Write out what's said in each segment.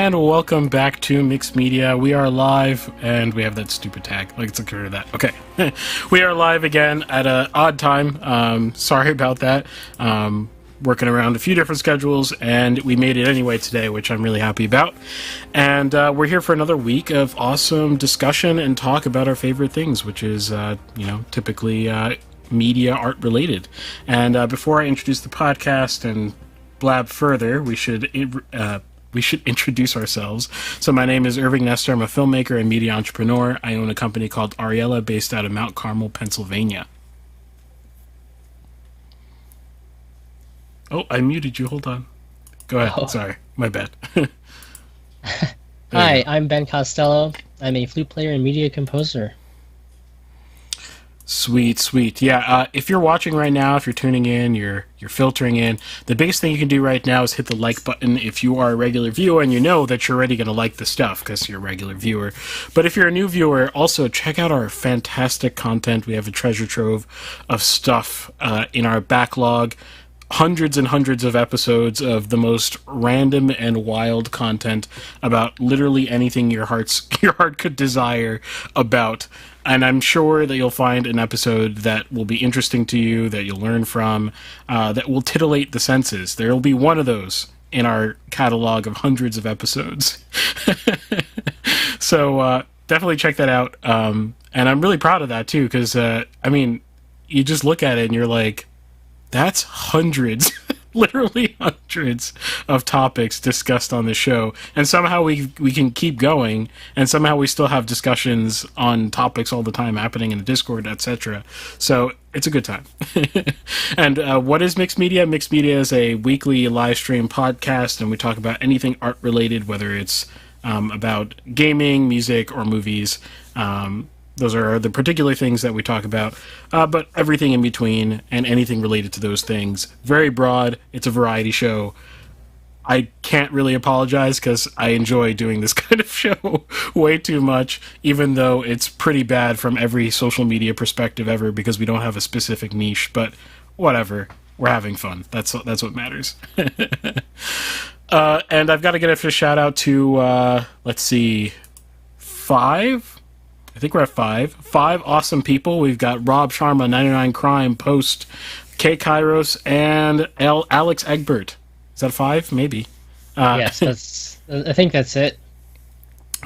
and welcome back to Mixed Media. We are live, and we have that stupid tag. Let's get rid of that. Okay. We are live again at an odd time. Sorry about that. Working around a few different schedules, and we made it anyway today, which I'm really happy about. And we're here for another week of awesome discussion and talk about our favorite things, which is, typically media art related. And before I introduce the podcast and blab further, we should introduce ourselves. So my name is Irving Nestor. I'm a filmmaker and media entrepreneur. I own a company called Ariella based out of Mount Carmel, Pennsylvania. Oh, I muted you. Hold on. Go ahead. Oh. Sorry. My bad. Hi, I'm Ben Costello. I'm a flute player and media composer. Sweet. Yeah, if you're watching right now, if you're tuning in, you're filtering in, the biggest thing you can do right now is hit the like button if you are a regular viewer and you know that you're already going to like the stuff because you're a regular viewer. But if you're a new viewer, also check out our fantastic content. We have a treasure trove of stuff in our backlog. Hundreds and hundreds of episodes of the most random and wild content about literally anything your heart could desire about. And I'm sure that you'll find an episode that will be interesting to you, that you'll learn from, that will titillate the senses. There will be one of those in our catalog of hundreds of episodes. So definitely check that out. And I'm really proud of that too, because you just look at it and you're like, that's hundreds, literally hundreds of topics discussed on the show. And somehow we can keep going, and somehow we still have discussions on topics all the time happening in the Discord, etc. So it's a good time. And what is Mixed Media? Mixed Media is a weekly live stream podcast, and we talk about anything art related, whether it's about gaming, music, or movies. Those are the particular things that we talk about, but everything in between and anything related to those things. Very broad. It's a variety show. I can't really apologize because I enjoy doing this kind of show way too much, even though it's pretty bad from every social media perspective ever because we don't have a specific niche, but whatever. We're having fun. That's what matters. And I've got to give a shout out to, I think we're at five awesome people. We've got Rob Sharma, 99 Crime, Post, K Kairos, and Alex Egbert. Is that 5? Maybe. Yes, I think that's it.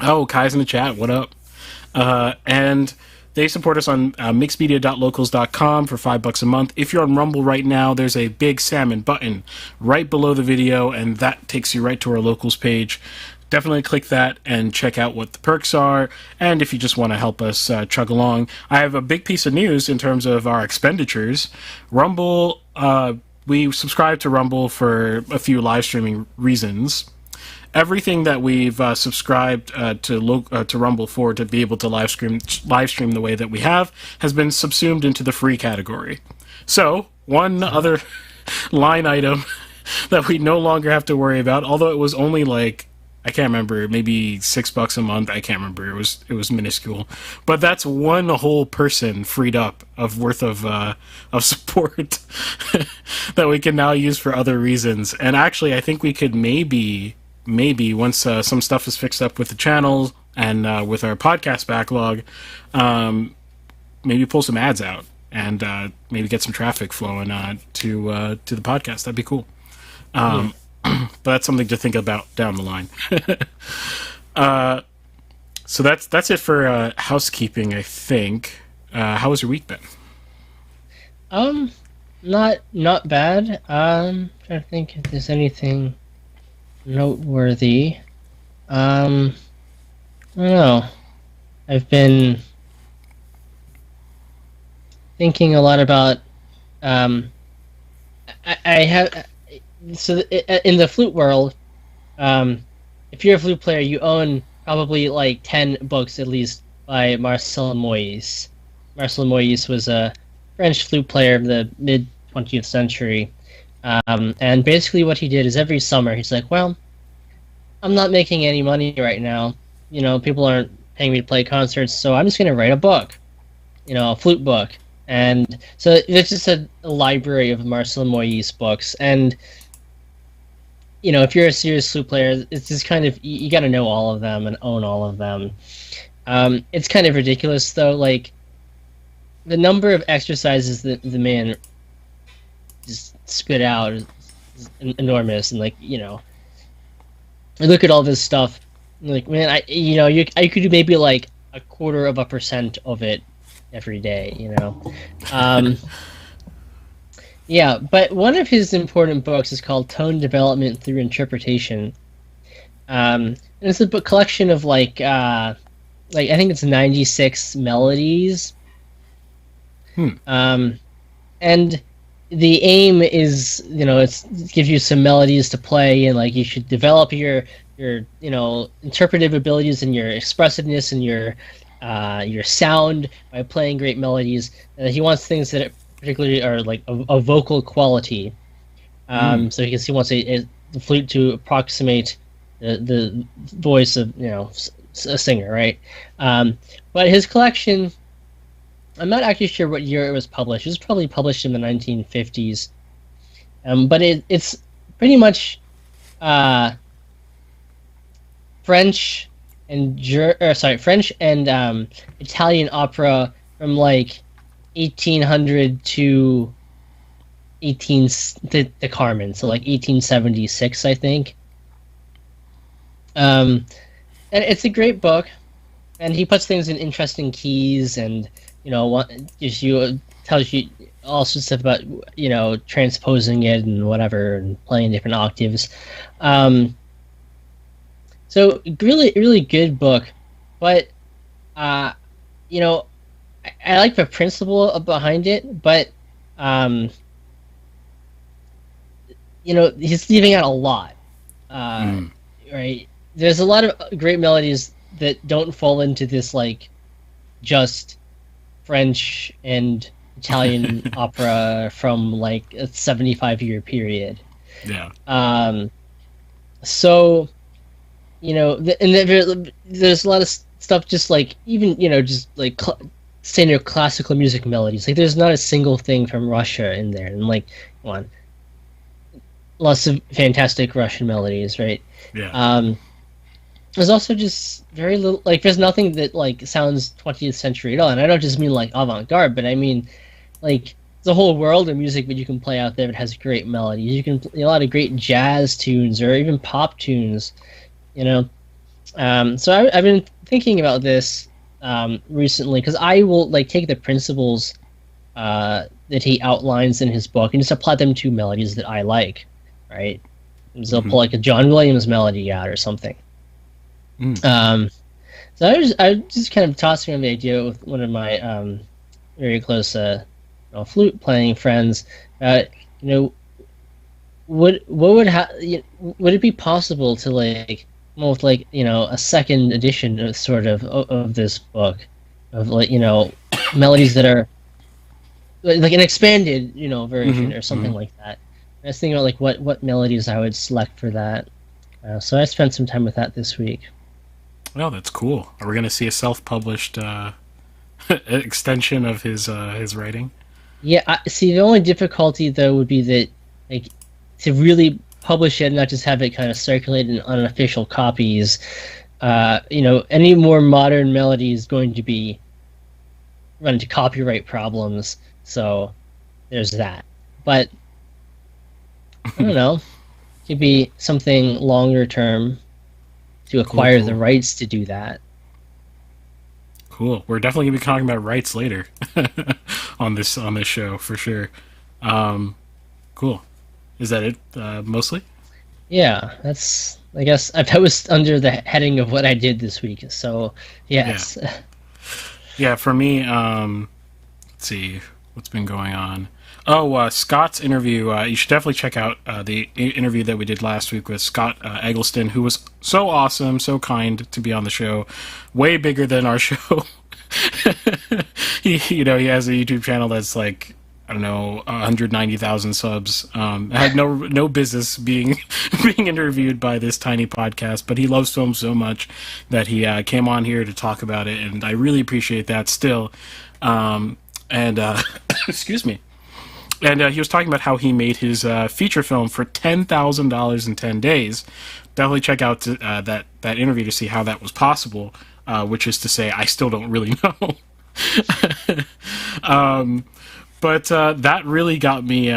Oh, Kai's in the chat. What up? And they support us on mixedmedia.locals.com for $5 a month. If you're on Rumble right now, there's a big salmon button right below the video, and that takes you right to our locals page. Definitely click that and check out what the perks are. And if you just want to help us chug along, I have a big piece of news in terms of our expenditures. Rumble, we subscribe to Rumble for a few live streaming reasons. Everything that we've subscribed to Rumble for to be able to live stream the way that we have has been subsumed into the free category. So one other line item that we no longer have to worry about, although it was only I can't remember, maybe $6 a month. I can't remember. It was minuscule, but that's one whole person freed up worth of support that we can now use for other reasons. And actually, I think we could maybe once some stuff is fixed up with the channel and with our podcast backlog, maybe pull some ads out and maybe get some traffic flowing to the podcast. That'd be cool. But that's something to think about down the line. So that's it for housekeeping, I think. How was your week been? Not bad. Trying to think if there's anything noteworthy. I don't know. I've been thinking a lot about. I have. So in the flute world, if you're a flute player, you own probably 10 books at least by Marcel Moyes. Marcel Moyes was a French flute player of the mid-20th century. And basically what he did is every summer he's like, well, I'm not making any money right now. People aren't paying me to play concerts, so I'm just going to write a book, a flute book. And so it's just a library of Marcel Moyes books. And if you're a serious flute player, it's just kind of you got to know all of them and own all of them. It's kind of ridiculous though, like the number of exercises that the man just spit out is enormous, and I look at all this stuff, like man, I could do maybe like a quarter of a percent of it every day. Um, yeah, but one of his important books is called Tone Development Through Interpretation. And it's a book collection of like I think it's 96 melodies. Um, and the aim is, it gives you some melodies to play, and like you should develop your interpretive abilities and your expressiveness and your sound by playing great melodies. He wants things that particularly are like a vocal quality. So he wants the flute to approximate the voice of a singer, right? But his collection, I'm not actually sure what year it was published. It was probably published in the 1950s. But it's pretty much French and French and Italian opera from like 1800 to the Carmen, so like 1876, I think. And it's a great book, and he puts things in interesting keys, and tells you all sorts of stuff about transposing it and whatever, and playing different octaves. So really, really good book, but you know, I like the principle behind it, but he's leaving out a lot. Right? There's a lot of great melodies that don't fall into this like just French and Italian opera from like a 75-year period. Yeah. So there's a lot of stuff just like even just like standard classical music melodies. Like there's not a single thing from Russia in there, and like come on, lots of fantastic Russian melodies, right? Yeah. There's also just very little, like there's nothing that like sounds 20th century at all, and I don't just mean like avant-garde, but I mean like there's a whole world of music that you can play out there that has great melodies. You can play a lot of great jazz tunes or even pop tunes, So I've been thinking about this recently, because I will like take the principles that he outlines in his book and just apply them to melodies that I like, right? So I'll pull like a John Williams melody out or something. So I was just kind of tossing around the idea with one of my very close flute playing friends. Would it be possible to like with like a second edition of sort of this book of like melodies that are like an expanded version or something like that? I was thinking about like what melodies I would select for that. So I spent some time with that this week. Oh, that's cool. Are we going to see a self-published extension of his writing? Yeah, see, the only difficulty though would be that like to really publish it and not just have it kind of circulate in unofficial copies. Any more modern melody is going to be run into copyright problems. So there's that. But I don't know. It could be something longer term to acquire Cool. the rights to do that. Cool. We're definitely going to be talking about rights later on this show for sure. Cool. Is that it mostly? Yeah, I guess that was under the heading of what I did this week. So yes. Yeah, for me, let's see what's been going on. Oh, Scott's interview. You should definitely check out the interview that we did last week with Scott Eggleston, who was so awesome, so kind to be on the show. Way bigger than our show. He has a YouTube channel that's like, I don't know, 190,000 subs. Had no business being interviewed by this tiny podcast, but he loves film so much that he came on here to talk about it, and I really appreciate that still. And excuse me. And he was talking about how he made his feature film for $10,000 in 10 days. Definitely check out that interview to see how that was possible. Which is to say, I still don't really know. But that really got me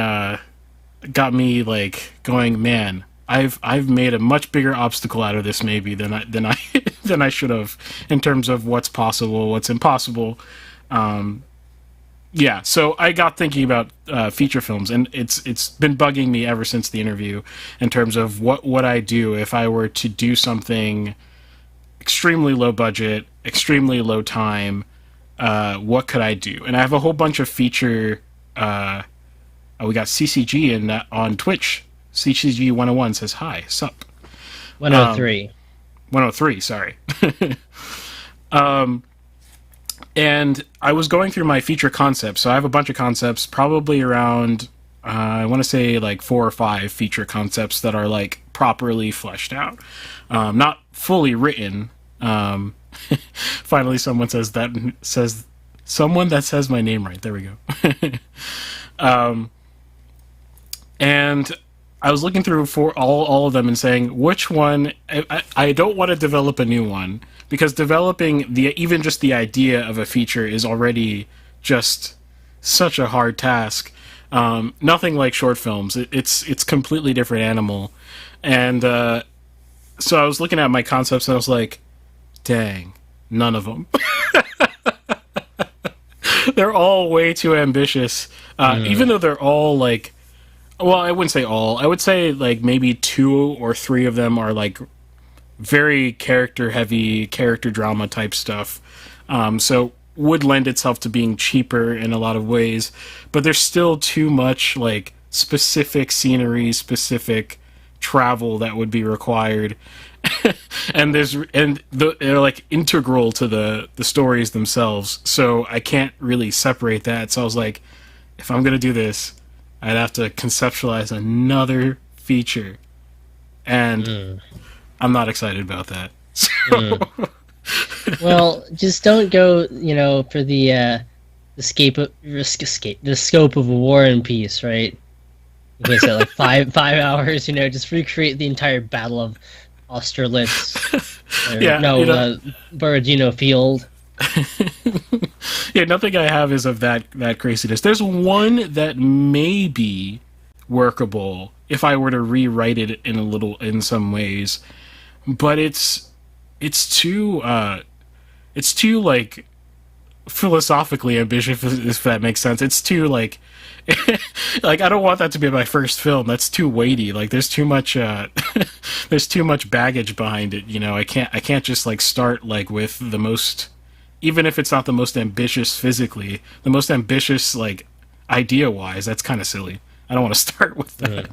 like going, man. I've made a much bigger obstacle out of this maybe than I than I should have in terms of what's possible, what's impossible. Yeah, so I got thinking about feature films, and it's been bugging me ever since the interview in terms of what would I do if I were to do something extremely low budget, extremely low time. What could I do? And I have a whole bunch of feature. We got CCG on Twitch. CCG 101 says hi, sup. 103. 103, sorry. And I was going through my feature concepts. So I have a bunch of concepts, probably around, I want to say like 4 or 5 feature concepts that are like properly fleshed out. Not fully written. Finally, someone someone that says my name right. There we go. And I was looking through for all of them and saying which one. I don't want to develop a new one because developing even just the idea of a feature is already just such a hard task. Nothing like short films. It's completely different animal. And so I was looking at my concepts and I was like, dang, none of them. They're all way too ambitious. Even though they're all like, well, I wouldn't say all. I would say like maybe 2 or 3 of them are like very character heavy, character drama type stuff. So would lend itself to being cheaper in a lot of ways, but there's still too much like specific scenery, specific travel that would be required. And they're like integral to the stories themselves, so I can't really separate that. So I was like, if I'm gonna do this, I'd have to conceptualize another feature, and I'm not excited about that. So, Well, just don't go, for the scope of a War and Peace, right? You said like five hours, just recreate the entire Battle of Austerlitz. Borodino Field. Yeah, nothing I have is of that craziness. There's one that may be workable if I were to rewrite it in some ways, but it's too like philosophically ambitious, if that makes sense. It's too like like I don't want that to be my first film. That's too weighty. Like there's too much there's too much baggage behind it. I can't just like start like with the most, even if it's not the most ambitious physically, the most ambitious like idea wise. That's kind of silly. I don't want to start with that.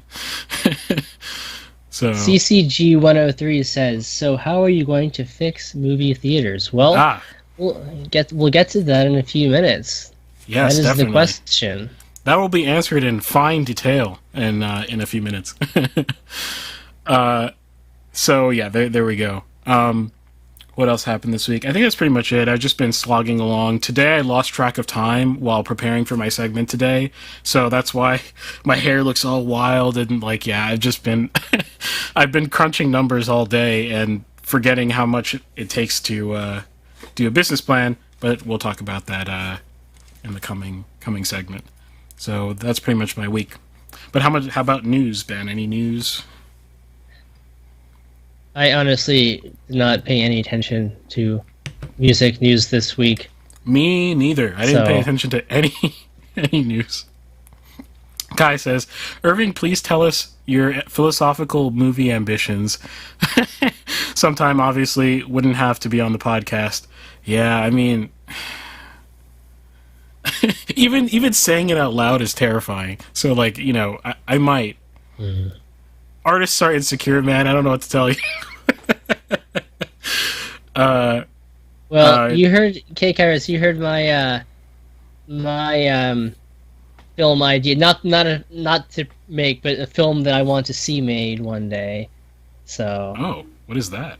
So CCG 103 says, so how are you going to fix movie theaters? Well, we'll get to that in a few minutes. Yes, that is definitely the question. That will be answered in fine detail in a few minutes. So yeah, there we go. What else happened this week? I think that's pretty much it. I've just been slogging along. Today I lost track of time while preparing for my segment today, so that's why my hair looks all wild and like, yeah, I've just been I've been crunching numbers all day and forgetting how much it takes to do a business plan, but we'll talk about that in the coming segment. So that's pretty much my week. But how about news, Ben? Any news? I honestly did not pay any attention to music news this week. Me neither. I didn't pay attention to any news. Kai says, Irving, please tell us your philosophical movie ambitions. Sometime, obviously, wouldn't have to be on the podcast. Yeah, I mean, even saying it out loud is terrifying. So, like, I might. Mm. Artists are insecure, man. I don't know what to tell you. You heard, K-Kairos, you heard my my film idea. Not to make, but a film that I want to see made one day. So. Oh, what is that?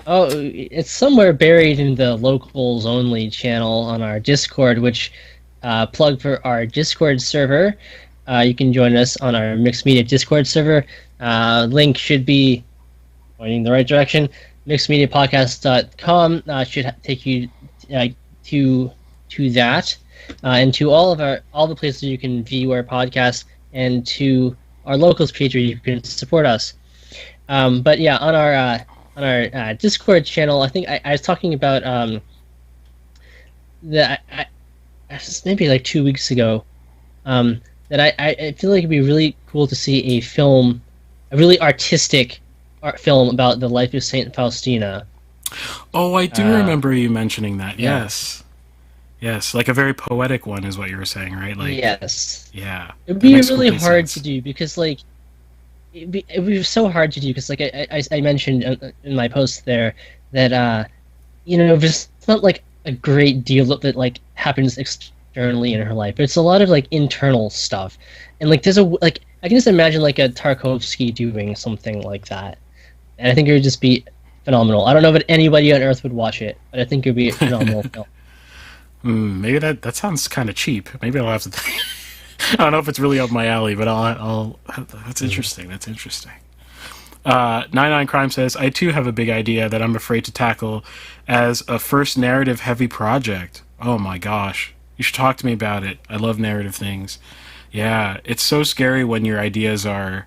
Oh, it's somewhere buried in the locals only channel on our Discord, which plug for our Discord server. You can join us on our Mixed Media Discord server. Link should be pointing in the right direction. Mixedmediapodcast.com should take you to that, and to all the places you can view our podcast, and to our locals page where you can support us. But yeah, on our Discord channel, I think I was talking about that maybe like 2 weeks ago, that I feel like it'd be really cool to see a really artistic art film about the life of Saint Faustina. Oh, I do remember you mentioning that. Yeah. Yes, like a very poetic one is what you were saying, right? Like, yes. Yeah. It would be really hard to do because, like, it'd be so hard to do because, like, I mentioned in my post there that, there's not, like, a great deal that, like, happens externally in her life. But it's a lot of, like, internal stuff. And, like, I can just imagine, like, a Tarkovsky doing something like that. And I think it would just be phenomenal. I don't know if anybody on Earth would watch it, but I think it would be a phenomenal film. Maybe that sounds kind of cheap. Maybe I'll have to. I don't know if it's really up my alley, but I'll. That's interesting. That's interesting. 99 Crime says, I too have a big idea that I'm afraid to tackle as a first narrative heavy project. Oh my gosh, you should talk to me about it. I love narrative things. Yeah, it's so scary when your ideas are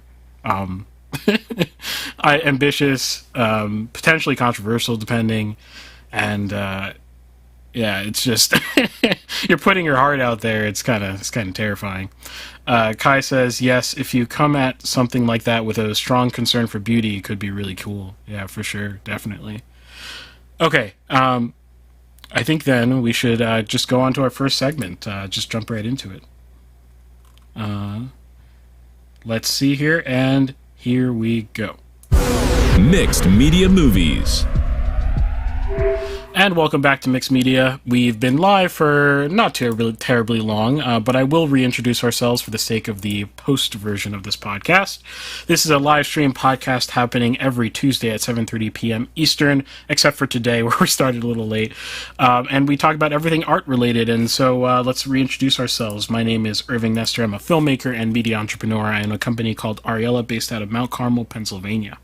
ambitious, potentially controversial, depending, and yeah, it's just you're putting your heart out there. It's kind of terrifying. Kai says, yes, if you come at something like that with a strong concern for beauty, it could be really cool. Yeah, for sure, definitely. Okay, I think then we should just go on to our first segment. Just jump right into it. Let's see here, and here we go. Mixed Media Movies. And welcome back to Mixed Media. We've been live for not terribly long, but I will reintroduce ourselves for the sake of the post version of this podcast. This is a live stream podcast happening every Tuesday at 7:30 p.m. Eastern, except for today where we started a little late. And we talk about everything art related, and so let's reintroduce ourselves. My name is Irving Nestor. I'm a filmmaker and media entrepreneur. I own a company called Ariella based out of Mount Carmel, Pennsylvania.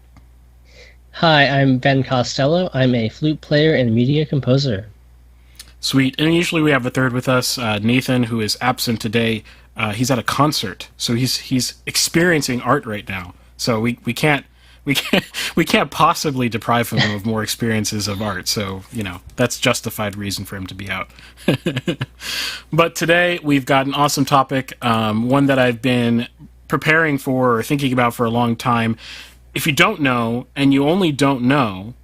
Hi, I'm Ben Costello. I'm a flute player and media composer. Sweet. And usually we have a third with us, Nathan, who is absent today. He's at a concert, so he's experiencing art right now. So we can't possibly deprive him of more experiences of art. So that's justified reason for him to be out. But today we've got an awesome topic, one that I've been preparing for or thinking about for a long time. If you don't know, and you only don't know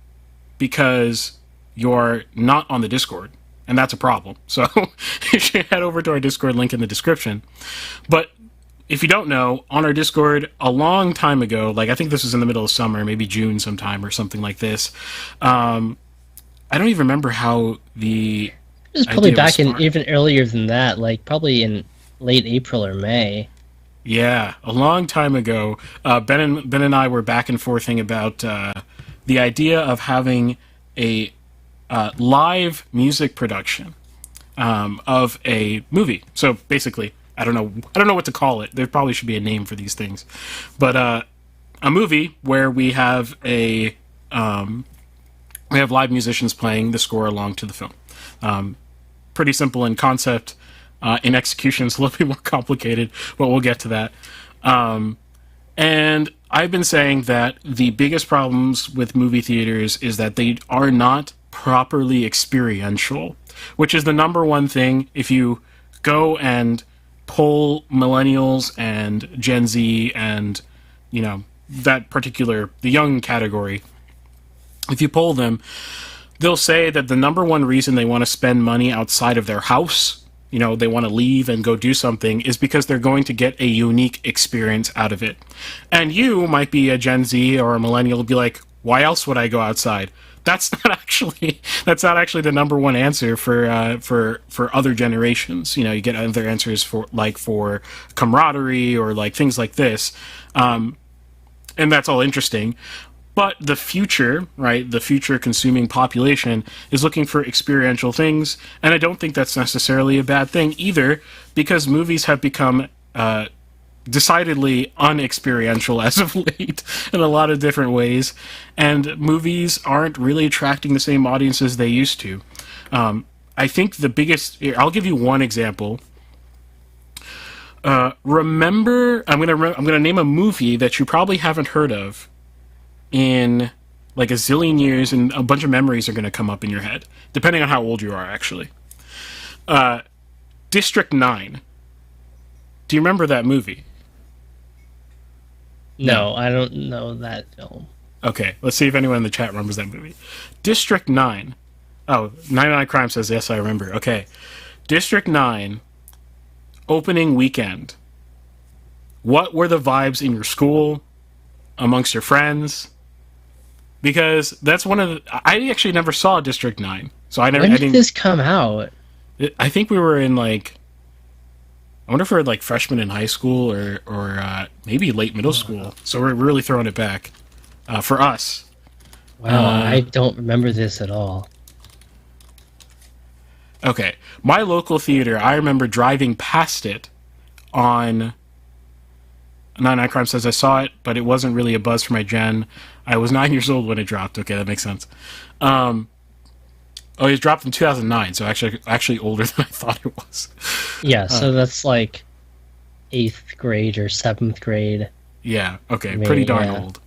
because you're not on the Discord, and that's a problem. So you should head over to our Discord link in the description. But if you don't know, on our Discord a long time ago, like I think this was in the middle of summer, maybe June sometime or something like this. I don't even remember how the It was probably back in even earlier than that, like probably in late April or May. Yeah, a long time ago, Ben and I were back and forthing about the idea of having a live music production of a movie. So basically, I don't know what to call it. There probably should be a name for these things, but a movie where we have live musicians playing the score along to the film. Pretty simple in concept. In execution, it's a little bit more complicated, but we'll get to that. And I've been saying that the biggest problems with movie theaters is that they are not properly experiential, which is the number one thing. If you go and poll millennials and Gen Z and, the young category, if you poll them, they'll say that the number one reason they want to spend money outside of their house, they want to leave and go do something, is because they're going to get a unique experience out of it. And you might be a Gen Z or a millennial, be like, why else would I go outside? That's not actually the number one answer for other generations. You get other answers for camaraderie or like things like this. And that's all interesting. But the future, right, the future consuming population is looking for experiential things, and I don't think that's necessarily a bad thing either, because movies have become decidedly unexperiential as of late in a lot of different ways, and movies aren't really attracting the same audiences they used to. I think the biggest... I'll give you one example. Remember... I'm gonna name a movie that you probably haven't heard of in like a zillion years, and a bunch of memories are going to come up in your head, depending on how old you are, actually. District 9. Do you remember that movie? No, I don't know that film. Okay, let's see if anyone in the chat remembers that movie. District 9. Oh, 99 Crime says, yes, I remember. Okay. District 9, opening weekend. What were the vibes in your school, amongst your friends? Because that's one of the... I actually never saw District 9. So I didn't this come out? I think we were in like... I wonder if we were like freshmen in high school or maybe late middle school. So we're really throwing it back for us. Wow, I don't remember this at all. Okay. My local theater, I remember driving past it on... 99 Crime says I saw it, but it wasn't really a buzz for my gen. I was 9 years old when it dropped. Okay, that makes sense. Oh, it was dropped in 2009, so actually older than I thought it was. Yeah, so that's like 8th grade or 7th grade. Yeah, okay, pretty darn old.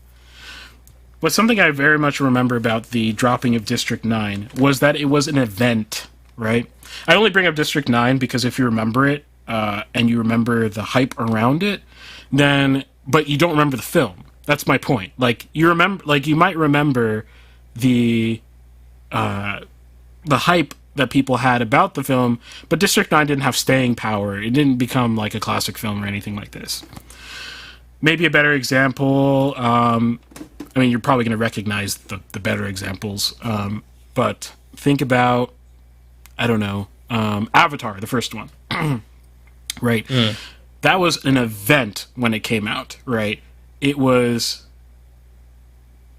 But something I very much remember about the dropping of District 9 was that it was an event, right? I only bring up District 9 because if you remember it, and you remember the hype around it, then, but you don't remember the film. That's my point. Like, you might remember the hype that people had about the film, but District 9 didn't have staying power. It didn't become like a classic film or anything like this. Maybe a better example, I mean, you're probably going to recognize the better examples, but think about, I don't know, Avatar, the first one, right? That was an event when it came out, right? It was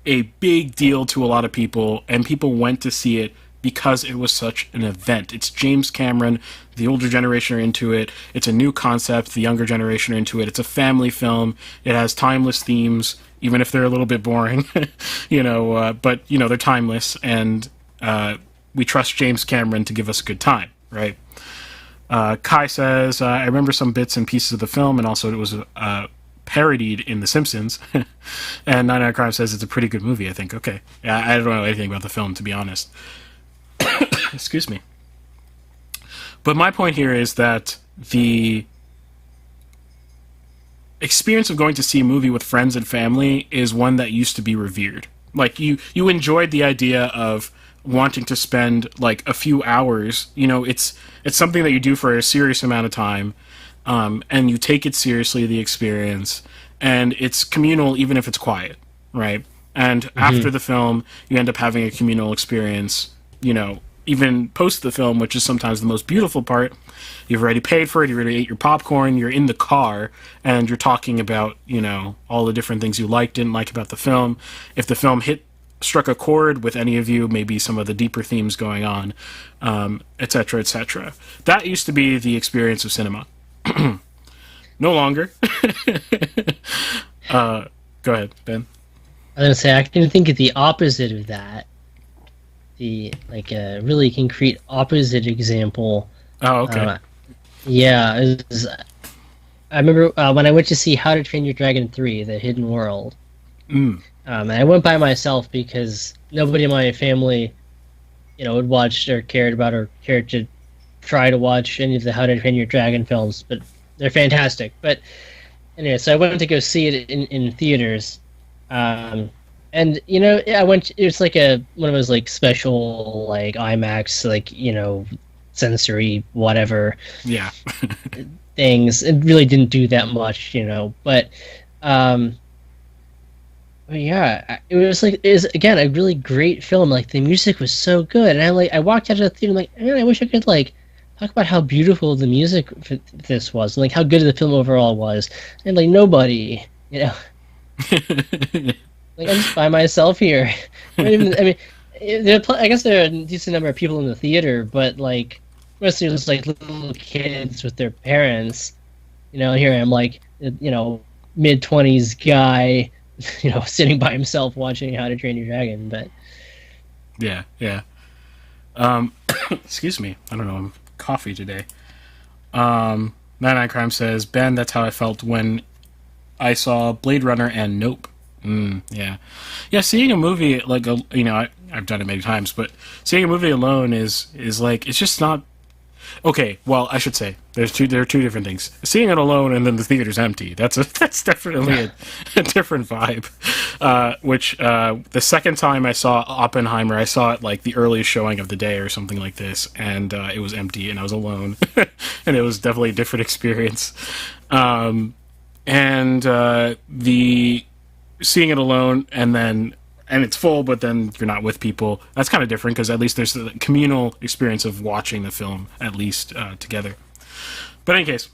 a big deal to a lot of people, and people went to see it because it was such an event. It's James Cameron. The older generation are into it. It's a new concept. The younger generation are into it. It's a family film. It has timeless themes, even if they're a little bit boring, but, they're timeless, and we trust James Cameron to give us a good time, right? Kai says, I remember some bits and pieces of the film, and also it was parodied in The Simpsons. And 99 Crime says it's a pretty good movie, I think. Okay. I don't know anything about the film, to be honest. Excuse me. But my point here is that the experience of going to see a movie with friends and family is one that used to be revered. Like, you enjoyed the idea of wanting to spend like a few hours, it's something that you do for a serious amount of time, and you take it seriously, the experience, and it's communal even if it's quiet, right? And after the film, you end up having a communal experience, even post the film, which is sometimes the most beautiful part. You've already paid for it, you already ate your popcorn, you're in the car, and you're talking about, all the different things you liked, didn't like about the film. If the film struck a chord with any of you, maybe some of the deeper themes going on, etc., etc. That used to be the experience of cinema. No longer. Go ahead, Ben. I was going to say, I can think of the opposite of that. A really concrete opposite example. Oh, okay. I remember when I went to see How to Train Your Dragon 3, The Hidden World. And I went by myself because nobody in my family, would watch or cared about or cared to try to watch any of the How to Train Your Dragon films, but they're fantastic. But anyway, so I went to go see it in theaters. And I went. It was like one of those like special like IMAX sensory whatever. Yeah. things. It really didn't do that much, but. Yeah, it was again a really great film. Like the music was so good, and I walked out of the theater like, man, I wish I could talk about how beautiful the music for this was, and how good the film overall was, and nobody, Like, I'm just by myself here. I mean, I guess there are a decent number of people in the theater, but like mostly just like little kids with their parents. And here I am, like, mid-20s guy, sitting by himself watching How to Train Your Dragon. But Yeah, yeah. Excuse me. I don't know. I'm coffee today. 99 Crime says, Ben, that's how I felt when I saw Blade Runner and Nope. Yeah. Yeah, seeing a movie, like, I've done it many times, but seeing a movie alone is like, it's just not... Okay, well, I should say, there are two different things. Seeing it alone and then the theater's empty, that's definitely a different vibe. Which, the second time I saw Oppenheimer, I saw it, like, the earliest showing of the day or something like this, and it was empty, and I was alone. And it was definitely a different experience. The seeing it alone and it's full, but then you're not with people, that's kind of different, because at least there's the communal experience of watching the film, at least together. But in any case,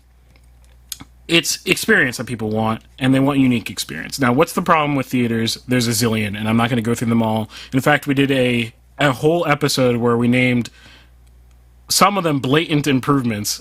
it's experience that people want, and they want unique experience. Now, what's the problem with theaters? There's a zillion, and I'm not going to go through them all. In fact, we did a whole episode where we named some of them blatant improvements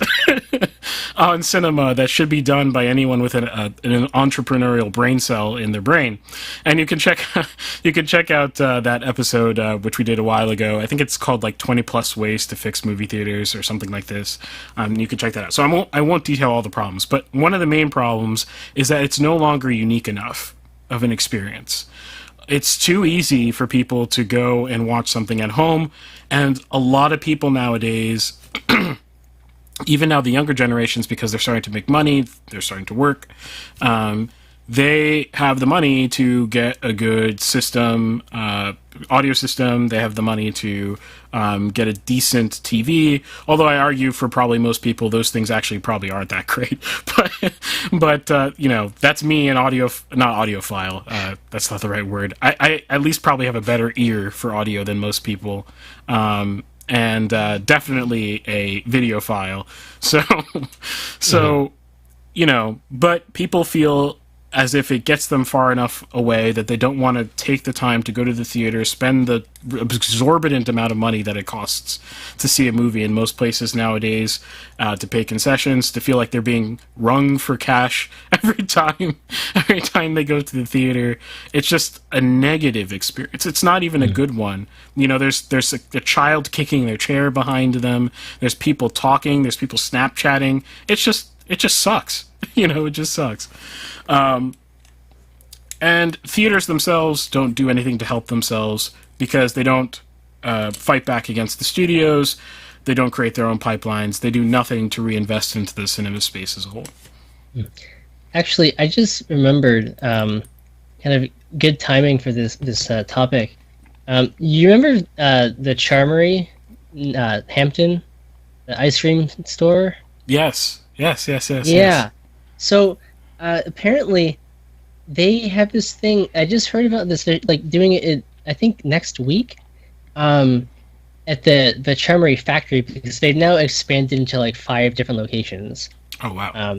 on cinema that should be done by anyone with an entrepreneurial brain cell in their brain. And you can check out that episode, which we did a while ago. I think it's called like 20 plus ways to fix movie theaters or something like this. You can check that out. So I won't detail all the problems, but one of the main problems is that it's no longer unique enough of an experience. It's too easy for people to go and watch something at home, and a lot of people nowadays, even now the younger generations, because they're starting to make money, they're starting to work, they have the money to get a good system, audio system. They have the money to get a decent TV. Although I argue for probably most people, those things actually probably aren't that great. But that's me, an not audiophile. That's not the right word. I at least probably have a better ear for audio than most people. And definitely a videophile. So, but people feel as if it gets them far enough away that they don't want to take the time to go to the theater, spend the exorbitant amount of money that it costs to see a movie in most places nowadays, to pay concessions, to feel like they're being wrung for cash every time they go to the theater. It's just a negative experience. It's not even a good one. There's a child kicking their chair behind them. There's people talking. There's people Snapchatting. It just sucks. It just sucks. And theaters themselves don't do anything to help themselves, because they don't fight back against the studios. They don't create their own pipelines. They do nothing to reinvest into the cinema space as a whole. Actually, I just remembered kind of good timing for this topic. You remember the Charmery, Hampton, the ice cream store? Yes. Yeah. Yes. So apparently they have this thing. I just heard about this. They're like doing it, I think, next week at the Charmery factory, because they've now expanded into like 5 different locations. Oh, wow.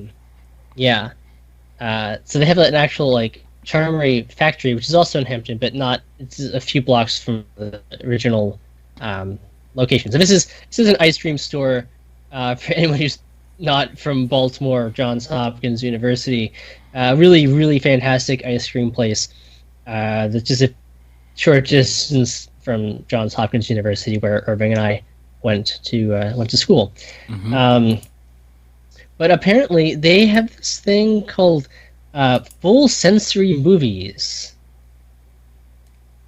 Yeah. So they have an actual like Charmery factory, which is also in Hampton, but it's a few blocks from the original location. So this is an ice cream store for anyone who's not from Baltimore or Johns Hopkins University. Really, really fantastic ice cream place. That's just a short distance from Johns Hopkins University, where Irving and I went to school. Mm-hmm. But apparently they have this thing called full sensory movies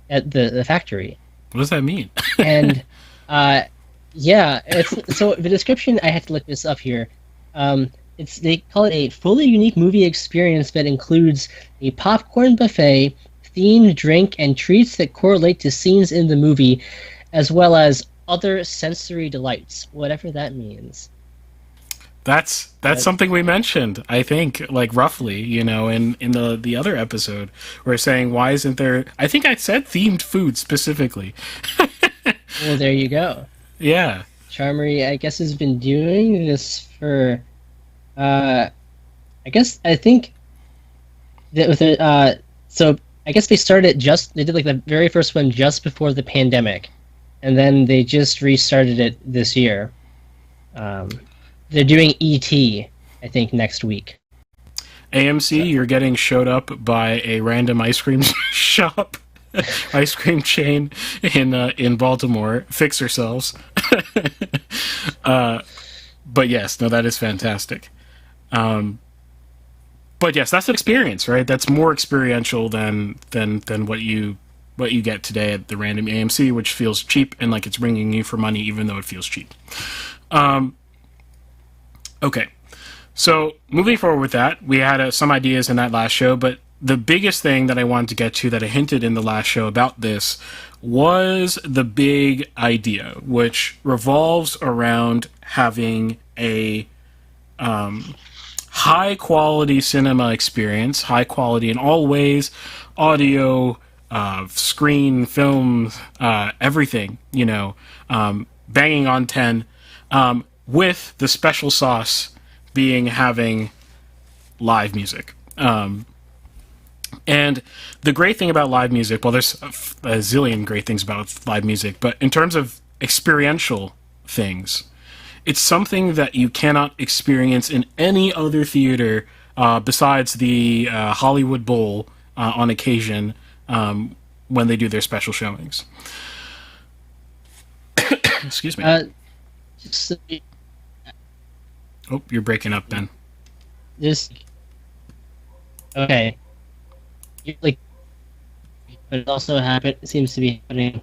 at the factory. What does that mean? And yeah, so the description, I had to look this up here. They call it a fully unique movie experience that includes a popcorn buffet, themed drink, and treats that correlate to scenes in the movie, as well as other sensory delights, whatever that means. That's something we mentioned, I think, like roughly, in the other episode. We're saying, why isn't there... I think I said themed food specifically. Well, there you go. Yeah. Charmery, I guess, has been doing this for... I think that with so I guess they did like the very first one just before the pandemic, and then they just restarted it this year. Um, they're doing ET, I think, next week. AMC, you're getting showed up by a random ice cream shop, ice cream chain in Baltimore. Fix yourselves. But yes, no, that is fantastic. But yes, that's an experience, right? That's more experiential than what you get today at the random AMC, which feels cheap and like it's bringing you for money, even though it feels cheap. Okay, so moving forward with that, we had some ideas in that last show, but the biggest thing that I wanted to get to that I hinted in the last show about this was the big idea, which revolves around having a high quality cinema experience, high quality in all ways, audio, screen, film, everything, banging on 10, with the special sauce being having live music. And the great thing about live music, well, there's a zillion great things about live music, but in terms of experiential things, it's something that you cannot experience in any other theater besides the Hollywood Bowl on occasion when they do their special showings. Excuse me. Oh, you're breaking up, Ben. Okay. Like, but it also seems to be happening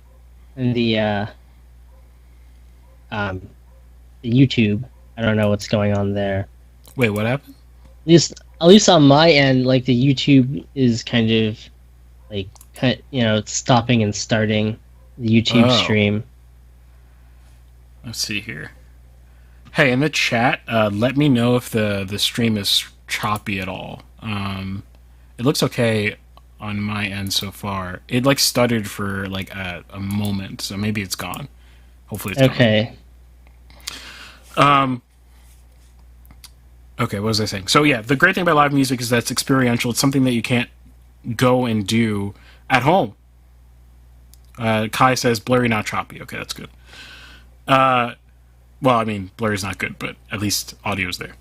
in the YouTube. I don't know what's going on there. Wait, what happened? At least on my end, like the YouTube is kind of like it's stopping and starting the YouTube stream. Let's see here. Hey, in the chat, let me know if the stream is choppy at all. It looks okay on my end so far. It like stuttered for like a moment, so maybe it's gone. Hopefully it's okay. Gone. Okay, what was I saying? So yeah, the great thing about live music is that it's experiential. It's something that you can't go and do at home. Kai says blurry, not choppy. Okay, that's good. Well, I mean, blurry's not good, but at least audio's there.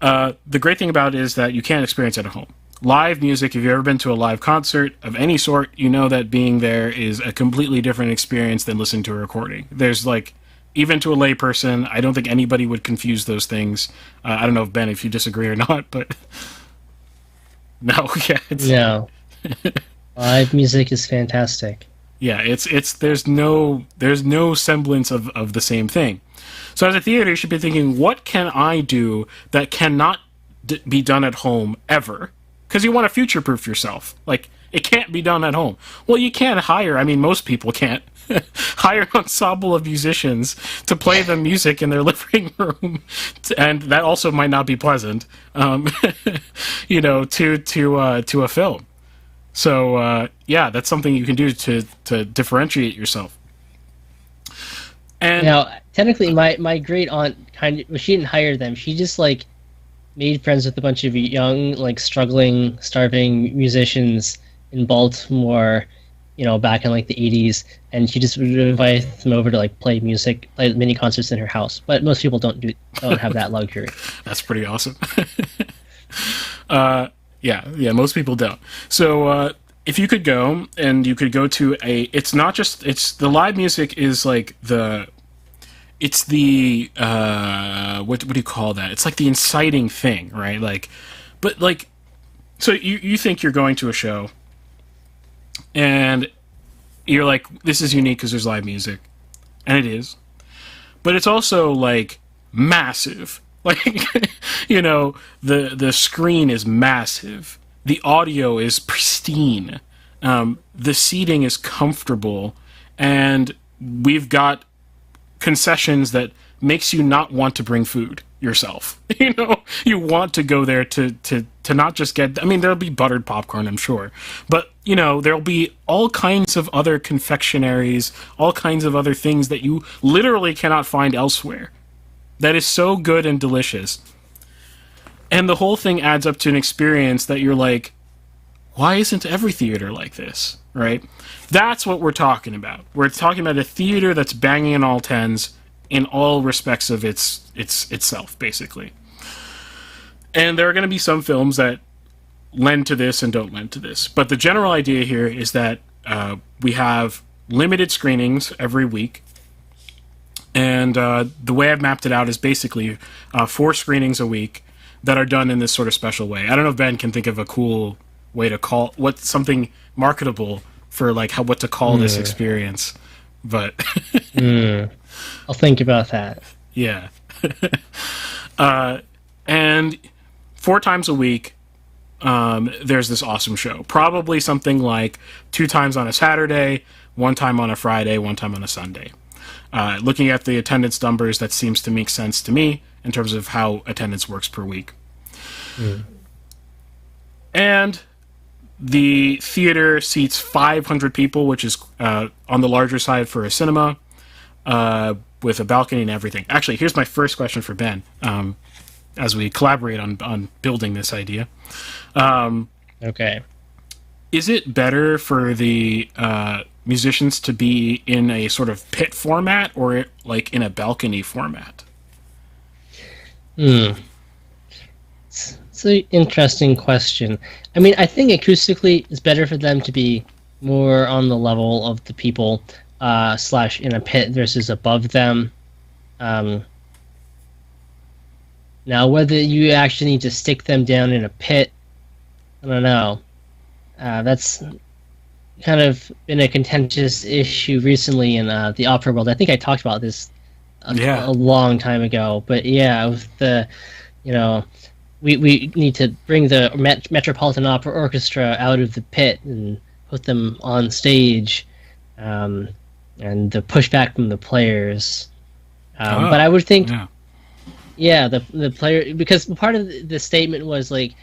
The great thing about it is that you can't experience it at home. Live music, if you've ever been to a live concert of any sort, you know that being there is a completely different experience than listening to a recording. There's like, even to a layperson, I don't think anybody would confuse those things. I don't know, Ben, if you disagree or not, but no, yeah, no. Live music is fantastic. Yeah, it's there's no semblance of the same thing. So as a theater, you should be thinking, what can I do that cannot be done at home ever? Because you want to future-proof yourself. Like, it can't be done at home. Well, you can't hire, I mean, most people can't, hire an ensemble of musicians to play the music in their living room, and that also might not be pleasant, to a film. So, yeah, that's something you can do to differentiate yourself. And now, technically, my great aunt she didn't hire them. She just like made friends with a bunch of young, like struggling, starving musicians in Baltimore, back in like the 80s, and she just would invite them over to like play mini concerts in her house. But most people don't have that luxury. That's pretty awesome. Yeah, most people don't. So if you could go, and you could go to it's the live music is like what do you call that? It's like the inciting thing, right? Like, but like, so you think you're going to a show, and you're like, this is unique because there's live music, and it is, but it's also like massive. Like, the screen is massive. The audio is pristine. The seating is comfortable. And we've got concessions that makes you not want to bring food yourself. You want to go there to not just get... I mean, there'll be buttered popcorn, I'm sure. But, there'll be all kinds of other confectionaries, all kinds of other things that you literally cannot find elsewhere. That is so good and delicious. And the whole thing adds up to an experience that you're like, why isn't every theater like this, right? That's what we're talking about. We're talking about a theater that's banging in all tens in all respects of itself, basically. And there are going to be some films that lend to this and don't lend to this. But the general idea here is that we have limited screenings every week. And the way I've mapped it out is basically 4 screenings a week that are done in this sort of special way. I don't know if Ben can think of a cool way to call something marketable for like what to call this experience, but I'll think about that. Yeah. And 4 times a week, there's this awesome show. Probably something like 2 times on a Saturday, 1 time on a Friday, 1 time on a Sunday. Looking at the attendance numbers, that seems to make sense to me in terms of how attendance works per week. And the theater seats 500 people, which is on the larger side for a cinema, with a balcony and everything. Actually, here's my first question for Ben, as we collaborate on building this idea. Okay. Is it better for the musicians to be in a sort of pit format or like in a balcony format? It's an interesting question. I mean, I think acoustically it's better for them to be more on the level of the people slash in a pit versus above them. Now, whether you actually need to stick them down in a pit, I don't know. That's kind of been a contentious issue recently in the opera world. I think I talked about this a long time ago. But yeah, with the, we need to bring the Metropolitan Opera Orchestra out of the pit and put them on stage, and the pushback from the players. But I would think, the player, because part of the statement was like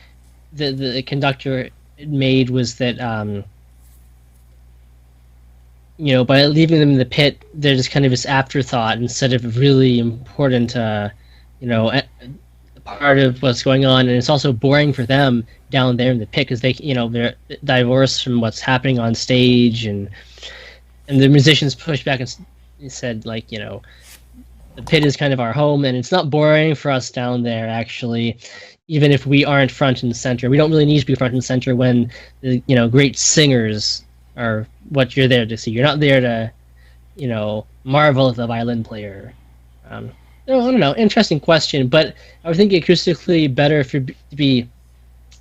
the conductor made was that by leaving them in the pit, they're just kind of this afterthought instead of a really important part of what's going on, and it's also boring for them down there in the pit because they're divorced from what's happening on stage, and the musicians pushed back and said like the pit is kind of our home, and it's not boring for us down there actually, even if we aren't front and center. We don't really need to be front and center when the great singers are what you're there to see. You're not there to marvel at the violin player. I don't know. Interesting question, but I would think acoustically better to be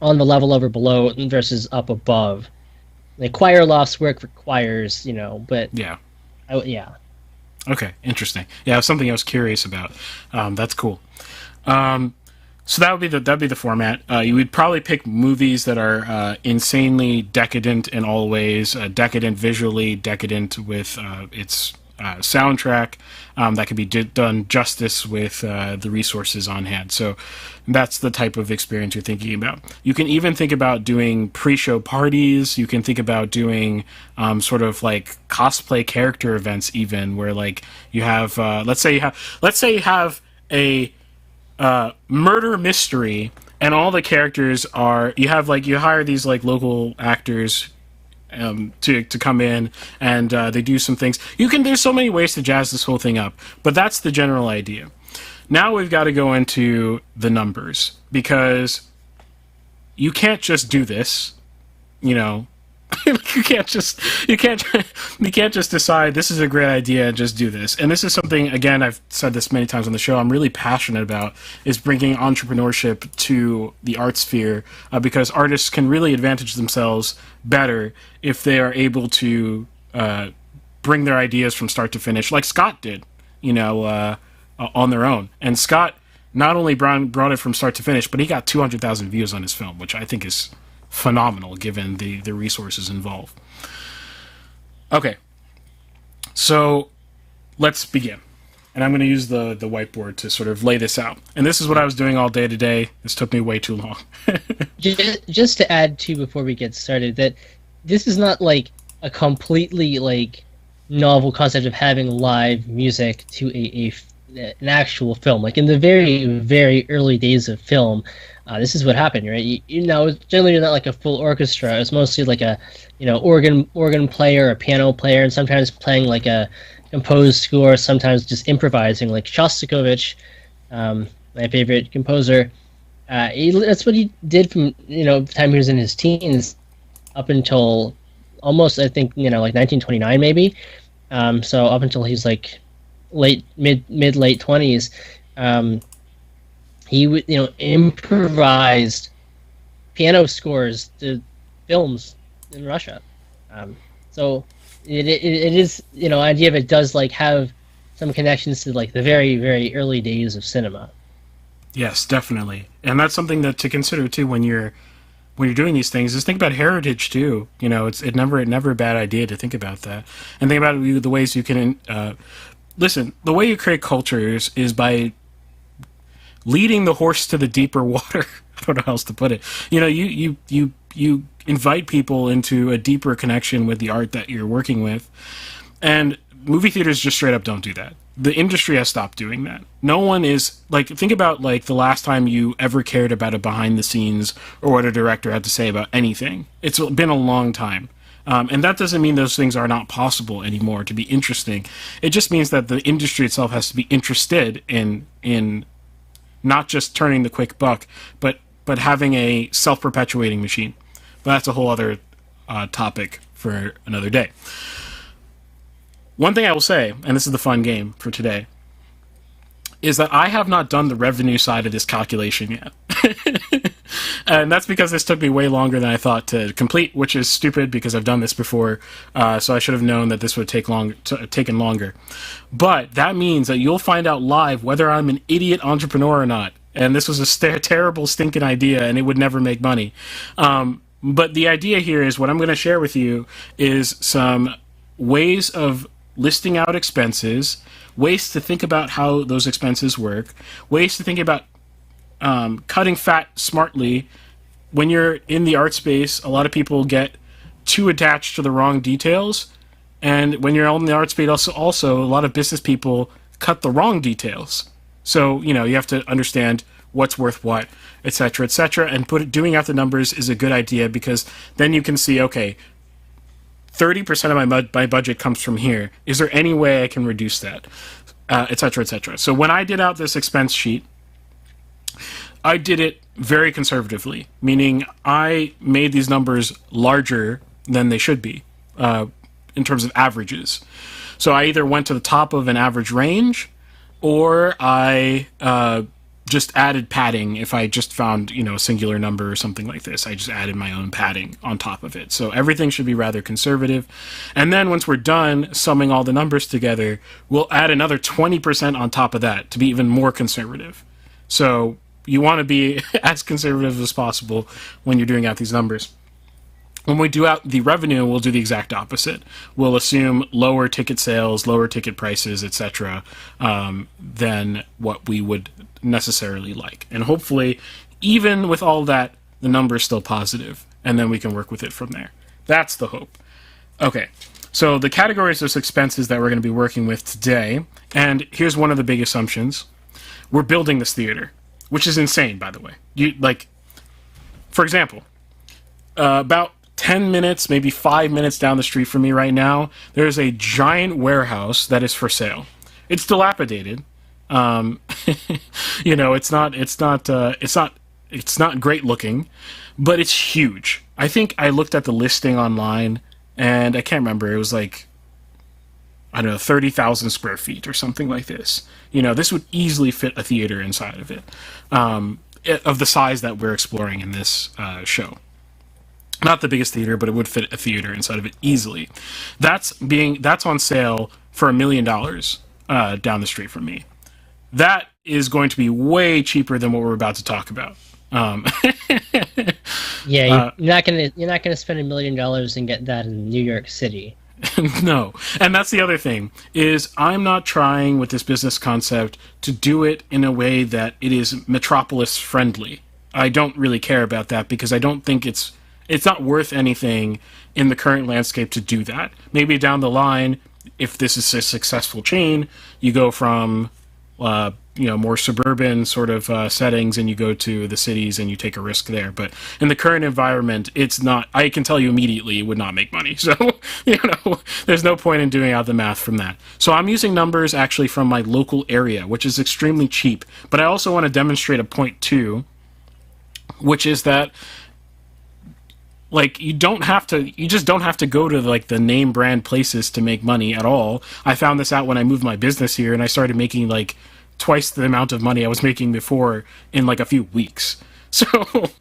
on the level over below versus up above. Like choir lofts work for choirs, but yeah. Okay, interesting. Yeah, something I was curious about. That's cool. So that'd be the format. You would probably pick movies that are insanely decadent in all ways, decadent visually, decadent with its soundtrack, that could be done justice with the resources on hand. So that's the type of experience you're thinking about. You can even think about doing pre-show parties. You can think about doing sort of like cosplay character events, even where like you have let's say you have a murder mystery, and all the characters are you hire these like local actors to come in, and they do some things. There's so many ways to jazz this whole thing up, but that's the general idea. Now we've got to go into the numbers, because you can't just do this, you can't just decide this is a great idea and just do this. And this is something, again, I've said this many times on the show, I'm really passionate about, is bringing entrepreneurship to the art sphere, because artists can really advantage themselves better if they are able to bring their ideas from start to finish, like Scott did, on their own. And Scott not only brought it from start to finish, but he got 200,000 views on his film, which I think is phenomenal given the resources involved. Okay, so let's begin. And I'm going to use the whiteboard to sort of lay this out. And this is what I was doing all day today. This took me way too long. Just to add to before we get started, that this is not like a completely like novel concept of having live music to an actual film. Like in the very, very early days of film, this is what happened, right? Generally you're not like a full orchestra. It's mostly like a, organ player, a piano player, and sometimes playing like a composed score, sometimes just improvising, like Shostakovich, my favorite composer. That's what he did from the time he was in his teens up until almost, I think, like 1929 maybe. So up until he's like mid late 20s. He would, improvised piano scores to films in Russia. So it is, idea of it does like have some connections to like the very, very early days of cinema. Yes, definitely. And that's something that to consider too when you're doing these things, is think about heritage too. It's never a bad idea to think about that. And think about the ways you can listen, the way you create cultures is by leading the horse to the deeper water. I don't know how else to put it. You invite people into a deeper connection with the art that you're working with. And movie theaters just straight up don't do that. The industry has stopped doing that. No one is like, think about like the last time you ever cared about a behind the scenes or what a director had to say about anything. It's been a long time. And that doesn't mean those things are not possible anymore to be interesting. It just means that the industry itself has to be interested in not just turning the quick buck, but having a self-perpetuating machine. But that's a whole other topic for another day. One thing I will say, and this is the fun game for today, is that I have not done the revenue side of this calculation yet. And that's because this took me way longer than I thought to complete, which is stupid because I've done this before, so I should have known that this would taken longer. But that means that you'll find out live whether I'm an idiot entrepreneur or not. And this was a terrible, stinking idea, and it would never make money. But the idea here is what I'm going to share with you is some ways of listing out expenses, ways to think about how those expenses work, ways to think about cutting fat smartly. When you're in the art space, a lot of people get too attached to the wrong details. And when you're in the art space, also a lot of business people cut the wrong details. So, you have to understand what's worth what, etc., etc. And doing out the numbers is a good idea because then you can see, okay, 30% of my budget comes from here. Is there any way I can reduce that? Etc., etc. So when I did out this expense sheet, I did it very conservatively, meaning I made these numbers larger than they should be in terms of averages. So I either went to the top of an average range or I just added padding. If I just found, a singular number or something like this, I just added my own padding on top of it. So everything should be rather conservative. And then once we're done summing all the numbers together, we'll add another 20% on top of that to be even more conservative. So you want to be as conservative as possible when you're doing out these numbers. When we do out the revenue, we'll do the exact opposite. We'll assume lower ticket sales, lower ticket prices, etc., than what we would necessarily like. And hopefully, even with all that, the number is still positive, and then we can work with it from there. That's the hope. Okay, so the categories of expenses that we're going to be working with today, and here's one of the big assumptions. We're building this theater, which is insane, by the way. For example, about 10 minutes, maybe 5 minutes down the street from me right now, there's a giant warehouse that is for sale. It's dilapidated. It's not great looking, but it's huge. I think I looked at the listing online, and I can't remember. It was like, I don't know, 30,000 square feet or something like this. This would easily fit a theater inside of it, of the size that we're exploring in this show. Not the biggest theater, but it would fit a theater inside of it easily. That's on sale for $1 million down the street from me. That is going to be way cheaper than what we're about to talk about. Yeah, you're not gonna spend $1 million and get that in New York City. No, and that's the other thing is I'm not trying with this business concept to do it in a way that it is metropolis friendly. I don't really care about that because I don't think it's not worth anything in the current landscape to do that. Maybe down the line, if this is a successful chain, you go from more suburban sort of settings, and you go to the cities and you take a risk there. But in the current environment, it's not. I can tell you immediately it would not make money. So there's no point in doing out the math from that. So I'm using numbers actually from my local area, which is extremely cheap. But I also want to demonstrate a point too, which is that you just don't have to go to the name brand places to make money at all. I found this out when I moved my business here and I started making twice the amount of money I was making before in a few weeks. So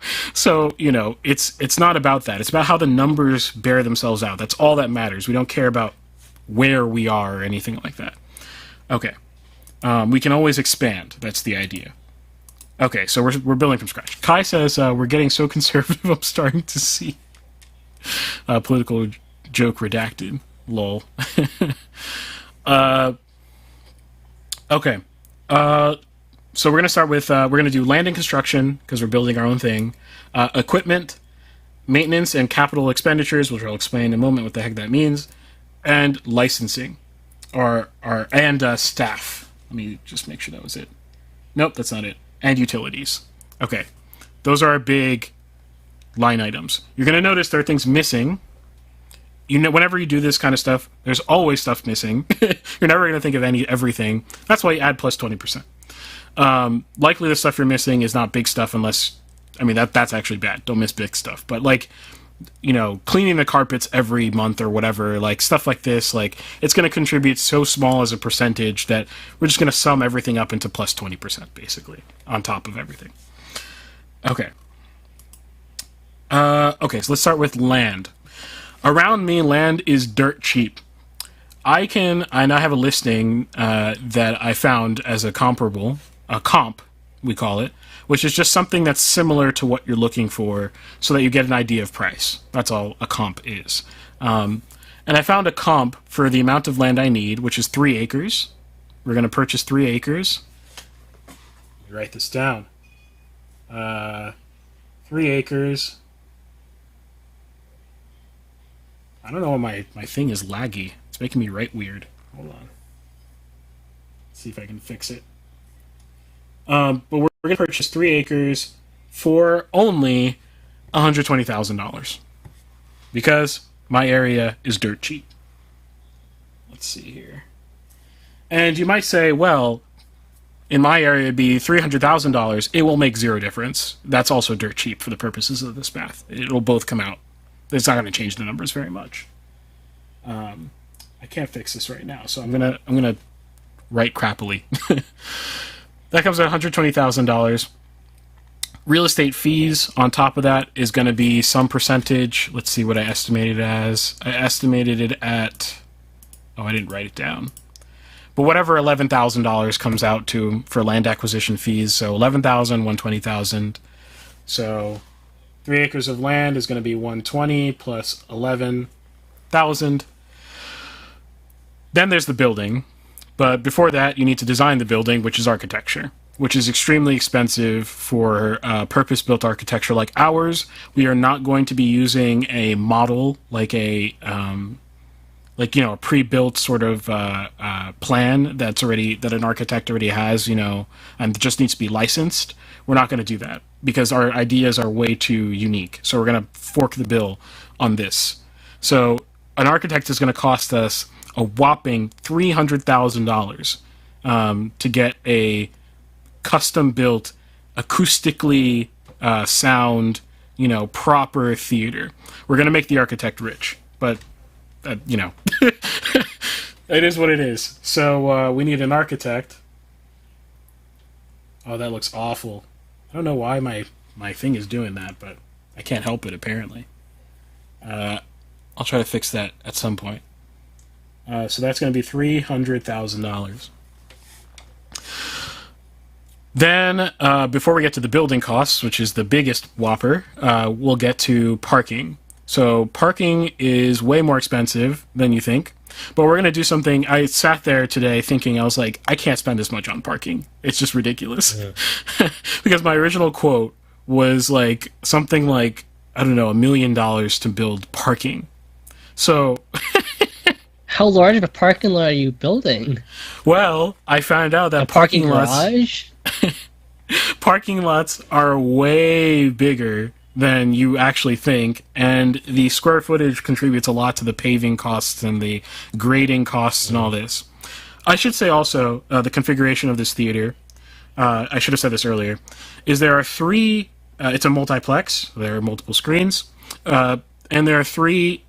it's not about that. It's about how the numbers bear themselves out. That's all that matters. We don't care about where we are or anything like that. Okay. We can always expand. That's the idea. Okay, so we're building from scratch. Kai says, we're getting so conservative, I'm starting to see political joke redacted. Lol. Okay. So we're going to start with, we're going to do land and construction, because we're building our own thing. Equipment, maintenance, and capital expenditures, which I'll explain in a moment what the heck that means. And licensing, and staff. Let me just make sure that was it. Nope, that's not it. And utilities. Okay. Those are our big line items. You're going to notice there are things missing. Whenever you do this kind of stuff, there's always stuff missing. You're never going to think of everything. That's why you add plus 20%. Likely the stuff you're missing is not big stuff unless... that's actually bad. Don't miss big stuff. But cleaning the carpets every month or whatever, stuff like this, it's going to contribute so small as a percentage that we're just going to sum everything up into plus 20%, basically, on top of everything. Okay. Okay, so let's start with land. Around me, land is dirt cheap. I now have a listing that I found as a comp, we call it, which is just something that's similar to what you're looking for so that you get an idea of price. That's all a comp is. And I found a comp for the amount of land I need, which is 3 acres. We're going to purchase 3 acres. Let me write this down. 3 acres. I don't know why my thing is laggy. It's making me write weird. Hold on. Let's see if I can fix it. But we're going to purchase 3 acres for only $120,000 because my area is dirt cheap. Let's see here. And you might say, well, in my area it'd be $300,000. It will make zero difference. That's also dirt cheap for the purposes of this math. It'll both come out. It's not going to change the numbers very much. I can't fix this right now, so I'm gonna write crappily. That comes at $120,000. Real estate fees on top of that is going to be some percentage. Let's see what I estimated it as. I estimated it at... Oh, I didn't write it down. But whatever $11,000 comes out to for land acquisition fees. So $11,000, $120,000. So 3 acres of land is going to be $120 plus $11,000. Then there's the building. But before that, you need to design the building, which is architecture, which is extremely expensive for purpose-built architecture like ours. We are not going to be using a model like a pre-built sort of plan that an architect already has, and just needs to be licensed. We're not going to do that because our ideas are way too unique. So we're going to fork the bill on this. So an architect is going to cost us a whopping $300,000 to get a custom-built, acoustically sound, proper theater. We're going to make the architect rich, but, it is what it is. So we need an architect. Oh, that looks awful. I don't know why my thing is doing that, but I can't help it, apparently. I'll try to fix that at some point. So that's going to be $300,000. Then, before we get to the building costs, which is the biggest whopper, we'll get to parking. So parking is way more expensive than you think. But we're going to do something. I sat there today thinking, I was like, I can't spend this much on parking. It's just ridiculous. Yeah. Because my original quote was something like, I don't know, $1 million to build parking. So... how large of a parking lot are you building? Well, I found out A that parking garage? parking lots are way bigger than you actually think, and the square footage contributes a lot to the paving costs and the grading costs and all this. I should say also the configuration of this theater. I should have said this earlier. Is there are three. It's a multiplex. There are multiple screens, and there are three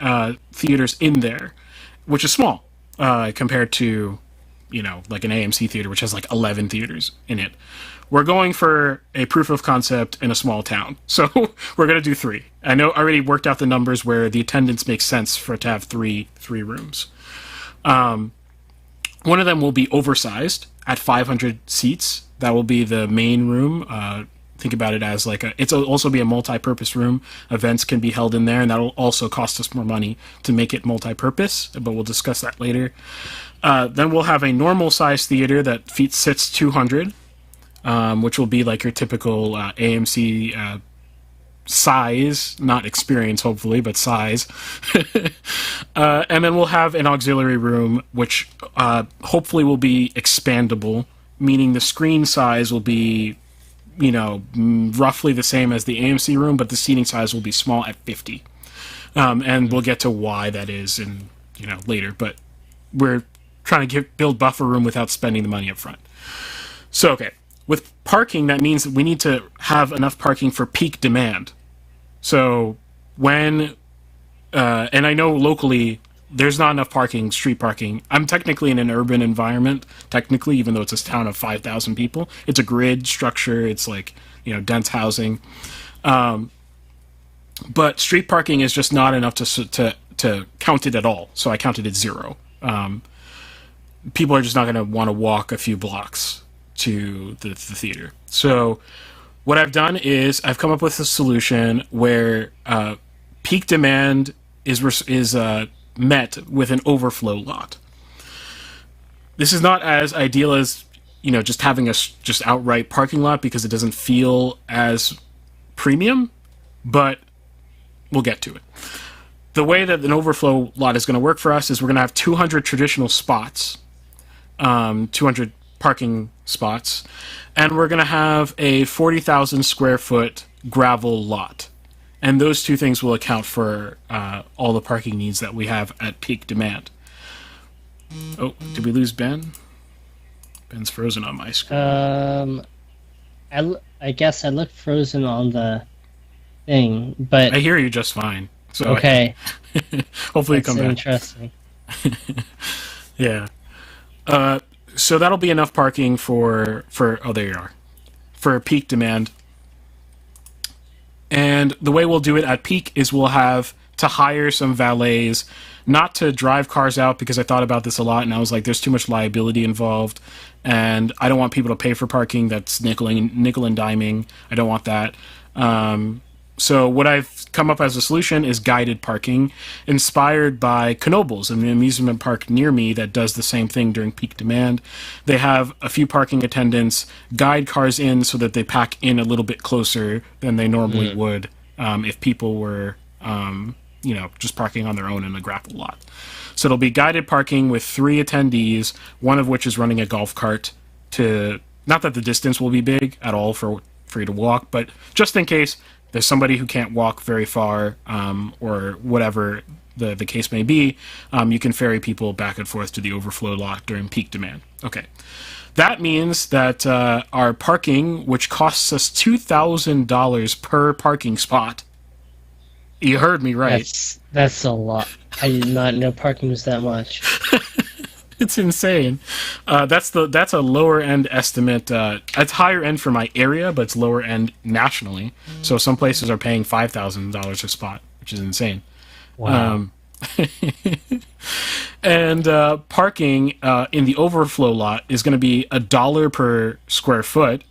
theaters in there, which is small compared to, like an AMC theater, which has like 11 theaters in it. We're going for a proof of concept in a small town, so we're going to do three. I know I already worked out the numbers where the attendance makes sense for it to have three rooms. One of them will be oversized at 500 seats. That will be the main room. Think about it as it'll also be a multi-purpose room. Events can be held in there, and that'll also cost us more money to make it multi-purpose, but we'll discuss that later. Then we'll have a normal size theater that sits 200, which will be like your typical AMC size, not experience, hopefully, but size. And then we'll have an auxiliary room, which hopefully will be expandable, meaning the screen size will be, roughly the same as the AMC room, but the seating size will be small at 50. And we'll get to why that is later, but we're trying to build buffer room without spending the money up front. So, okay. With parking, that means that we need to have enough parking for peak demand. So when, and I know locally, there's not enough parking, street parking. I'm technically in an urban environment, even though it's a town of 5,000 people. It's a grid structure. It's like, dense housing. But street parking is just not enough to count it at all. So I counted it 0. People are just not going to want to walk a few blocks to the theater. So what I've done is I've come up with a solution where peak demand is met with an overflow lot. This is not as ideal as just having a just outright parking lot because it doesn't feel as premium, but we'll get to it. The way that an overflow lot is going to work for us is we're going to have 200 traditional spots, 200 parking spots, and we're going to have a 40,000 square foot gravel lot. And those two things will account for all the parking needs that we have at peak demand. Oh, did we lose Ben? Ben's frozen on my screen. I guess I looked frozen on the thing, but I hear you just fine. So okay. Hopefully you come back. Interesting. Yeah. So that'll be enough parking for oh, there you are, for peak demand. And the way we'll do it at peak is we'll have to hire some valets, not to drive cars out, because I thought about this a lot and I was like, there's too much liability involved, and I don't want people to pay for parking that's nickel and diming. I don't want that. So what I've come up as a solution is guided parking, inspired by Knoebels, an amusement park near me that does the same thing during peak demand. They have a few parking attendants guide cars in so that they pack in a little bit closer than they normally would if people were, just parking on their own in a grapple lot. So it'll be guided parking with 3 attendees, one of which is running a golf cart to, not that the distance will be big at all for you to walk, but just in case there's somebody who can't walk very far, or whatever the case may be, you can ferry people back and forth to the overflow lot during peak demand. Okay. That means that our parking, which costs us $2,000 per parking spot, you heard me right. That's a lot. I did not know parking was that much. It's insane. That's a lower end estimate. It's higher end for my area, but it's lower end nationally. So some places are paying $5,000 a spot, which is insane. Wow. And parking in the overflow lot is going to be $1 per square foot,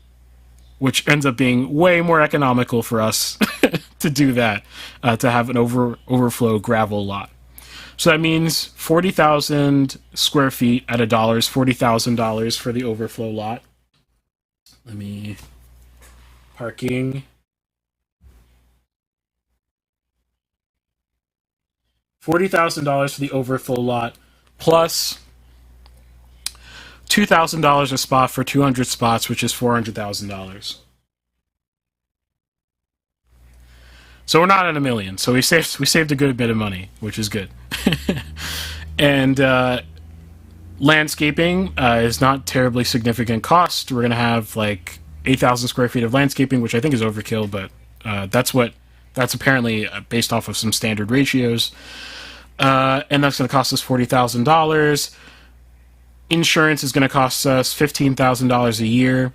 which ends up being way more economical for us to do that, to have an overflow gravel lot. So that means 40,000 square feet at $1 is $40,000 for the overflow lot. Parking. $40,000 for the overflow lot, plus $2,000 a spot for 200 spots, which is $400,000. So we're not at $1 million. So we saved a good bit of money, which is good. And landscaping is not terribly significant cost. We're gonna have like 8,000 square feet of landscaping, which I think is overkill, but that's apparently based off of some standard ratios. And that's going to cost us $40,000. Insurance is going to cost us $15,000 a year.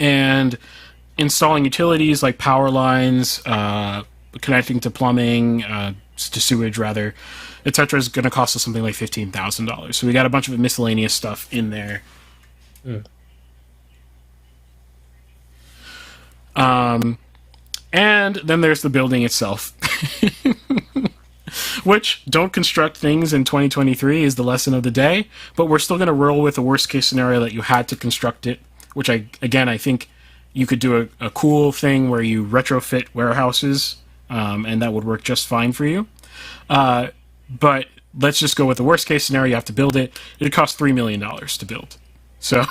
And installing utilities like power lines, connecting to plumbing, to sewage rather, etc. is going to cost us something like $15,000. So we got a bunch of miscellaneous stuff in there. And then there's the building itself. Which, don't construct things in 2023 is the lesson of the day, but we're still going to roll with the worst case scenario that you had to construct it, which I think you could do a cool thing where you retrofit warehouses, and that would work just fine for you. But let's just go with the worst case scenario. You have to build it. It costs $3 million to build. So,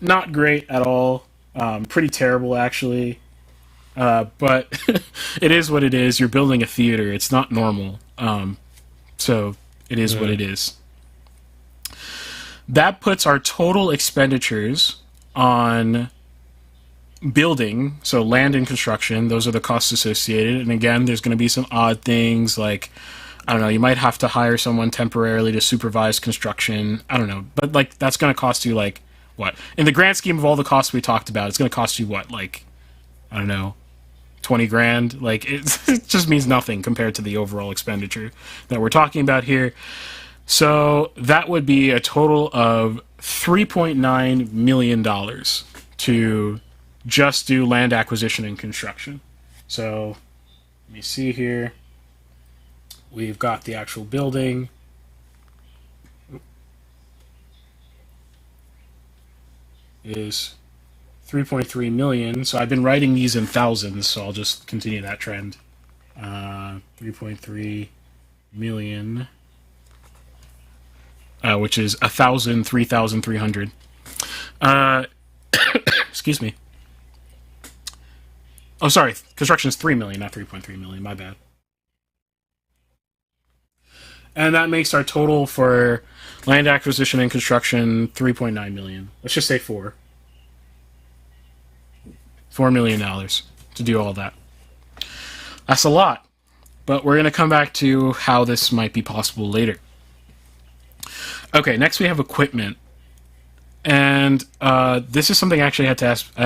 not great at all. Pretty terrible, actually. But it is what it is. You're building a theater. It's not normal. So it is what it is. That puts our total expenditures on building, so land and construction, those are the costs associated. And again, there's going to be some odd things like, I don't know, you might have to hire someone temporarily to supervise construction. I don't know. But like that's going to cost you like, what? In the grand scheme of all the costs we talked about, it's going to cost you what? Like, I don't know, 20 grand. Like it just means nothing compared to the overall expenditure that we're talking about here. So that would be a total of $3.9 million to just do land acquisition and construction. So let me see here. We've got the actual building. Is 3.3 million. So I've been writing these in thousands, so I'll just continue that trend. 3.3 million, which is 3,300. Excuse me. Oh, sorry. Construction is 3 million, not 3.3 million. My bad. And that makes our total for land acquisition and construction 3.9 million. Let's just say $4 million to do all that. That's a lot, but we're going to come back to how this might be possible later. Okay, next we have equipment. And this is something actually I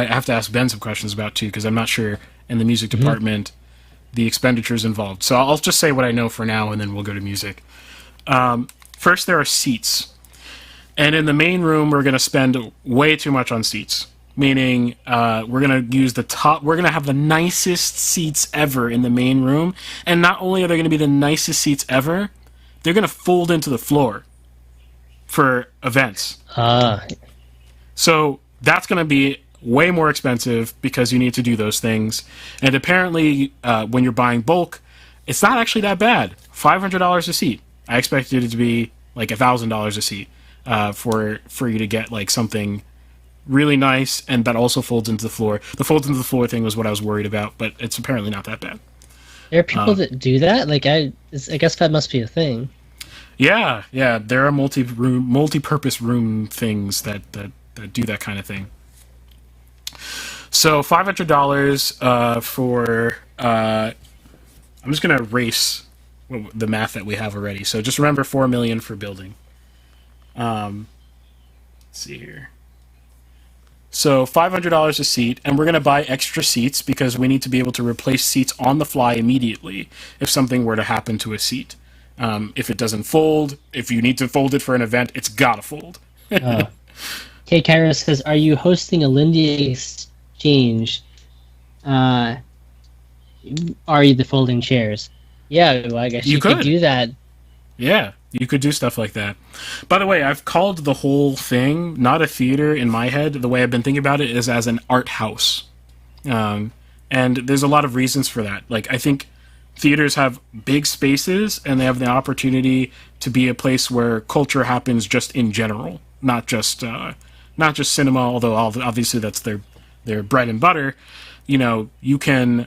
have to ask Ben some questions about too, because I'm not sure in the music department the expenditures involved. So I'll just say what I know for now, and then we'll go to music. First, there are seats. And in the main room, we're going to spend way too much on seats. Meaning, we're going to use we're going to have the nicest seats ever in the main room. And not only are they going to be the nicest seats ever, they're going to fold into the floor for events. So that's going to be way more expensive because you need to do those things. And apparently, when you're buying bulk, it's not actually that bad. $500 a seat. I expected it to be like $1,000 a seat for you to get like something really nice and that also folds into the floor. The folds into the floor thing was what I was worried about, but it's apparently not that bad. There are people that do that? Like I guess that must be a thing. Yeah, there are multi-purpose room things that do that kind of thing. So $500 for I'm just gonna erase the math that we have already. So just remember $4 million for building. Let's see here. So $500 a seat, and we're going to buy extra seats because we need to be able to replace seats on the fly immediately if something were to happen to a seat. If it doesn't fold, if you need to fold it for an event, it's got to fold. K. Kairos says, are you hosting a Lindy exchange? Are you the folding chairs? Yeah, well, I guess you could do that. Yeah, you could do stuff like that. By the way, I've called the whole thing, not a theater in my head. The way I've been thinking about it is as an art house. And there's a lot of reasons for that. Like, I think theaters have big spaces, and they have the opportunity to be a place where culture happens just in general, not just cinema. Although obviously that's their bread and butter. You can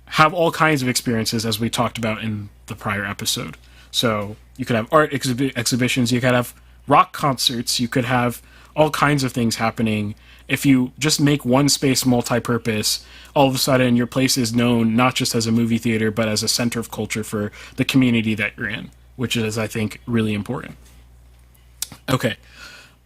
have all kinds of experiences, as we talked about in the prior episode. So you could have art exhibitions, you could have rock concerts, you could have all kinds of things happening. If you just make one space multi-purpose, all of a sudden your place is known not just as a movie theater, but as a center of culture for the community that you're in, which is, I think, really important. Okay.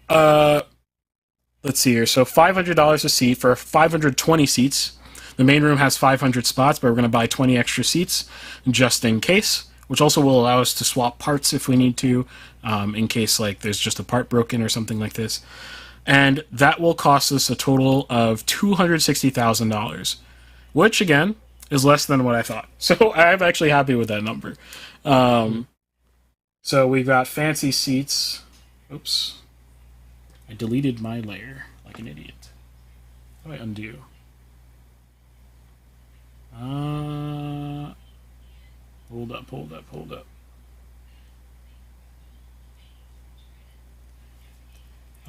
Let's see here. So $500 a seat for 520 seats. The main room has 500 spots, but we're going to buy 20 extra seats just in case, which also will allow us to swap parts if we need to, in case like there's just a part broken or something like this. And that will cost us a total of $260,000, which again is less than what I thought. So I'm actually happy with that number. So we've got fancy seats. Oops. I deleted my layer like an idiot. How do I undo? Hold up. I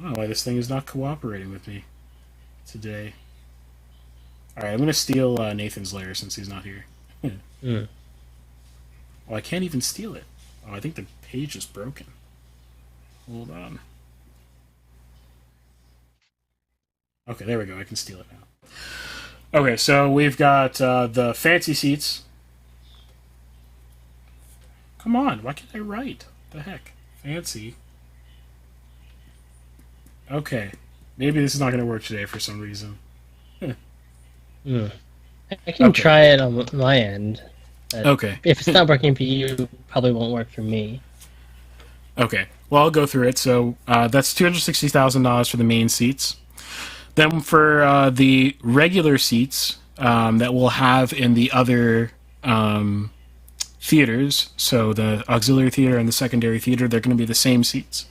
don't know why this thing is not cooperating with me today. Alright, I'm going to steal Nathan's layer since he's not here. Oh, I can't even steal it. Oh, I think the page is broken. Hold on. Okay, there we go. I can steal it now. Okay, so we've got the fancy seats. Come on, why can't I write? What the heck? Fancy. Okay, maybe this is not going to work today for some reason. I can try it on my end. Okay. If it's not working for you, it probably won't work for me. Okay, well, I'll go through it. So that's $260,000 for the main seats. Then for the regular seats that we'll have in the other theaters, so the auxiliary theater and the secondary theater, they're going to be the same seats.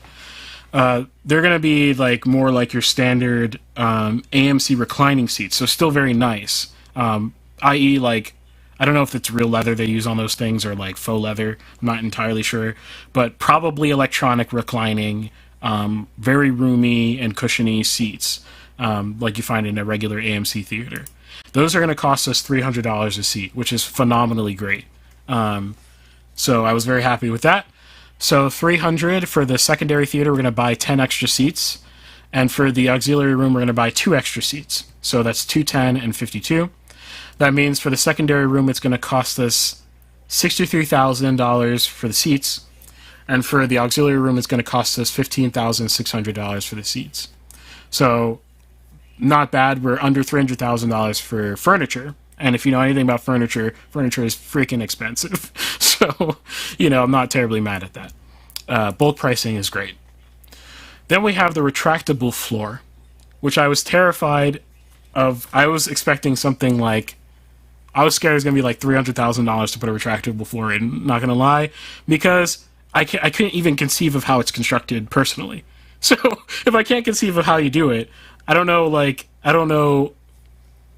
They're going to be like more like your standard AMC reclining seats, so still very nice. I.e., like, I don't know if it's real leather they use on those things or like faux leather. I'm not entirely sure, but probably electronic reclining, very roomy and cushiony seats, like you find in a regular AMC theater. Those are going to cost us $300 a seat, which is phenomenally great. So I was very happy with that. So $300 for the secondary theater, we're going to buy 10 extra seats. And for the auxiliary room, we're going to buy 2 extra seats. So that's 210 and 52. That means for the secondary room, it's going to cost us $63,000 for the seats. And for the auxiliary room, it's going to cost us $15,600 for the seats. So not bad. We're under $300,000 for furniture. And if you know anything about furniture, furniture is freaking expensive. So, I'm not terribly mad at that. Bulk pricing is great. Then we have the retractable floor, which I was terrified of. I was expecting something like, I was scared it was going to be like $300,000 to put a retractable floor in, not going to lie, because I couldn't even conceive of how it's constructed personally. So if I can't conceive of how you do it, I don't know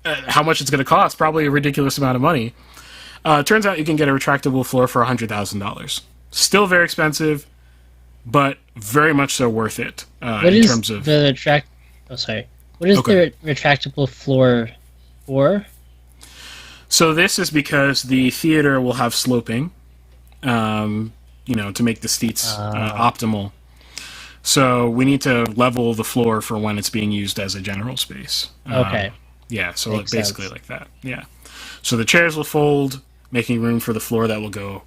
how much it's going to cost. Probably a ridiculous amount of money. Turns out you can get a retractable floor for $100,000. Still very expensive, but very much so worth it. What is the retractable floor for? So this is because the theater will have sloping, to make the seats optimal. So we need to level the floor for when it's being used as a general space. Okay. Yeah, so Makes basically sense. like that. Yeah. So the chairs will fold, making room for the floor that will go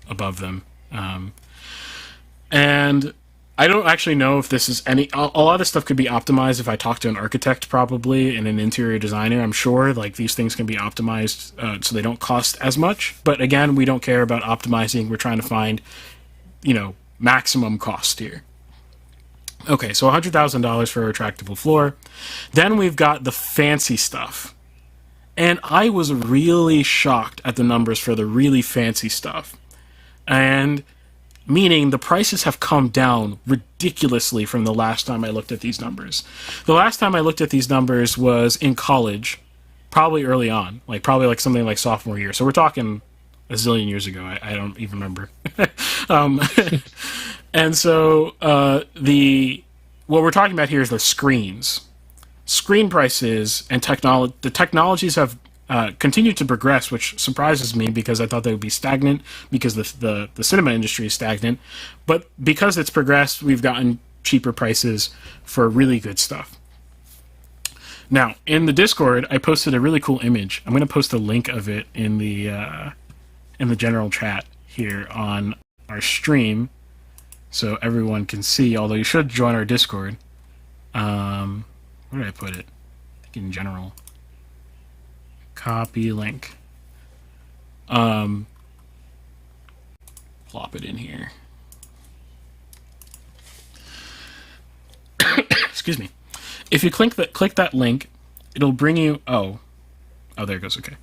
above them. And I don't actually know if this is a lot of this stuff could be optimized if I talk to an architect probably and an interior designer. I'm sure like these things can be optimized so they don't cost as much. But again, we don't care about optimizing. We're trying to find, maximum cost here. Okay, so $100,000 for a retractable floor. Then we've got the fancy stuff. And I was really shocked at the numbers for the really fancy stuff. And meaning the prices have come down ridiculously from the last time I looked at these numbers. The last time I looked at these numbers was in college, probably early on, probably something like sophomore year. So we're talking a zillion years ago. I don't even remember. um, and so what we're talking about here is the screens. Screen prices and the technologies have continued to progress, which surprises me because I thought they would be stagnant because the cinema industry is stagnant. But because it's progressed, we've gotten cheaper prices for really good stuff. Now, in the Discord, I posted a really cool image. I'm going to post a link of it in the general chat here on our stream, so everyone can see. Although you should join our Discord. Where did I put it? I think in general. Copy link. Plop it in here. Excuse me. If you click that link, it'll bring you. Oh, there it goes. Okay.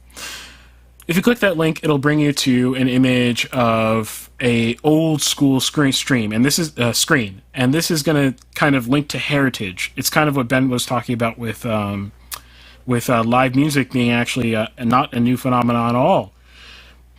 If you click that link, it'll bring you to an image of a old school stream, and this is screen, and this is going to kind of link to heritage. It's kind of what Ben was talking about with live music being actually not a new phenomenon at all.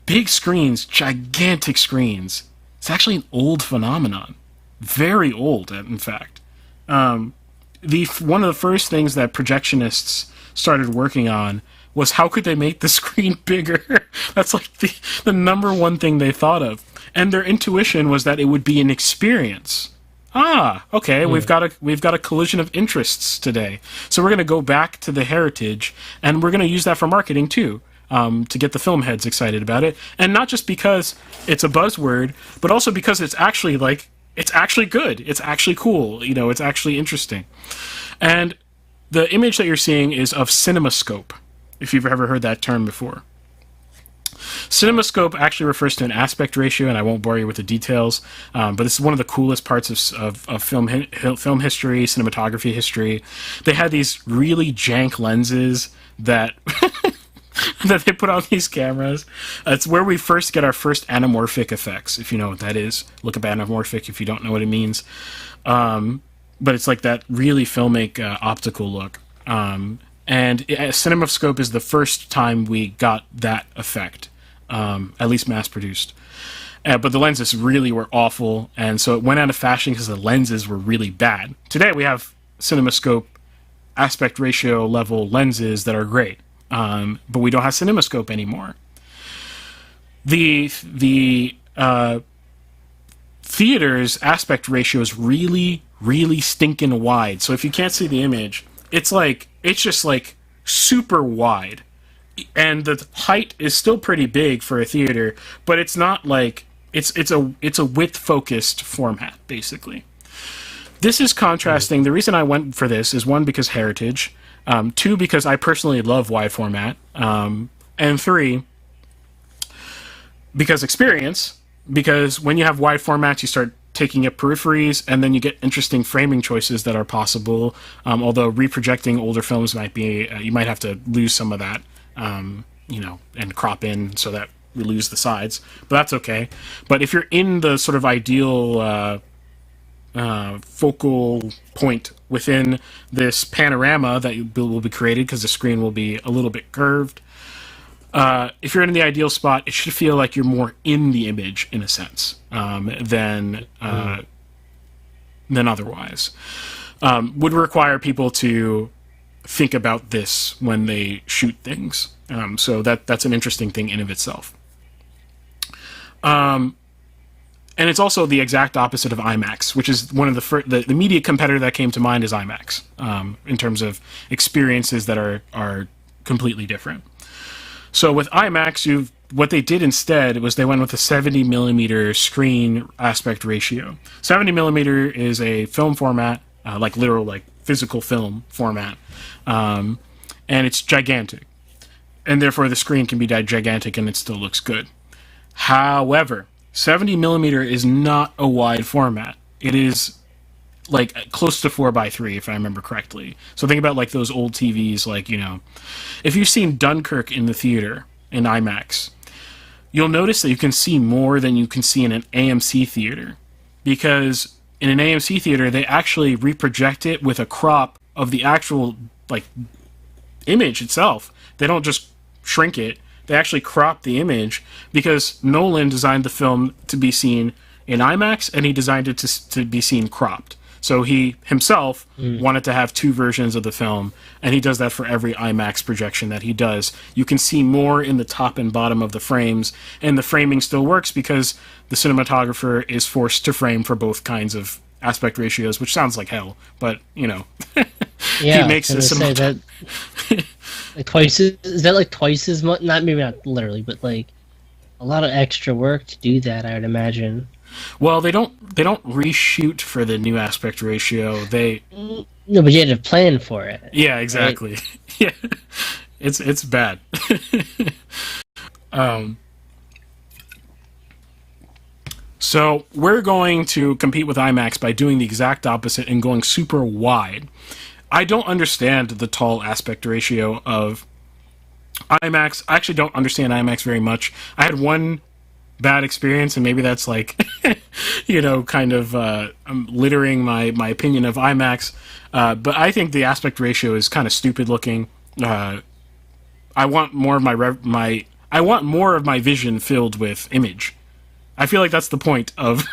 Big screens, gigantic screens. It's actually an old phenomenon, very old, in fact. One of the first things that projectionists started working on was how could they make the screen bigger? That's like the number one thing they thought of. And their intuition was that it would be an experience. Okay, we've got a collision of interests today. So we're going to go back to the heritage, and we're going to use that for marketing too, to get the film heads excited about it. And not just because it's a buzzword, but also because it's actually good. It's actually cool. It's actually interesting. And the image that you're seeing is of CinemaScope, if you've ever heard that term before. CinemaScope actually refers to an aspect ratio, and I won't bore you with the details, but this is one of the coolest parts of film history, cinematography history. They had these really jank lenses that that they put on these cameras. It's where we first get our first anamorphic effects, if you know what that is. Look up anamorphic if you don't know what it means. But it's like that really filmic optical look. And CinemaScope is the first time we got that effect, at least mass-produced. But the lenses really were awful, and so it went out of fashion because the lenses were really bad. Today we have CinemaScope aspect ratio level lenses that are great, but we don't have CinemaScope anymore. The theater's aspect ratio is really, really stinking wide. So if you can't see the image, it's just super wide, and the height is still pretty big for a theater, but it's not like it's a width focused format basically. This is contrasting. The reason I went for this is, one, because heritage, 2, because I personally love wide format, and 3, because experience. Because when you have wide formats, you start taking up peripheries, and then you get interesting framing choices that are possible. Although reprojecting older films might be, you might have to lose some of that, and crop in so that we lose the sides. But that's okay. But if you're in the sort of ideal focal point within this panorama that will be created, because the screen will be a little bit curved, if you're in the ideal spot, it should feel like you're more in the image, in a sense, than otherwise. Would require people to think about this when they shoot things. So that's an interesting thing in of itself. And it's also the exact opposite of IMAX, which is one of the immediate competitor that came to mind is IMAX, in terms of experiences that are completely different. So with IMAX, what they did instead was they went with a 70 millimeter screen aspect ratio. 70 millimeter is a film format, like physical film format, and it's gigantic, and therefore the screen can be gigantic and it still looks good. However, 70 millimeter is not a wide format. It is like close to 4:3, if I remember correctly. So think about like those old TVs, if you've seen Dunkirk in the theater in IMAX, you'll notice that you can see more than you can see in an AMC theater, because in an AMC theater they actually reproject it with a crop of the actual image itself. They don't just shrink it they actually cropped the image because Nolan designed the film to be seen in IMAX, and he designed it to be seen cropped. So he himself wanted to have two versions of the film, and he does that for every IMAX projection that he does. You can see more in the top and bottom of the frames, and the framing still works because the cinematographer is forced to frame for both kinds of aspect ratios, which sounds like hell, but, you know, Yeah, he makes the that like twice. Is that like twice as much? Not maybe not literally, but like a lot of extra work to do that. I would imagine. Well, they don't reshoot for the new aspect ratio. No, but you had to plan for it. Yeah, exactly. Right? Yeah, it's bad. So we're going to compete with IMAX by doing the exact opposite and going super wide. I don't understand the tall aspect ratio of IMAX. I actually don't understand IMAX very much. I had one bad experience, and maybe that's like, you know, kind of littering my opinion of IMAX. But I think the aspect ratio is kind of stupid looking. I want more of I want more of my vision filled with image. I feel like that's the point of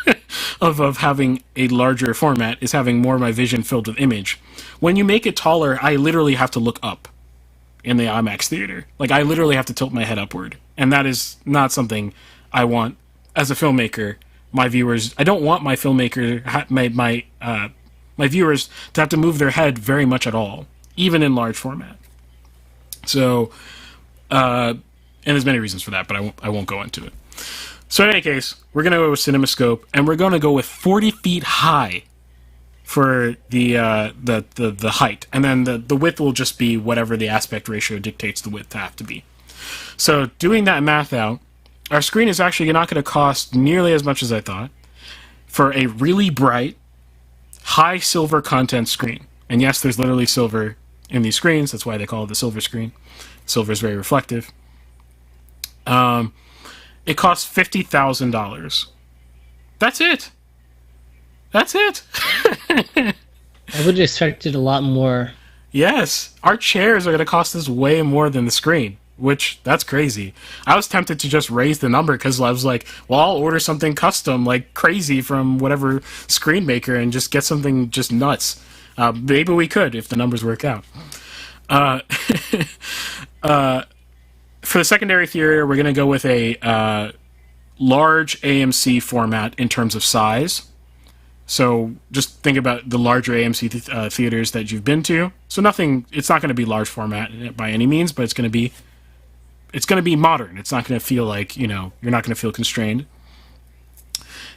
of having a larger format, is having more of my vision filled with image. When you make it taller, I literally have to look up in the IMAX theater. Like, I literally have to tilt my head upward, and that is not something I want as a filmmaker. My viewers, I don't want my filmmaker, my viewers to have to move their head very much at all, even in large format. So, and there's many reasons for that, but I won't go into it. So in any case, we're going to go with CinemaScope, and we're going to go with 40 feet high for the height, and then the width will just be whatever the aspect ratio dictates the width to have to be. So doing that math out, our screen is actually not going to cost nearly as much as I thought for a really bright, high silver content screen. And yes, there's literally silver in these screens. That's why they call it the silver screen. Silver is very reflective. It costs $50,000. That's it. That's it. I would have expected a lot more. Yes, our chairs are going to cost us way more than the screen, which, that's crazy. I was tempted to just raise the number because I was like, well, I'll order something custom like crazy from whatever screen maker and just get something just nuts. Maybe we could if the numbers work out. For the secondary theater, we're going to go with a large AMC format in terms of size. So just think about the larger AMC theaters that you've been to. So it's not going to be large format by any means, but it's going to be modern. It's not going to feel like, you know, you're not going to feel constrained.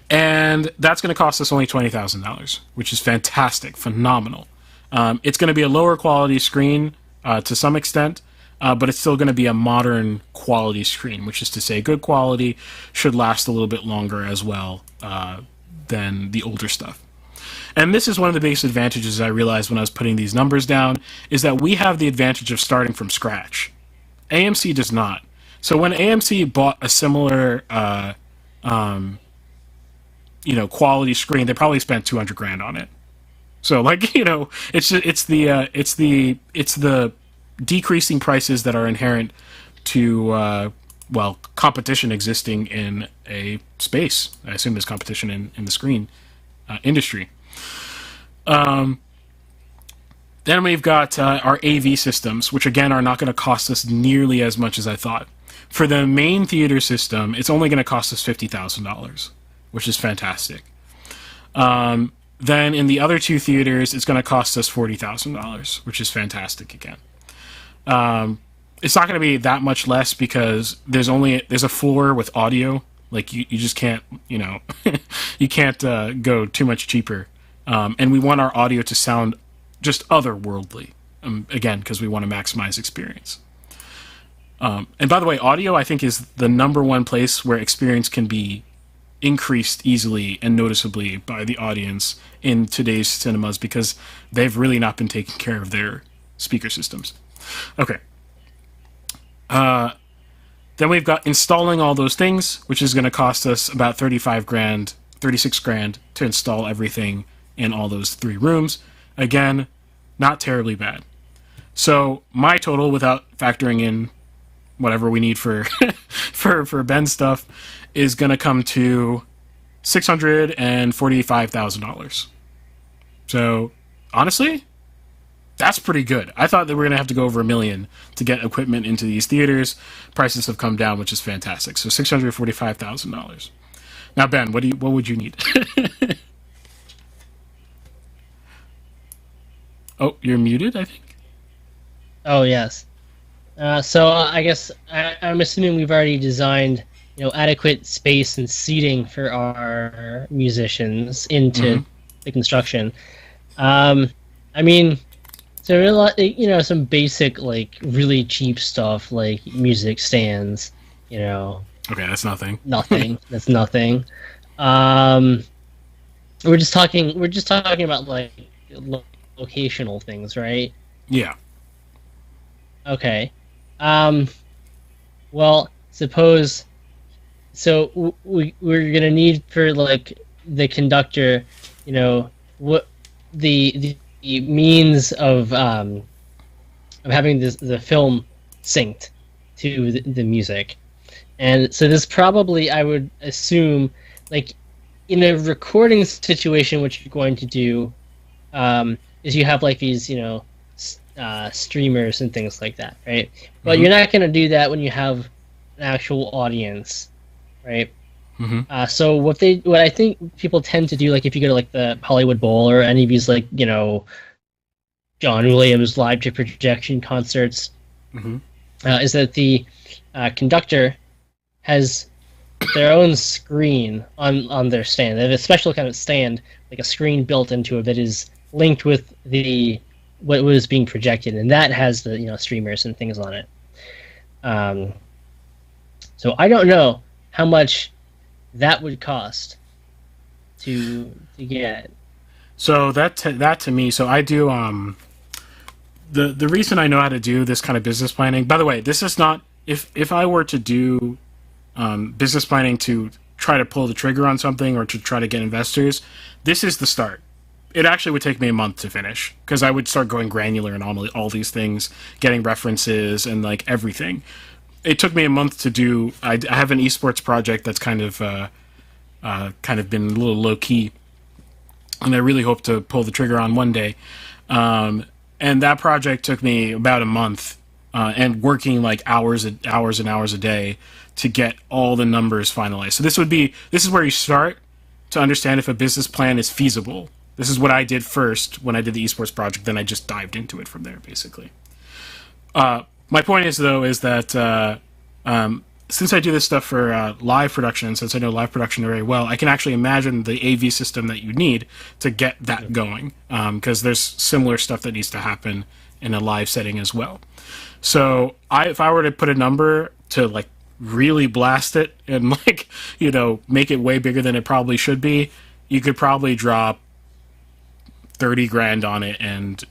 And that's going to cost us only $20,000, which is fantastic, phenomenal. It's going to be a lower quality screen to some extent, but it's still going to be a modern quality screen, which is to say good quality, should last a little bit longer as well than the older stuff. And this is one of the biggest advantages I realized when I was putting these numbers down, is that we have the advantage of starting from scratch. AMC does not. So when AMC bought a similar quality screen, they probably spent $200,000 on it. So, like, you know, it's the decreasing prices that are inherent to competition existing in a space. I assume there's competition in the screen industry. Then we've got our AV systems, which again are not going to cost us nearly as much as I thought. For the main theater system, it's only going to cost us $50,000, which is fantastic. Then in the other two theaters, it's going to cost us $40,000, which is fantastic again. It's not going to be that much less because there's a floor with audio. Like you just can't, you can't go too much cheaper. And we want our audio to sound just otherworldly, again, because we want to maximize experience. And by the way, audio, I think, is the number one place where experience can be increased easily and noticeably by the audience in today's cinemas, because they've really not been taking care of their speaker systems. Okay. Then we've got installing all those things, which is going to cost us about $35,000, $36,000 to install everything in all those three rooms. Again, not terribly bad. So my total, without factoring in whatever we need for for Ben's stuff, is going to come to $645,000. So honestly, that's pretty good. I thought that we are going to have to go over $1 million to get equipment into these theaters. Prices have come down, which is fantastic. So $645,000. Now, Ben, what would you need? Oh, you're muted, I think. Oh yes. So I guess I'm assuming we've already designed, adequate space and seating for our musicians into the construction. I mean, so some basic, like, really cheap stuff like music stands. Okay, that's nothing. Nothing. That's nothing. We're just talking about, like, locational things, right? Yeah. Okay. Well, suppose. So we're gonna need for, like, the conductor, what the means of having the film synced to the music, and so this probably, I would assume, like, in a recording situation, what you're going to do is you have, like, these streamers and things like that, right? But you're not going to do that when you have an actual audience, right? So what I think people tend to do, like, if you go to, like, the Hollywood Bowl or any of these, like, John Williams live to projection concerts, is that the conductor has their own screen on their stand. They have a special kind of stand, like a screen built into it, that is linked with what was being projected, and that has the streamers and things on it. So I don't know how much that would cost to get. So that to me, so I do the reason I know how to do this kind of business planning. By the way, this is not, if I were to do business planning to try to pull the trigger on something or to try to get investors, this is the start. It actually would take me a month to finish, because I would start going granular and all these things, getting references and, like, everything. It took me a month to do. I have an esports project that's kind of been a little low key, and I really hope to pull the trigger on one day. And that project took me about a month, and working, like, hours and hours a day to get all the numbers finalized. So this is where you start to understand if a business plan is feasible. This is what I did first when I did the esports project. Then I just dived into it from there, basically. My point is, though, is that since I do this stuff for live production, since I know live production very well, I can actually imagine the AV system that you need to get that going, because there's similar stuff that needs to happen in a live setting as well. So if I were to put a number to, like, really blast it and, like, make it way bigger than it probably should be, you could probably drop 30 grand on it and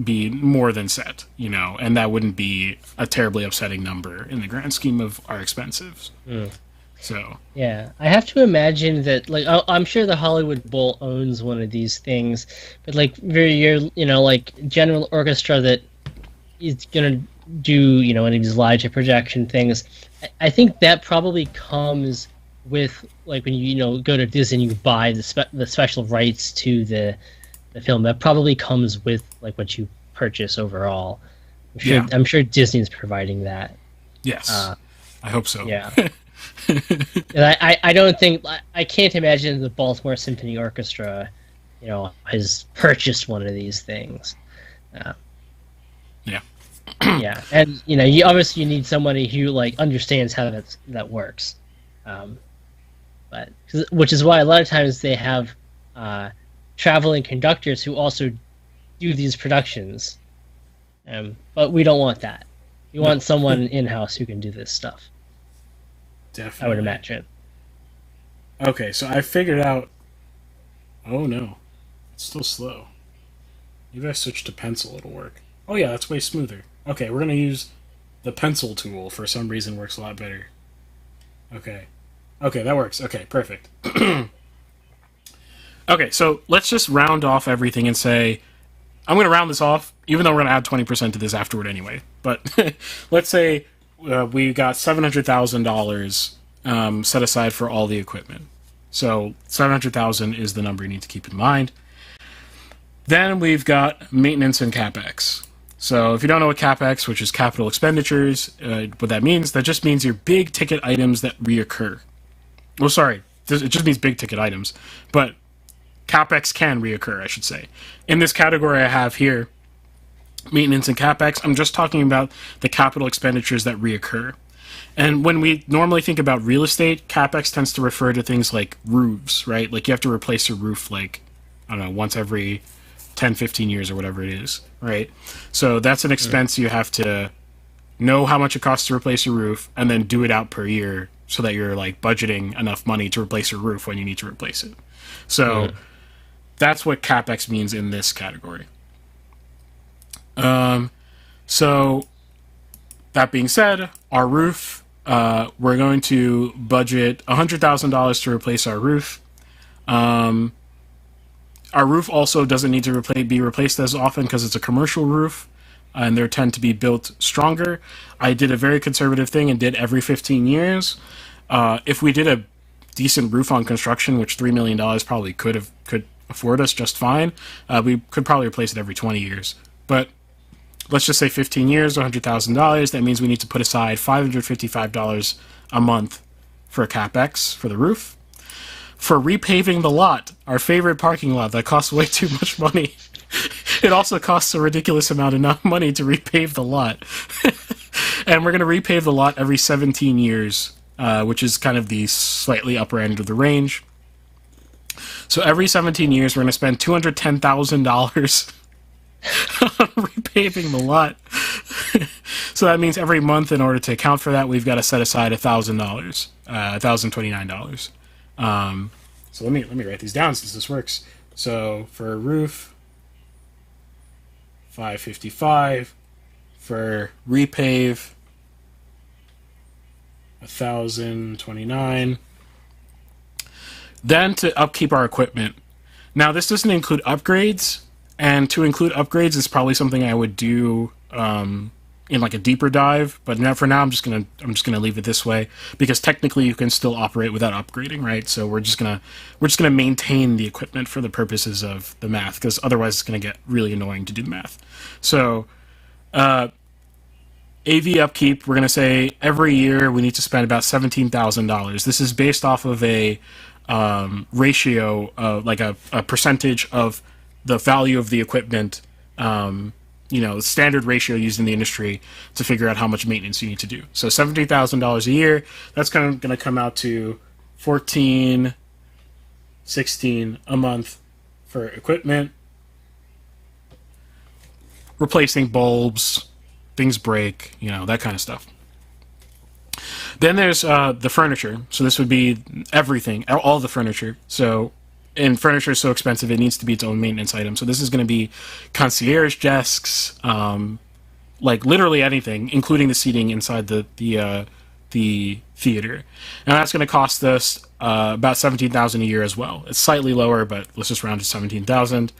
be more than set, and that wouldn't be a terribly upsetting number in the grand scheme of our expenses. So yeah, I have to imagine that, like, I'm sure the Hollywood Bowl owns one of these things, but, like, like, general orchestra that is gonna do one of these live to projection things, I think that probably comes with, like, when you go to Disney, you buy the special rights to the film. That probably comes with, like, what you purchase overall. I'm sure Disney's providing that. Yes, I hope so. Yeah. I don't think, I can't imagine the Baltimore Symphony Orchestra, has purchased one of these things. Yeah. Yeah, and you obviously need somebody who, like, understands how that works. But which is why a lot of times they have traveling conductors who also do these productions. But we don't want that. We want someone in-house who can do this stuff. Definitely. I would imagine. Okay, so I figured out... Oh, no. It's still slow. Maybe I switch to pencil, it'll work. Oh, yeah, that's way smoother. Okay, we're going to use the pencil tool. For some reason, works a lot better. Okay. Okay, that works. Okay, perfect. Okay, so let's just round off everything and say, I'm going to round this off, even though we're going to add 20% to this afterward anyway. But let's say we got $700,000 set aside for all the equipment. So 700,000 is the number you need to keep in mind. Then we've got maintenance and capex. So if you don't know what capex, which is capital expenditures, what that means, that just means your big ticket items that reoccur. Well, sorry, it just means big ticket items, but capex can reoccur, I should say. In this category I have here, maintenance and capex, I'm just talking about the capital expenditures that reoccur. And when we normally think about real estate, capex tends to refer to things like roofs, right? Like you have to replace a roof like, I don't know, once every 10, 15 years or whatever it is, right? So that's an expense you have to know how much it costs to replace your roof and then do it out per year so that you're like budgeting enough money to replace your roof when you need to replace it. So that's what capex means in this category. So that being said, our roof, we're going to budget $100,000 to replace our roof. Our roof also doesn't need to be replaced as often because it's a commercial roof, and they tend to be built stronger. I did a very conservative thing and did every 15 years. If we did a decent roof on construction, which $3 million probably could afford us just fine, we could probably replace it every 20 years. But let's just say 15 years, $100,000. That means we need to put aside $555 a month for a capex for the roof. For repaving the lot, our favorite parking lot that costs way too much money. It also costs a ridiculous amount of money to repave the lot. And we're going to repave the lot every 17 years, which is kind of the slightly upper end of the range. So every 17 years, we're going to spend $210,000 on repaving the lot. So that means every month, in order to account for that, we've got to set aside $1,000, $1,029. So let me write these down since this works. So for a roof, $555. For repave, $1,029. Then to upkeep our equipment. Now this doesn't include upgrades, and to include upgrades is probably something I would do in like a deeper dive. But now, for now, I'm just gonna leave it this way because technically you can still operate without upgrading, right? So we're just gonna maintain the equipment for the purposes of the math, because otherwise it's gonna get really annoying to do the math. So AV upkeep, we're gonna say every year we need to spend about $17,000. This is based off of a ratio, like a percentage of the value of the equipment, standard ratio used in the industry to figure out how much maintenance you need to do. So $17,000 a year, that's kind of going to come out to $14, $16 a month for equipment. Replacing bulbs, things break, that kind of stuff. Then there's the furniture. So this would be everything, all the furniture. And furniture is so expensive, it needs to be its own maintenance item. So this is going to be concierge desks, like literally anything, including the seating inside the theater. And that's going to cost us about $17,000 a year as well. It's slightly lower, but let's just round to $17,000,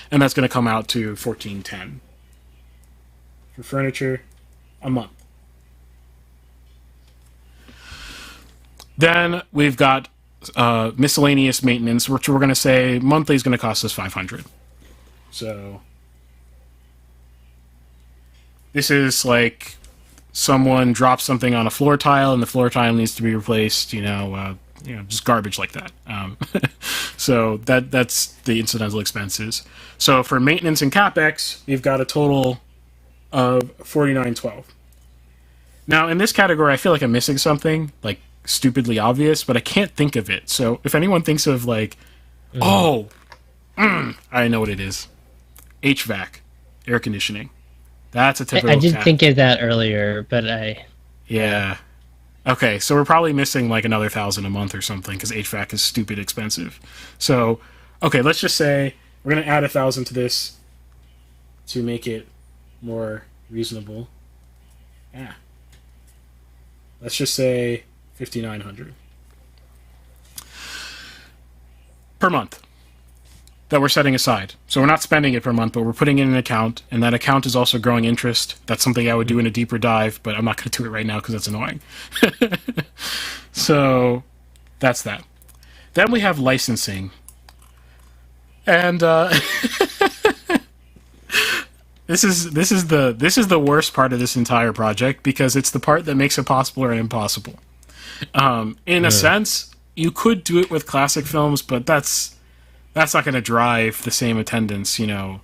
and that's going to come out to $14.10 for furniture a month. Then we've got miscellaneous maintenance, which we're going to say monthly is going to cost us $500. So this is like someone drops something on a floor tile and the floor tile needs to be replaced, just garbage like that. So that's the incidental expenses. So for maintenance and capex, we've got a total of $49.12. Now in this category, I feel like I'm missing something, like stupidly obvious, but I can't think of it. So if anyone thinks of like, I know what it is. HVAC, air conditioning. That's a typical. I did think of that earlier, but Yeah. Okay, so we're probably missing like another $1,000 a month or something because HVAC is stupid expensive. So, okay, let's just say we're gonna add $1,000 to this to make it more reasonable. Yeah. Let's just say $5,900 per month. that we're setting aside. So we're not spending it per month, but we're putting in an account, and that account is also growing interest. That's something I would do in a deeper dive, but I'm not going to do it right now because that's annoying. So that's that. Then we have licensing. And this is the worst part of this entire project, because it's the part that makes it possible or impossible. In a sense, you could do it with classic films, but that's not going to drive the same attendance, you know.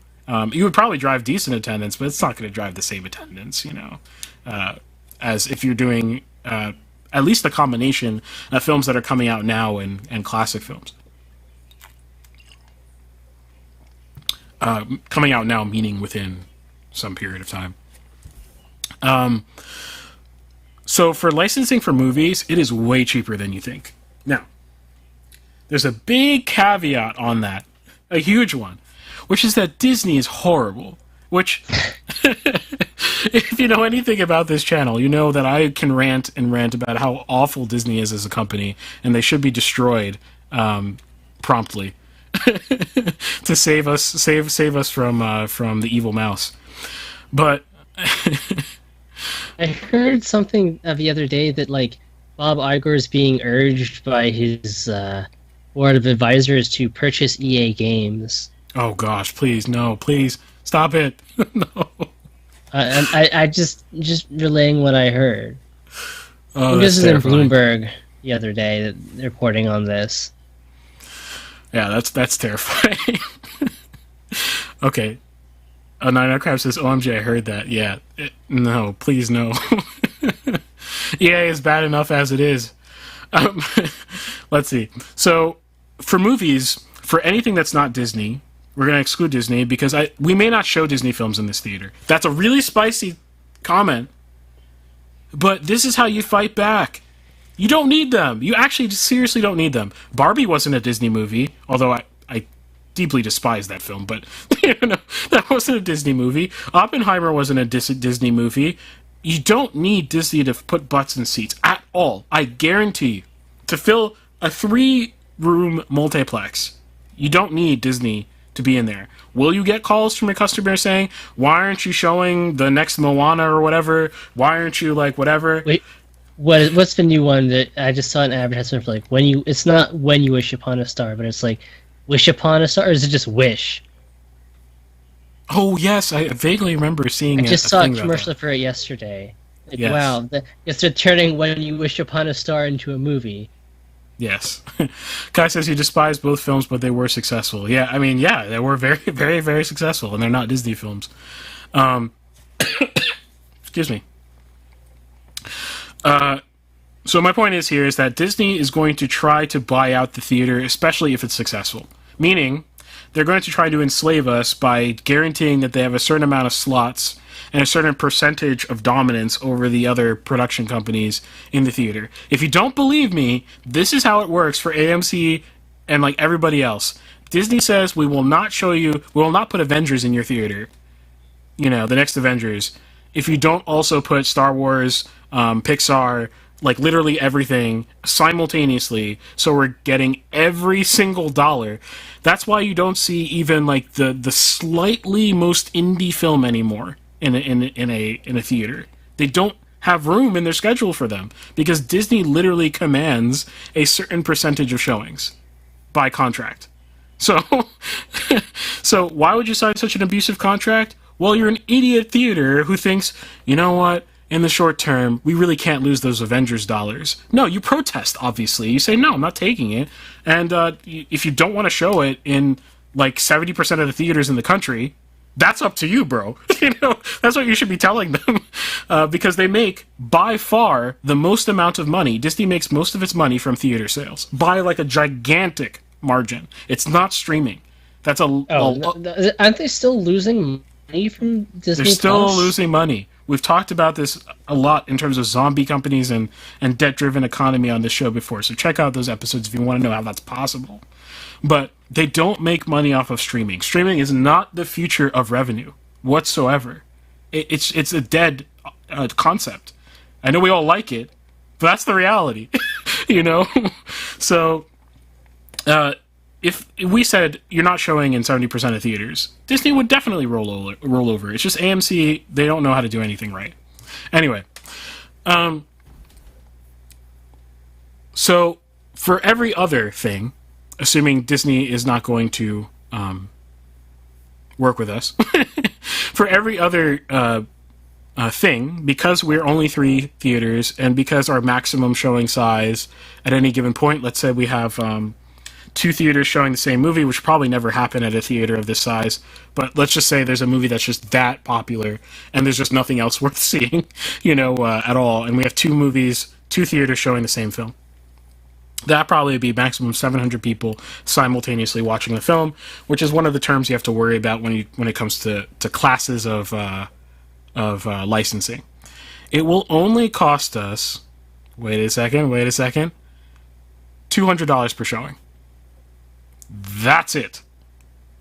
You would probably drive decent attendance, but it's not going to drive the same attendance, you know, as if you're doing at least a combination of films that are coming out now and classic films. Coming out now meaning within some period of time. So for licensing for movies, it is way cheaper than you think. Now, there's a big caveat on that, a huge one, which is that Disney is horrible. Which, if you know anything about this channel, you know that I can rant about how awful Disney is as a company, and they should be destroyed promptly to save us from the evil mouse. But I heard something the other day that like Bob Iger is being urged by his board of advisors to purchase EA games. Oh gosh, please no, please stop it. No. I just relaying what I heard. Oh, this is terrifying. in Bloomberg the other day that they're reporting on this. Yeah, that's terrifying. Okay. Nine Crab says, OMG, I heard that. Yeah. No, please no. EA is bad enough as it is. Let's see. So, for movies, for anything that's not Disney, we're going to exclude Disney because we may not show Disney films in this theater. That's a really spicy comment. But this is how you fight back. You don't need them. You actually seriously don't need them. Barbie wasn't a Disney movie, although I deeply despise that film, but you know, that wasn't a Disney movie. Oppenheimer wasn't a Disney movie. You don't need Disney to put butts in seats at all. I guarantee you. To fill a 3-room multiplex, you don't need Disney to be in there. Will you get calls from your customers saying, why aren't you showing the next Moana or whatever? Why aren't you like whatever? Wait, what's the new one that I just saw an advertisement for? Like it's not When You Wish Upon a Star, but it's like Wish Upon a Star, or is it just Wish? Oh yes, I vaguely remember seeing. I just saw a commercial for it yesterday. Like, yes. Wow, it's turning When You Wish Upon a Star into a movie. Yes. Kai says he despised both films, but they were successful. Yeah, I mean, yeah, they were very, very, very successful, and they're not Disney films. Excuse me. So my point is that Disney is going to try to buy out the theater, especially if it's successful. Meaning, they're going to try to enslave us by guaranteeing that they have a certain amount of slots and a certain percentage of dominance over the other production companies in the theater. If you don't believe me, this is how it works for AMC and like everybody else. Disney says, we will not put Avengers in your theater. You know, the next Avengers. If you don't also put Star Wars, Pixar, like literally everything simultaneously, so we're getting every single dollar. That's why you don't see even like the slightly most indie film anymore in a theater. They don't have room in their schedule for them because Disney literally commands a certain percentage of showings by contract. So so why would you sign such an abusive contract? Well, you're an idiot theater who thinks, you know what? In the short term, we really can't lose those Avengers dollars. No, you protest, obviously. You say, no, I'm not taking it. And if you don't want to show it in like 70% of the theaters in the country, that's up to you, bro. You know, that's what you should be telling them. Because they make, by far, the most amount of money. Disney makes most of its money from theater sales. By like a gigantic margin. It's not streaming. That's aren't they still losing money from Disney? They're still losing money. We've talked about this a lot in terms of zombie companies and debt-driven economy on this show before, so check out those episodes if you want to know how that's possible. But they don't make money off of streaming. Streaming is not the future of revenue whatsoever. It's a dead concept. I know we all like it, but that's the reality. You know? So if we said you're not showing in 70% of theaters, Disney would definitely roll over. It's just AMC, they don't know how to do anything right. Anyway, so for every other thing, assuming Disney is not going to work with us, for every other thing, because we're only 3 theaters, and because our maximum showing size at any given point, let's say we have 2 theaters showing the same movie, which probably never happen at a theater of this size, but let's just say there's a movie that's just that popular, and there's just nothing else worth seeing, at all, and we have 2 theaters showing the same film. That probably would be maximum 700 people simultaneously watching the film, which is one of the terms you have to worry about when it comes to classes of licensing. It will only cost us, wait a second, $200 per showing. That's it.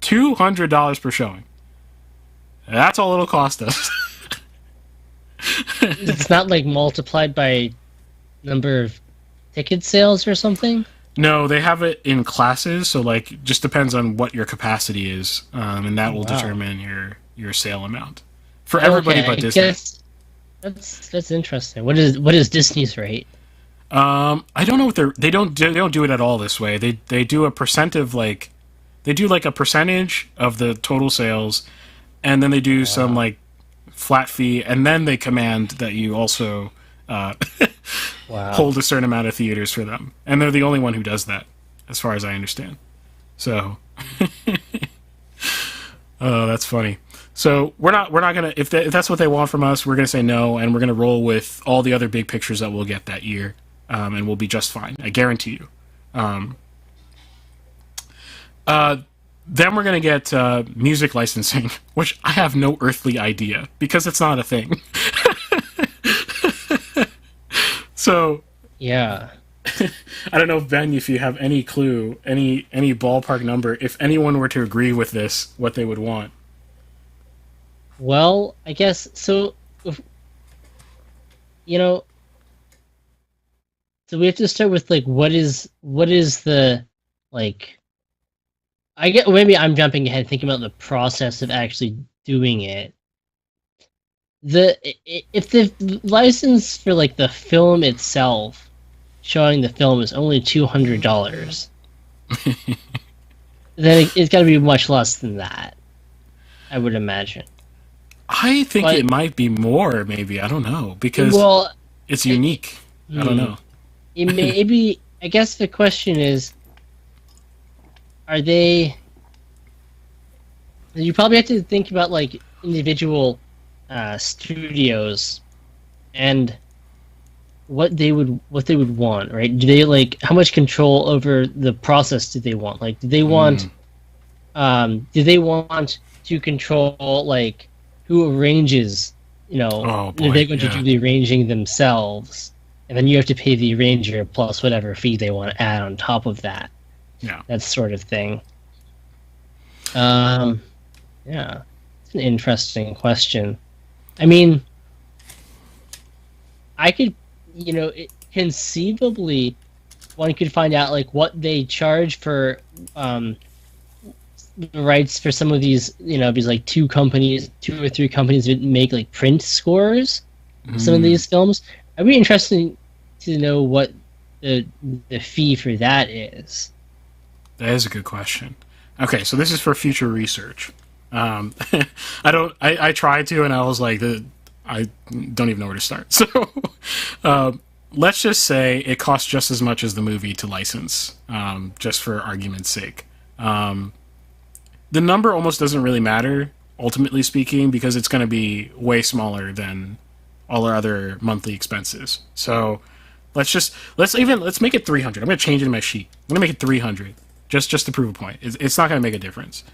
$200 per showing. That's all it'll cost us. It's not like multiplied by number of ticket sales or something? No, they have it in classes, so like just depends on what your capacity is, and that will determine your sale amount for everybody but Disney. That's interesting. What is Disney's rate? I don't know what they don't do it at all this way. They do a percent of they do like a percentage of the total sales, and then they do some like flat fee, and then they command that you also hold a certain amount of theaters for them, and they're the only one who does that, as far as I understand. So, oh, that's funny. So we're not gonna if that's what they want from us, we're gonna say no, and we're gonna roll with all the other big pictures that we'll get that year, and we'll be just fine. I guarantee you. Then we're gonna get music licensing, which I have no earthly idea because it's not a thing. So yeah, I don't know, Ben, if you have any clue, any ballpark number, if anyone were to agree with this, what they would want. Well, I guess so. So we have to start with like what is the like. I get maybe I'm jumping ahead, thinking about the process of actually doing it. If the license for like the film itself, showing the film is only $200, then it's got to be much less than that, I would imagine. I think it might be more, maybe. I don't know, because it's unique. I don't know. It maybe. I guess the question is, are they? You probably have to think about like individual studios and what they would want, right? Do they like how much control over the process do they want? Like, do they want to control like who arranges? Are they going to do the arranging themselves, and then you have to pay the arranger plus whatever fee they want to add on top of that? Yeah, that sort of thing. Yeah, it's an interesting question. I mean, I could, conceivably, one could find out like what they charge for the rights for some of these, these like 2 or 3 companies that make like print scores for some of these films. I'd be interested to know what the fee for that is. That is a good question. Okay, so this is for future research. I tried to, and I was like, I don't even know where to start. So, let's just say it costs just as much as the movie to license, just for argument's sake. The number almost doesn't really matter, ultimately speaking, because it's going to be way smaller than all our other monthly expenses. So, let's make it 300. I'm going to change it in my sheet. I'm going to make it 300. Just to prove a point. It's not going to make a difference.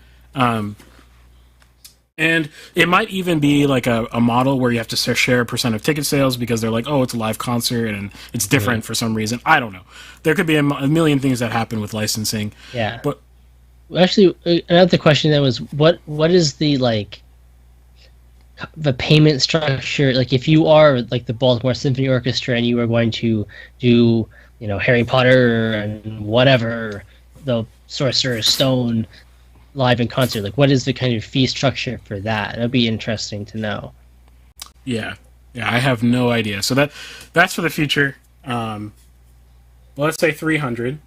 And it might even be like a model where you have to share a percent of ticket sales because they're like, oh, it's a live concert and it's different for some reason. I don't know. There could be a million things that happen with licensing. Yeah. But actually, another question then was what is the like the payment structure? Like if you are like the Baltimore Symphony Orchestra and you are going to do Harry Potter and whatever, the Sorcerer's Stone live in concert? Like, what is the kind of fee structure for that? That'd be interesting to know. Yeah, I have no idea. So that's for the future. Let's say 300.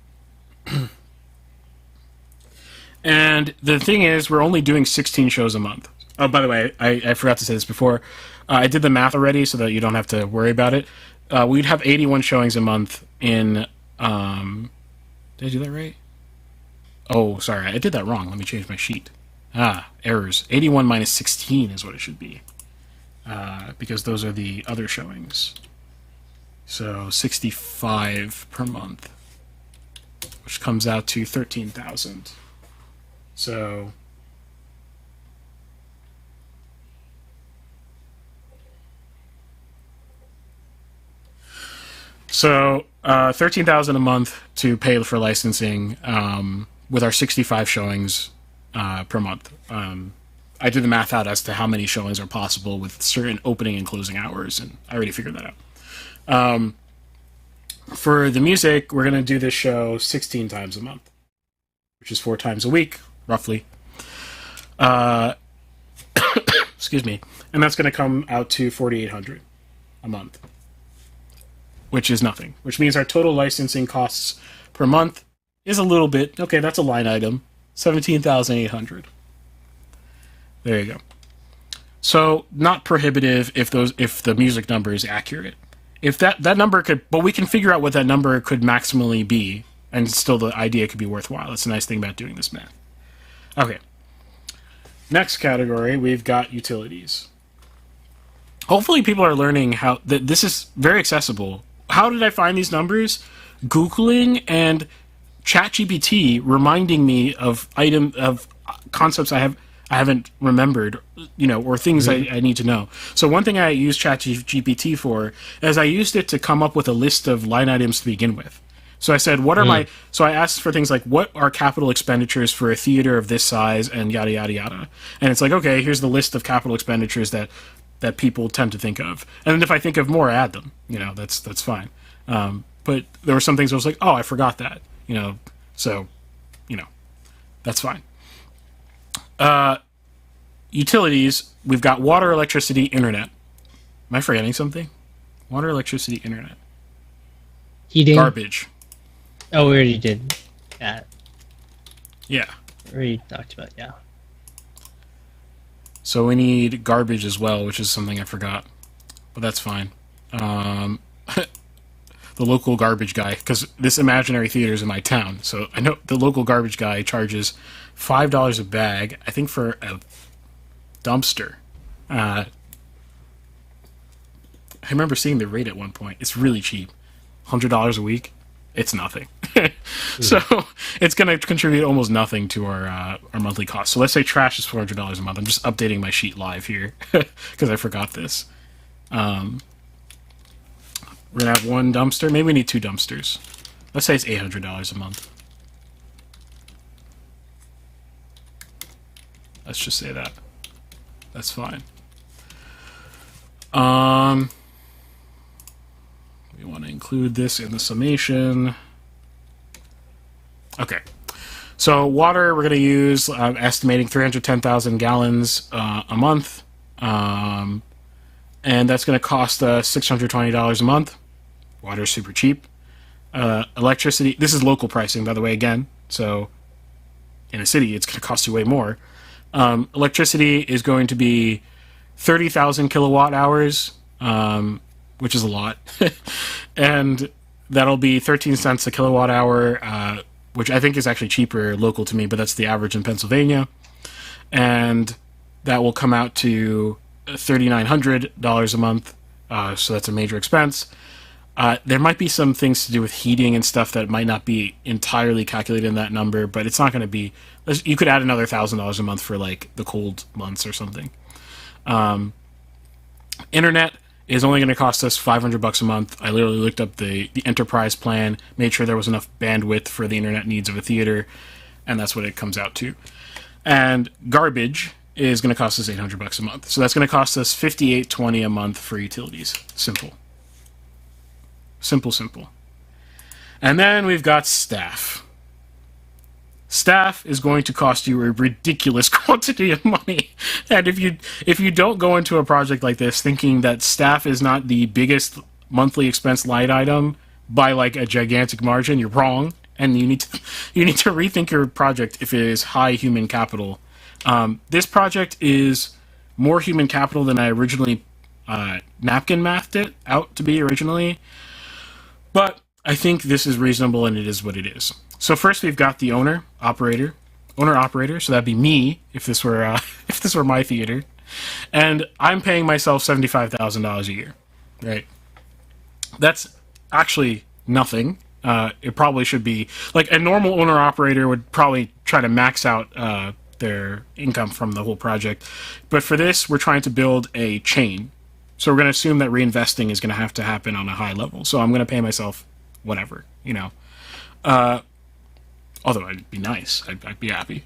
And the thing is, we're only doing 16 shows a month. Oh, by the way, I forgot to say this before. I did the math already, so that you don't have to worry about it. We'd have 81 showings a month in. Did I do that right? Oh, sorry, I did that wrong. Let me change my sheet. Errors. 81 minus 16 is what it should be. Because those are the other showings. So 65 per month, which comes out to 13,000. So So 13,000 a month to pay for licensing with our 65 showings per month. I did the math out as to how many showings are possible with certain opening and closing hours, and I already figured that out. For the music, we're going to do this show 16 times a month, which is 4 times a week, roughly. Excuse me. And that's going to come out to $4,800 a month, which is nothing. Which means our total licensing costs per month is a little bit, okay, that's a line item, $17,800. There you go. So not prohibitive if the music number is accurate. If that number could, but we can figure out what that number could maximally be, and still the idea could be worthwhile. That's a nice thing about doing this math. Okay. Next category, we've got utilities. Hopefully people are learning how this is very accessible. How did I find these numbers? Googling and ChatGPT reminding me of concepts I haven't remembered, or things I need to know. So one thing I use ChatGPT for is I used it to come up with a list of line items to begin with. So I said, so I asked for things like, what are capital expenditures for a theater of this size, and yada, yada, yada. And it's like, okay, here's the list of capital expenditures that people tend to think of. And then if I think of more, I add them. That's fine. But there were some things I was like, oh, I forgot that. So, that's fine. Utilities, we've got water, electricity, internet. Am I forgetting something? Water, electricity, internet. Heating. Garbage. Oh, we already did that. Yeah. We already talked about, yeah. So we need garbage as well, which is something I forgot. But that's fine. The local garbage guy, because this imaginary theater is in my town, so I know the local garbage guy charges $5 a bag, I think, for a dumpster. I remember seeing the rate at one point. It's really cheap. $100 a week. It's nothing. So it's going to contribute almost nothing to our monthly cost. So let's say trash is $400 a month. I'm just updating my sheet live here because I forgot this. We're going to have one dumpster. Maybe we need 2 dumpsters. Let's say it's $800 a month. Let's just say that. That's fine. We want to include this in the summation. Okay. So water, we're going to use, estimating 310,000 gallons a month. And that's going to cost us $620 a month. Water's super cheap. Electricity, this is local pricing, by the way, again. So in a city, it's going to cost you way more. Electricity is going to be 30,000 kilowatt hours, which is a lot. And that'll be 13 cents a kilowatt hour, which I think is actually cheaper local to me, but that's the average in Pennsylvania. And that will come out to $3,900 a month. So that's a major expense. There might be some things to do with heating and stuff that might not be entirely calculated in that number, but it's not going to be. You could add another $1,000 a month for like the cold months or something. Internet is only going to cost us $500 a month. I literally looked up the enterprise plan, made sure there was enough bandwidth for the internet needs of a theater, and that's what it comes out to. And garbage is going to cost us $800 a month. So that's going to cost us $58.20 a month for utilities. Simple. Simple. And then we've got staff. Staff is going to cost you a ridiculous quantity of money. And if you don't go into a project like this thinking that staff is not the biggest monthly expense line item by like a gigantic margin, you're wrong. And you need to rethink your project if it is high human capital. This project is more human capital than I originally napkin mathed it out to be originally. But I think this is reasonable and it is what it is. So first we've got the owner operator. So that'd be me if this were my theater, and I'm paying myself $75,000 a year, right? That's actually nothing. It probably should be like a normal owner operator would probably try to max out their income from the whole project, but for this we're trying to build a chain. So we're going to assume that reinvesting is going to have to happen on a high level. So I'm going to pay myself whatever, you know. Although it'd be nice. I'd be happy.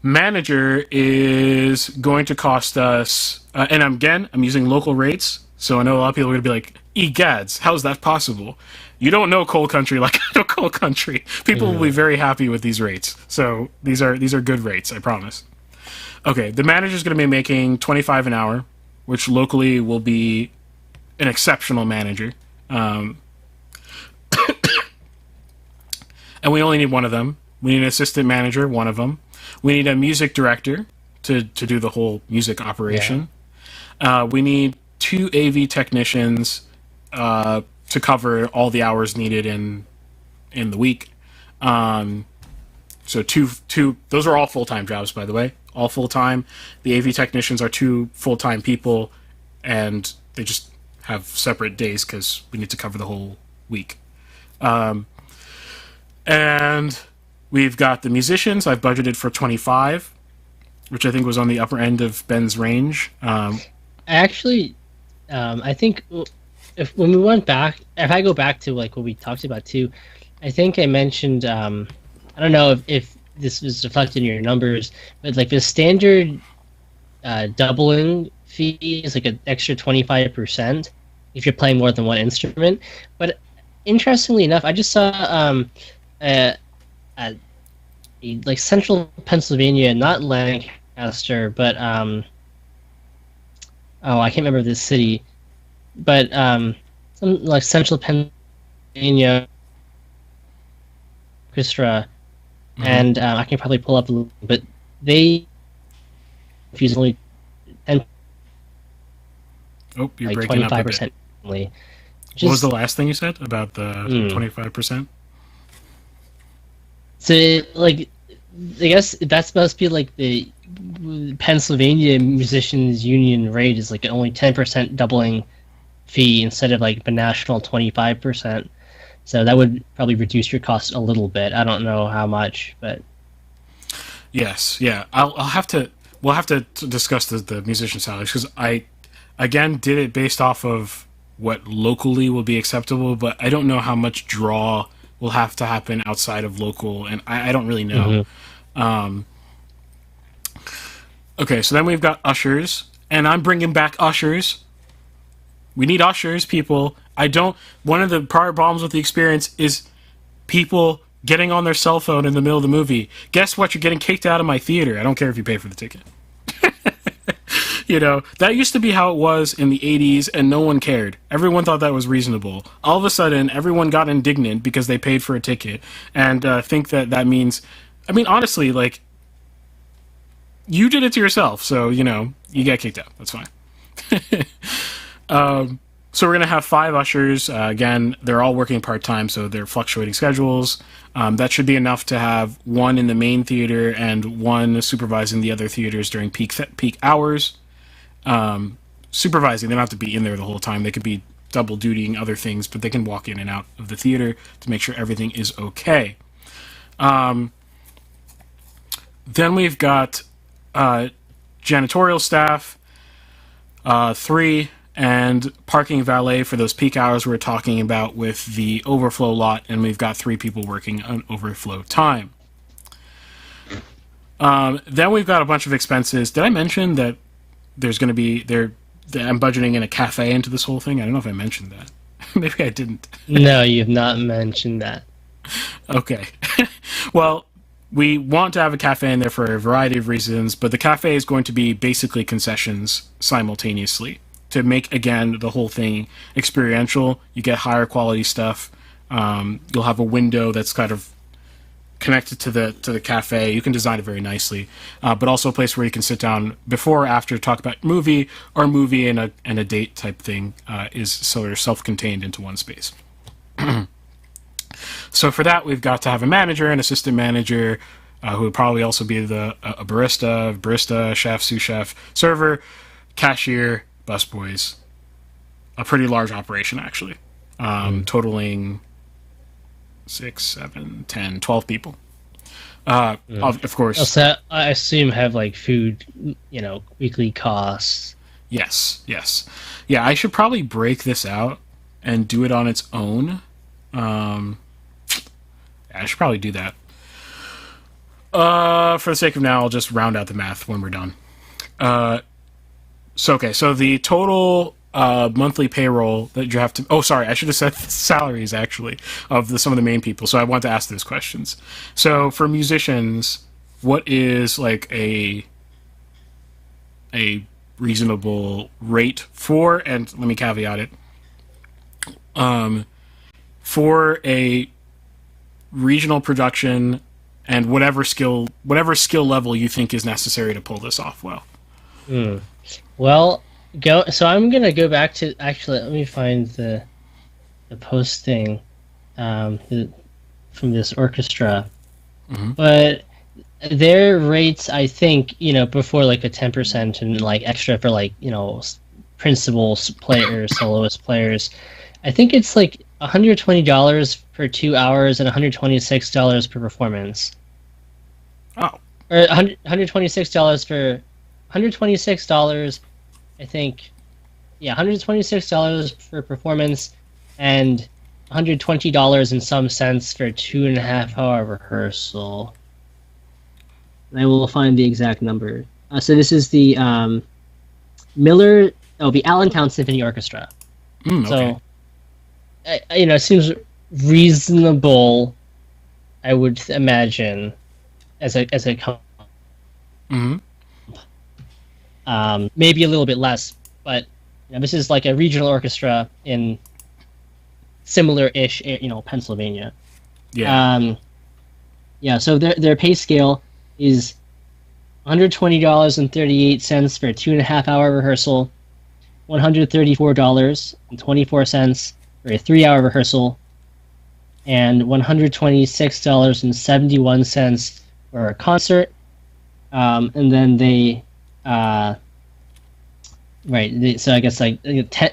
Manager is going to cost us... and I'm using local rates. So I know a lot of people are going to be like, egads, how's that possible? You don't know coal country like I know coal country. People will be very happy with these rates. So these are good rates, I promise. Okay, the manager's going to be making $25 an hour, which locally will be an exceptional manager. And we only need one of them. We need an assistant manager, one of them. We need a music director to do the whole music operation. Yeah. We need 2 AV technicians to cover all the hours needed in the week. So two. Those are all full-time jobs, by the way. All full-time. The AV technicians are 2 full-time people, and they just have separate days because we need to cover the whole week. And we've got the musicians. I've budgeted for 25, which I think was on the upper end of Ben's range. I think if I go back to like what we talked about too, I think I mentioned I don't know if this was reflected in your numbers, but like the standard doubling fee is like an extra 25% if you're playing more than one instrument. But interestingly enough, I just saw like central Pennsylvania, not Lancaster, but I can't remember this city, but some like central Pennsylvania orchestra, and I can probably pull up a little, but they use only 10. Oh, you're like breaking 25%. Up a bit. What was the last thing you said about the 25%? So, like, I guess that must be like the Pennsylvania Musicians Union rate is like only 10% doubling fee instead of like the national 25%. So that would probably reduce your cost a little bit. I don't know how much, but yes, yeah. We'll have to discuss the musician salaries because I again did it based off of what locally will be acceptable, but I don't know how much draw will have to happen outside of local, and I don't really know. Okay, so then we've got ushers, and I'm bringing back ushers. We need ushers, people. One of the prior problems with the experience is people getting on their cell phone in the middle of the movie. Guess what? You're getting kicked out of my theater. I don't care if you pay for the ticket. You know, that used to be how it was in the 80s, and no one cared. Everyone thought that was reasonable. All of a sudden, everyone got indignant because they paid for a ticket, and think that means... I mean, honestly, like, you did it to yourself, so, you know, you get kicked out. That's fine. So we're going to have 5 ushers. Again, they're all working part-time, so they're fluctuating schedules. That should be enough to have 1 in the main theater and 1 supervising the other theaters during peak hours. Supervising, they don't have to be in there the whole time. They could be double dutying other things, but they can walk in and out of the theater to make sure everything is okay. Then we've got janitorial staff, 3, and parking valet for those peak hours we're talking about with the overflow lot, and we've got 3 people working on overflow time. Then we've got a bunch of expenses. Did I mention that there's going to be I'm budgeting in a cafe into this whole thing? I don't know if I mentioned that. Maybe I didn't. No, you've not mentioned that. Okay. Well, we want to have a cafe in there for a variety of reasons, but the cafe is going to be basically concessions simultaneously to make, again, the whole thing experiential. You get higher quality stuff. You'll have a window that's kind of connected to the cafe. You can design it very nicely, but also a place where you can sit down before or after, talk about movie, or movie and a date type thing is sort of self-contained into one space. So for that, we've got to have a manager, an assistant manager, who would probably also be a barista, chef, sous chef, server, cashier, busboys. A pretty large operation, actually, totaling 6, 7, 10, 12 people. Of course. Also, I assume have like food, weekly costs. Yes. Yeah, I should probably break this out and do it on its own. I should probably do that. For the sake of now, I'll just round out the math when we're done. So the total monthly payroll that you have to... Oh, sorry, I should have said salaries, actually, of some of the main people. So I want to ask those questions. So for musicians, what is like a reasonable rate for, and let me caveat it, for a regional production and whatever skill level you think is necessary to pull this off well? Well, so I'm gonna go back to, actually, let me find the posting from this orchestra. But their rates, I think, before like a 10% and like extra for like principal players, soloist players, I think it's like $120 for 2 hours and $126 per performance. Oh. Or $126 for $126, I think. Yeah, $126 for performance and $120 in some sense for 2.5 hour rehearsal. I will find the exact number. So this is the the Allentown Symphony Orchestra. Okay. So, it seems reasonable, I would imagine, as a maybe a little bit less, but this is like a regional orchestra in similar-ish, Pennsylvania. Yeah. So their pay scale is $120.38 for a 2.5 hour rehearsal, $134.24 for a 3 hour rehearsal, and $126.71 for a concert. And then so I guess like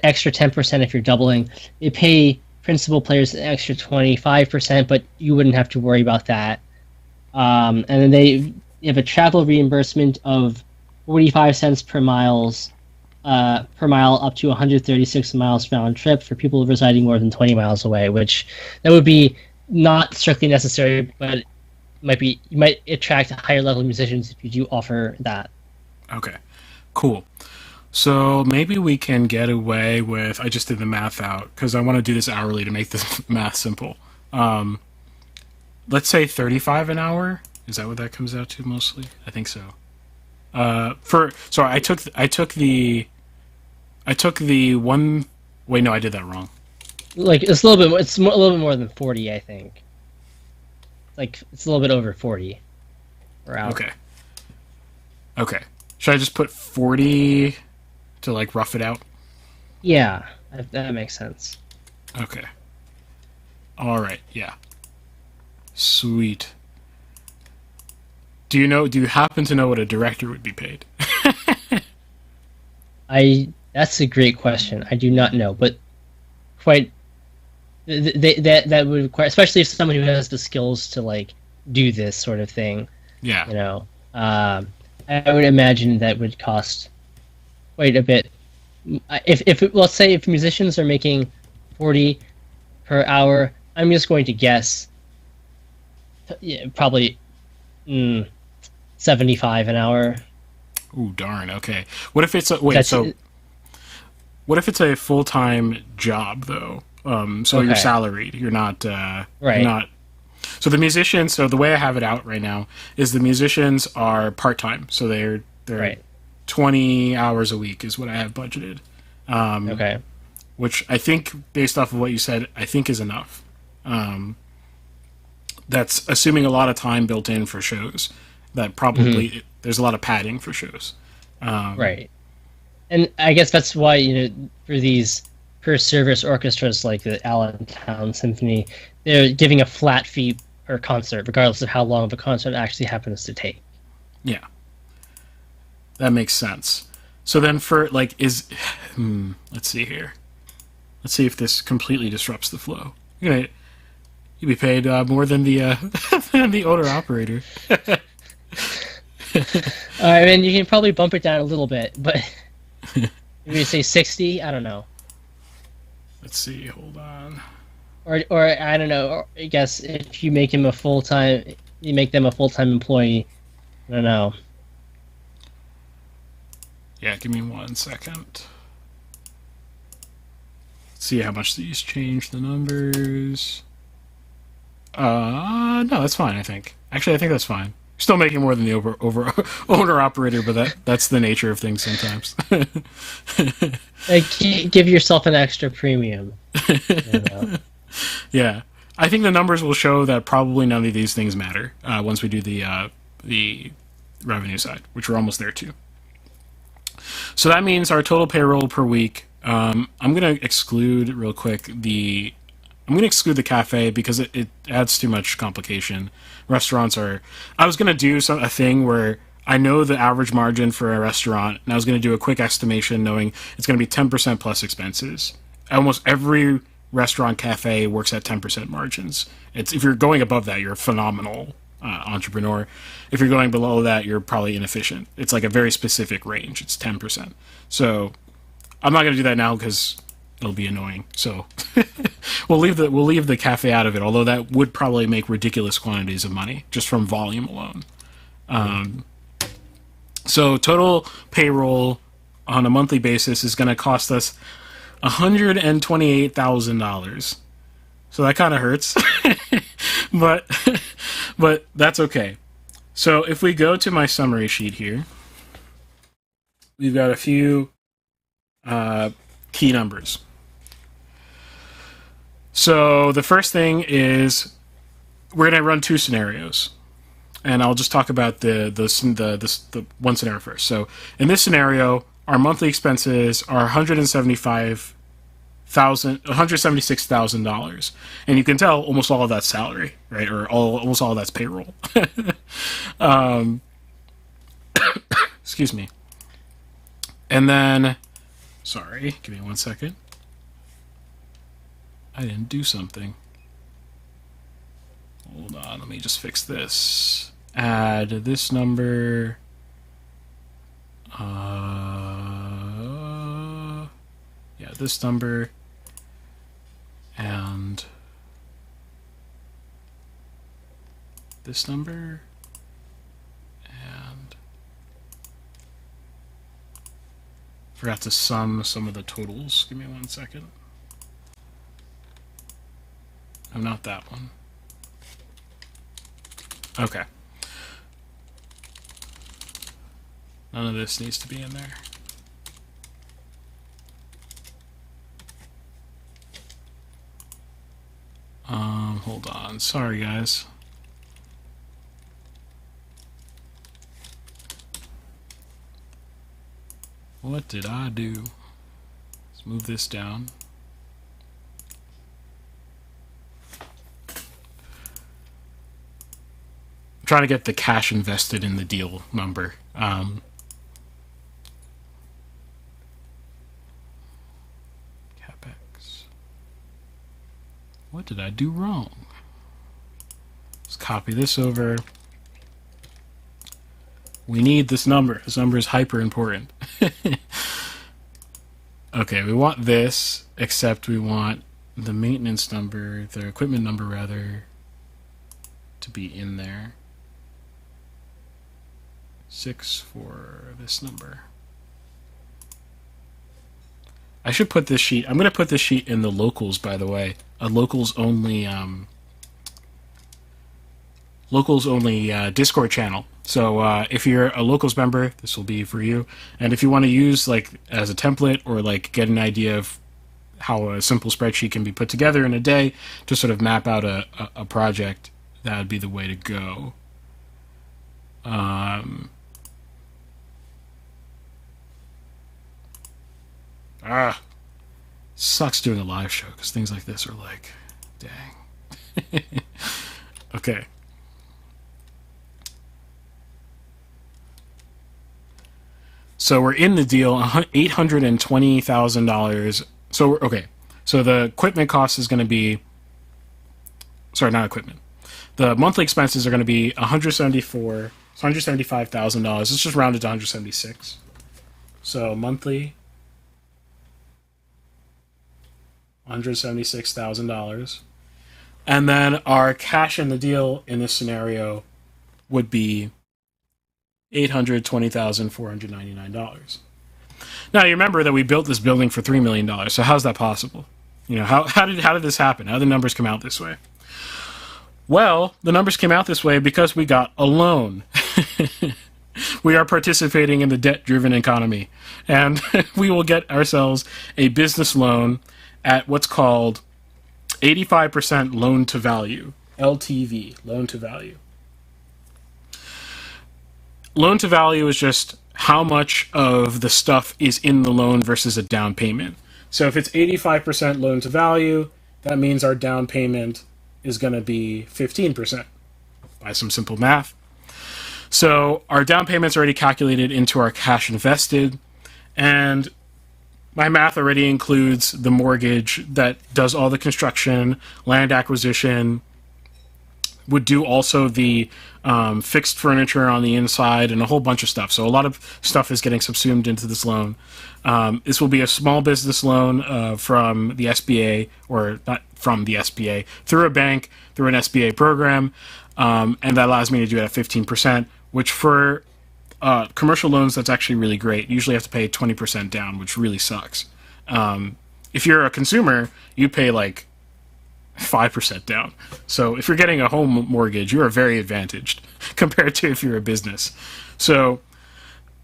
extra 10% if you're doubling. They pay principal players an extra 25%, but you wouldn't have to worry about that. And then they have a travel reimbursement of 45 cents per mile up to 136 miles round trip for people residing more than 20 miles away, which that would be not strictly necessary, but you might attract higher level musicians if you do offer that. Okay, cool. So maybe we can get away with, I just did the math out because I want to do this hourly to make this math simple. Let's say 35 an hour. Is that what that comes out to mostly? I think so. I took the one. Wait, no, I did that wrong. Like it's a little bit more than 40, I think. Like it's a little bit over 40 per hour. Okay. Should I just put 40 to like rough it out? Yeah, that makes sense. Okay. All right. Yeah. Sweet. Do you happen to know what a director would be paid? That's a great question. I do not know, but quite that would require, especially if someone who has the skills to like do this sort of thing. Yeah. I would imagine that would cost quite a bit. If let's say if musicians are making 40 per hour, I'm just going to guess. Yeah, probably 75 an hour. Ooh, darn. Okay. What if it's what if it's a full-time job though? So you're Okay. salaried. You're not. You're Right. not. So the musicians. So the way I have it out right now is the musicians are part time. So they're Right. 20 hours a week is what I have budgeted. Okay. Which I think, based off of what you said, I think is enough. That's assuming a lot of time built in for shows. That probably there's a lot of padding for shows. Right. And I guess that's why, for these per service orchestras like the Allentown Symphony, they're giving a flat fee per concert, regardless of how long of a concert it actually happens to take. Yeah, that makes sense. So then, for like, let's see here. Let's see if this completely disrupts the flow. You'd be paid more than the than the owner operator. I mean, you can probably bump it down a little bit, but maybe say 60. I don't know, Let's see. Hold on. or I don't know. Or I guess if you make him a full time, you make them a full time employee. I don't know. Yeah, give me 1 second. See how much these change the numbers. No, that's fine. I think. Actually, I think that's fine. Still making more than the over owner operator, but that's the nature of things sometimes. Like, give yourself an extra premium. You know? Yeah, I think the numbers will show that probably none of these things matter once we do the revenue side, which we're almost there too. So that means our total payroll per week. I'm gonna exclude real quick I'm going to exclude the cafe because it adds too much complication. Restaurants are... I was going to do a thing where I know the average margin for a restaurant, and I was going to do a quick estimation knowing it's going to be 10% plus expenses. Almost every restaurant cafe works at 10% margins. If you're going above that, you're a phenomenal entrepreneur. If you're going below that, you're probably inefficient. It's like a very specific range. It's 10%. So I'm not going to do that now because it'll be annoying. So we'll leave the cafe out of it. Although that would probably make ridiculous quantities of money just from volume alone. So total payroll on a monthly basis is going to cost us $128,000. So that kind of hurts, but that's okay. So if we go to my summary sheet here, we've got a few key numbers. So the first thing is we're going to run 2 scenarios, and I'll just talk about the one scenario first. So in this scenario, our monthly expenses are $176,000, and you can tell almost all of that's salary, right? Or almost all of that's payroll. Excuse me. And then, sorry, give me 1 second. I didn't do something. Hold on, let me just fix this. Add this number. Yeah, this number. And this number. And forgot to sum some of the totals. Give me 1 second. Oh, not that one. Okay. None of this needs to be in there. Hold on. Sorry, guys. What did I do? Let's move this down. Trying to get the cash invested in the deal number. CapEx. What did I do wrong? Let's copy this over. We need this number. This number is hyper important. Okay, we want this, except we want the maintenance number, the equipment number rather, to be in there. 6 for this number. I should put this sheet. I'm going to put this sheet in the locals, by the way. A locals only Discord channel. So if you're a locals member, this will be for you. And if you want to use like as a template or like get an idea of how a simple spreadsheet can be put together in a day to sort of map out a project, that would be the way to go. Sucks doing a live show because things like this are like, dang. Okay. So we're in the deal, $820,000. So we're okay. So the equipment cost is going to be, sorry, not equipment. The monthly expenses are going to be $175,000. Let's just round it to 176. So monthly, $176,000. And then our cash in the deal in this scenario would be $820,499. Now you remember that we built this building for $3 million. So how's that possible? You know, how did this happen? How did the numbers come out this way? Well, the numbers came out this way because we got a loan. We are participating in the debt-driven economy, and we will get ourselves a business loan at what's called 85% loan to value, LTV, loan to value. Loan to value is just how much of the stuff is in the loan versus a down payment. So if it's 85% loan to value, that means our down payment is going to be 15% by some simple math. So our down payment's already calculated into our cash invested, and my math already includes the mortgage that does all the construction, land acquisition, would do also the fixed furniture on the inside and a whole bunch of stuff. So a lot of stuff is getting subsumed into this loan. This will be a small business loan from the SBA, or not from the SBA, through a bank, through an SBA program, and that allows me to do it at 15%, which for commercial loans, that's actually really great. You usually have to pay 20% down, which really sucks. If you're a consumer, you pay like 5% down. So if you're getting a home mortgage, you are very advantaged compared to if you're a business. So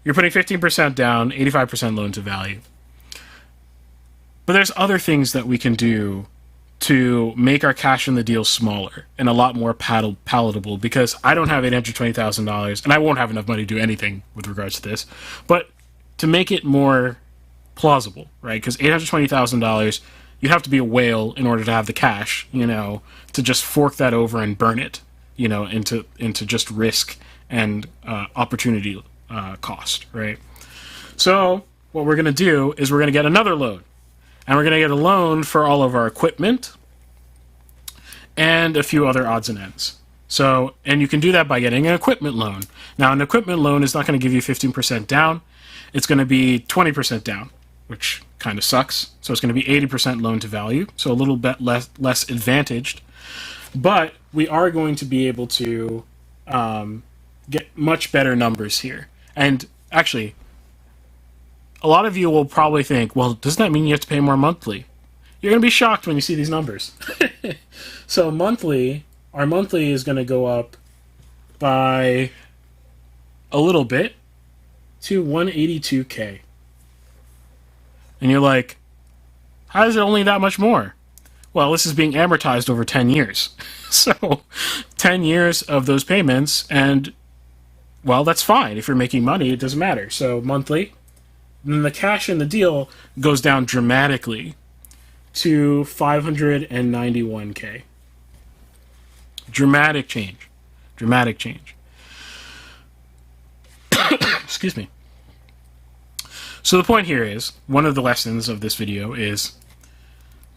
you're putting 15% down, 85% loan to value. But there's other things that we can do to make our cash in the deal smaller and a lot more palatable, because I don't have $820,000 and I won't have enough money to do anything with regards to this, but to make it more plausible, right? Because $820,000, you have to be a whale in order to have the cash, you know, to just fork that over and burn it, you know, into just risk and opportunity cost, right? So what we're going to do is we're going to get another loan. And we're going to get a loan for all of our equipment and a few other odds and ends. So, and you can do that by getting an equipment loan. Now, an equipment loan is not going to give you 15% down. It's going to be 20% down, which kind of sucks. So it's going to be 80% loan to value, so a little bit less advantaged. But we are going to be able to get much better numbers here. And actually, a lot of you will probably think, well, doesn't that mean you have to pay more monthly? You're going to be shocked when you see these numbers. So monthly, our monthly is going to go up by a little bit to $182K. And you're like, how is it only that much more? Well, this is being amortized over 10 years. So 10 years of those payments, and, well, that's fine. If you're making money, it doesn't matter. So monthly. Then the cash in the deal goes down dramatically to $591K. Dramatic change. Dramatic change. Excuse me. So the point here is, one of the lessons of this video is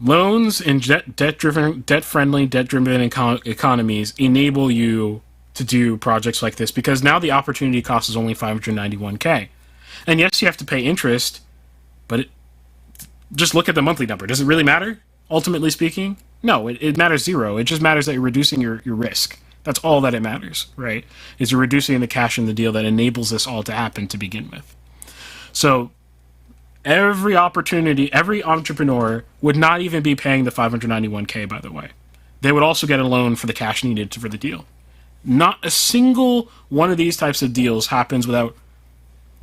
loans in debt-friendly, debt-driven economies enable you to do projects like this, because now the opportunity cost is only $591K. And yes, you have to pay interest, but just look at the monthly number. Does it really matter, ultimately speaking? No, it matters zero. It just matters that you're reducing your risk. That's all that it matters, right? Is you're reducing the cash in the deal that enables this all to happen to begin with. So every entrepreneur would not even be paying the 591K, by the way. They would also get a loan for the cash needed for the deal. Not a single one of these types of deals happens without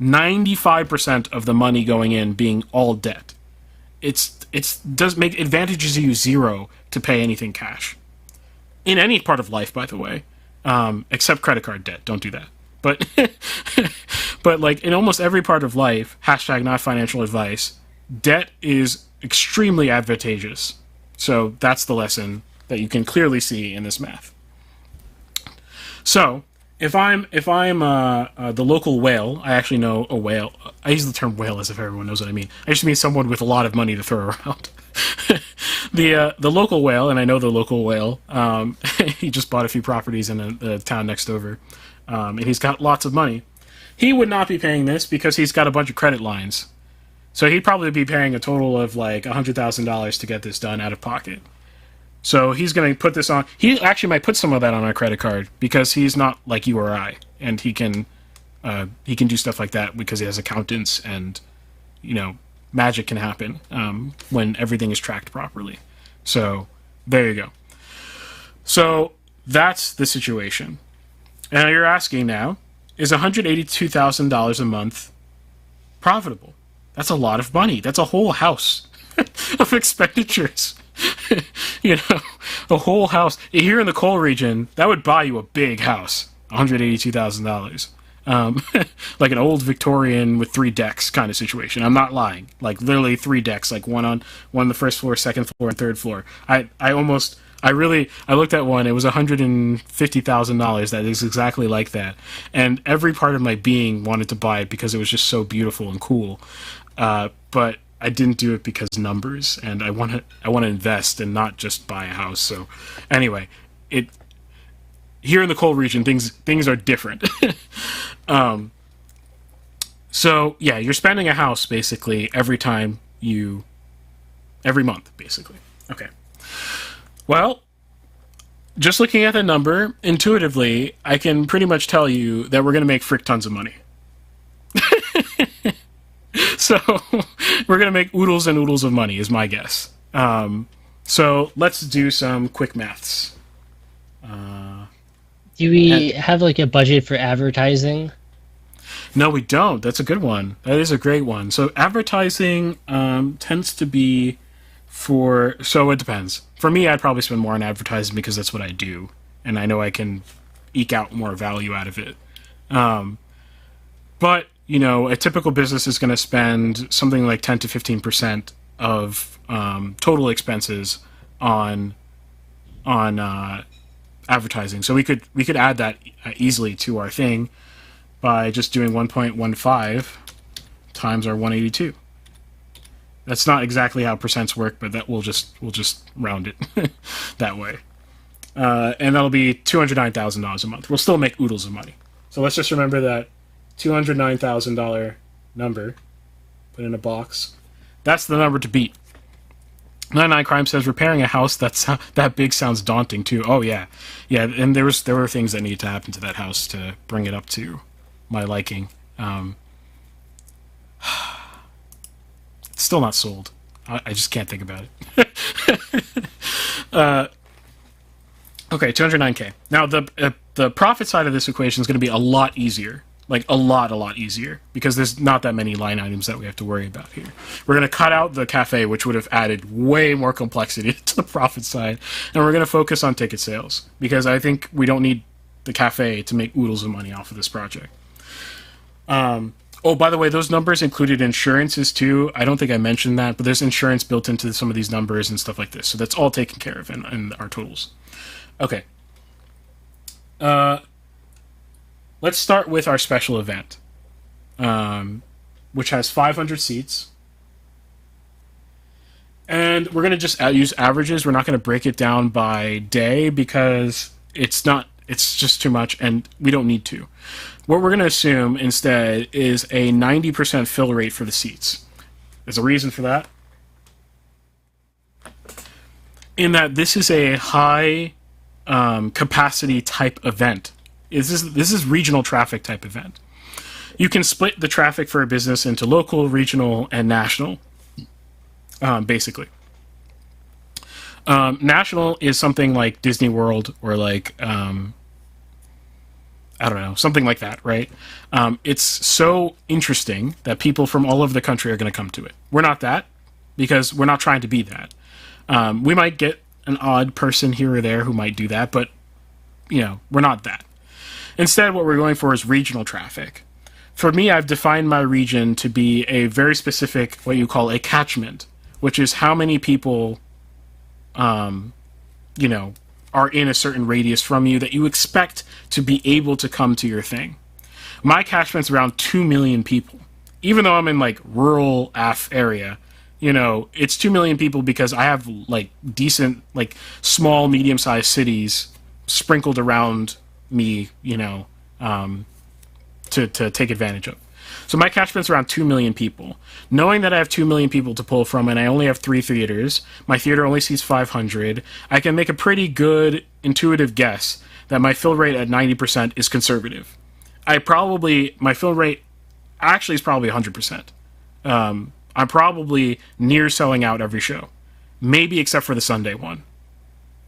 95% of the money going in being all debt. Advantages you zero to pay anything cash. In any part of life, by the way. Except credit card debt. Don't do that. But but like in almost every part of life, hashtag not financial advice, debt is extremely advantageous. So that's the lesson that you can clearly see in this math. So if I'm the local whale, I actually know a whale. I use the term whale as if everyone knows what I mean. I just mean someone with a lot of money to throw around. The local whale, and I know the local whale. He just bought a few properties in the town next over, and he's got lots of money. He would not be paying this because he's got a bunch of credit lines. So he'd probably be paying a total of like $100,000 to get this done out of pocket. So he's going to put this on. He actually might put some of that on our credit card because he's not like you or I, and he can do stuff like that because he has accountants, and magic can happen when everything is tracked properly. So there you go. So that's the situation. And you're asking now, is $182,000 a month profitable? That's a lot of money. That's a whole house of expenditures. A whole house. Here in the coal region, that would buy you a big house. $182,000. Like an old Victorian with 3 decks kind of situation. I'm not lying. Like literally 3 decks, like one on the first floor, second floor, and third floor. I looked at one. It was $150,000. That is exactly like that. And every part of my being wanted to buy it because it was just so beautiful and cool. But I didn't do it because numbers, and I want to invest and not just buy a house. So anyway, here in the coal region, things are different. So yeah, you're spending a house basically every month, basically. Okay. Well, just looking at the number, intuitively, I can pretty much tell you that we're going to make frick tons of money. So we're going to make oodles and oodles of money, is my guess. So let's do some quick maths. Do we have like a budget for advertising? No, we don't. That's a good one. That is a great one. So advertising tends to be so it depends. For me, I'd probably spend more on advertising because that's what I do, and I know I can eke out more value out of it. But a typical business is going to spend something like 10 to 15% of total expenses on advertising. So we could add that easily to our thing by just doing 1.15 times our 182. That's not exactly how percents work, but that we'll just round it that way. And that'll be $209,000 a month. We'll still make oodles of money. So let's just remember that $209,000 number, put in a box. That's the number to beat. 99 Crime says repairing a house that big sounds daunting too. Oh yeah, and there were things that needed to happen to that house to bring it up to my liking. It's still not sold. I just can't think about it. Okay, 209K. Now the profit side of this equation is going to be a lot easier. Like a lot easier, because there's not that many line items that we have to worry about here. We're going to cut out the cafe, which would have added way more complexity to the profit side, and we're going to focus on ticket sales, because I think we don't need the cafe to make oodles of money off of this project. Oh, by the way, those numbers included insurances too. I don't think I mentioned that, but there's insurance built into some of these numbers and stuff like this, so that's all taken care of in our totals. Okay. Let's start with our special event, which has 500 seats. And we're going to just use averages. We're not going to break it down by day because it's just too much, and we don't need to. What we're going to assume instead is a 90% fill rate for the seats. There's a reason for that. In that this is a high capacity type event. This is regional traffic type event. you can split the traffic for a business into local, regional, and national, basically. National is something like Disney World or like, I don't know, something like that, right? It's so interesting that people from all over the country are going to come to it. We're not that, because we're not trying to be that. We might get an odd person here or there who might do that, but, we're not that. Instead, what we're going for is regional traffic. For me, I've defined my region to be a very specific, what you call a catchment, which is how many people, are in a certain radius from you that you expect to be able to come to your thing. My catchment's around 2 million people. Even though I'm in like rural AF area, it's 2 million people because I have like decent, like small, medium-sized cities sprinkled around me, to take advantage of. So my catchment's around 2 million people. Knowing that I have 2 million people to pull from and I only have 3 theaters, my theater only seats 500, I can make a pretty good intuitive guess that my fill rate at 90% is conservative. My fill rate actually is probably 100%. I'm probably near selling out every show. Maybe except for the Sunday one.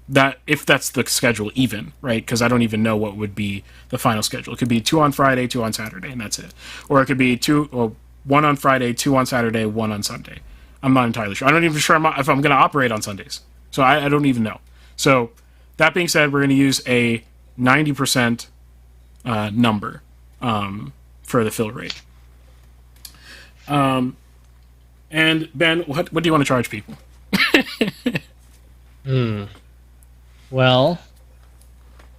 That if that's the schedule even, right? Because I don't even know what would be the final schedule. It could be 2 on Friday, 2 on Saturday, and that's it. Or it could be 1 on Friday, 2 on Saturday, 1 on Sunday. I'm not entirely sure. I'm not even sure if I'm going to operate on Sundays. So I don't even know. So that being said, we're going to use a 90% number for the fill rate. And Ben, what do you want to charge people? Well,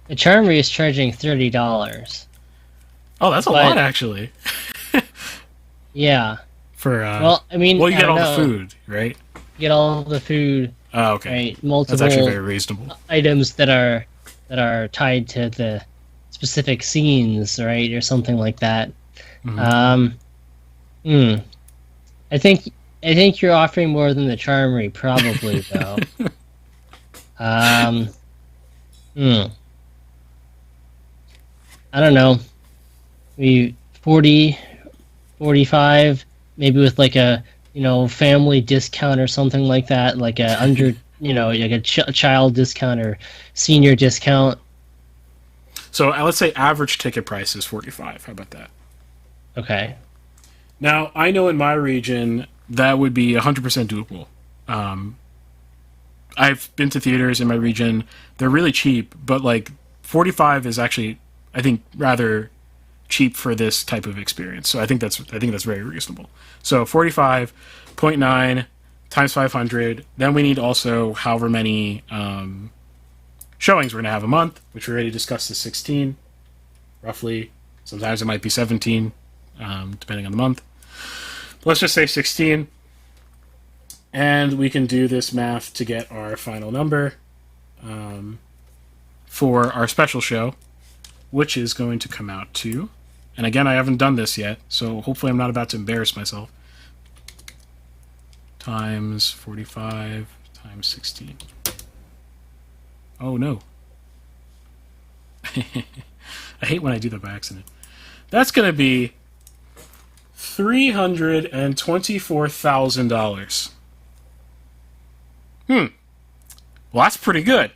the Charmery is charging $30. Oh, that's a lot, actually. Yeah. For well, I mean, you get all the food, right? You get all the food. Oh, okay. Right? Multiple that's actually very reasonable. Items that are tied to the specific scenes, right, or something like that. Mm-hmm. I think you're offering more than the Charmery, probably, though. I don't know. Maybe 40, 45, maybe with like a family discount or something like that, like a under like a child discount or senior discount. So let's say average ticket price is 45. How about that? Okay. Now I know in my region that would be 100% doable. I've been to theaters in my region. They're really cheap, but like 45 is actually, I think, rather cheap for this type of experience. So I think that's very reasonable. So 45.9 times 500. Then we need also however many showings we're going to have a month, which we already discussed is 16, roughly. Sometimes it might be 17, depending on the month. Let's just say 16. And we can do this math to get our final number for our special show, which is going to come out to, and again, I haven't done this yet, so hopefully I'm not about to embarrass myself, times 45 times 16. Oh, no. I hate when I do that by accident. That's going to be $324,000. Well, that's pretty good.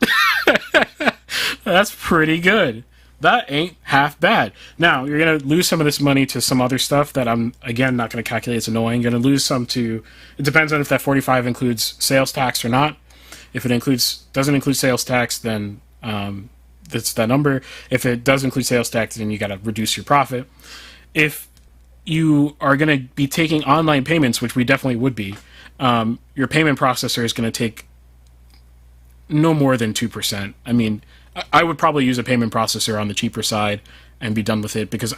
That's pretty good. That ain't half bad. Now, you're going to lose some of this money to some other stuff that I'm, again, not going to calculate. It's annoying. You're going to lose some to... It depends on if that 45 includes sales tax or not. If it doesn't include sales tax, then that's that number. If it does include sales tax, then you got to reduce your profit. If you are going to be taking online payments, which we definitely would be, your payment processor is going to take no more than 2%. I mean, I would probably use a payment processor on the cheaper side and be done with it, because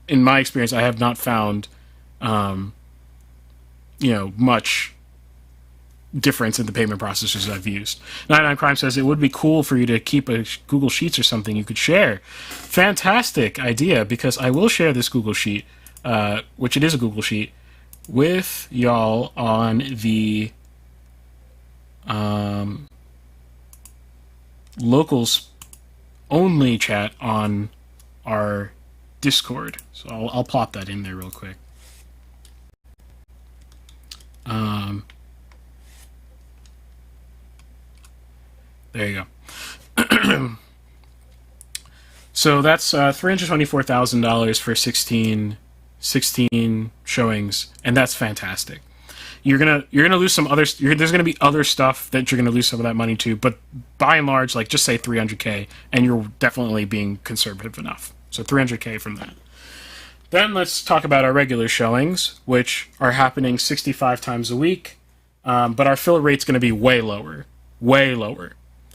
in my experience, I have not found, much difference in the payment processors I've used. 99 Crime says it would be cool for you to keep a Google Sheets or something you could share. Fantastic idea, because I will share this Google Sheet, which it is a Google Sheet, with y'all on the locals only chat on our Discord. So I'll plop that in there real quick. There you go. So that's $324,000 for 16 showings, and that's fantastic. You're gonna lose some other. There's gonna be other stuff that you're gonna lose some of that money to, but by and large, like just say 300K, and you're definitely being conservative enough. So 300K from that. Then let's talk about our regular showings, which are happening 65 times a week, but our fill rate's gonna be way lower,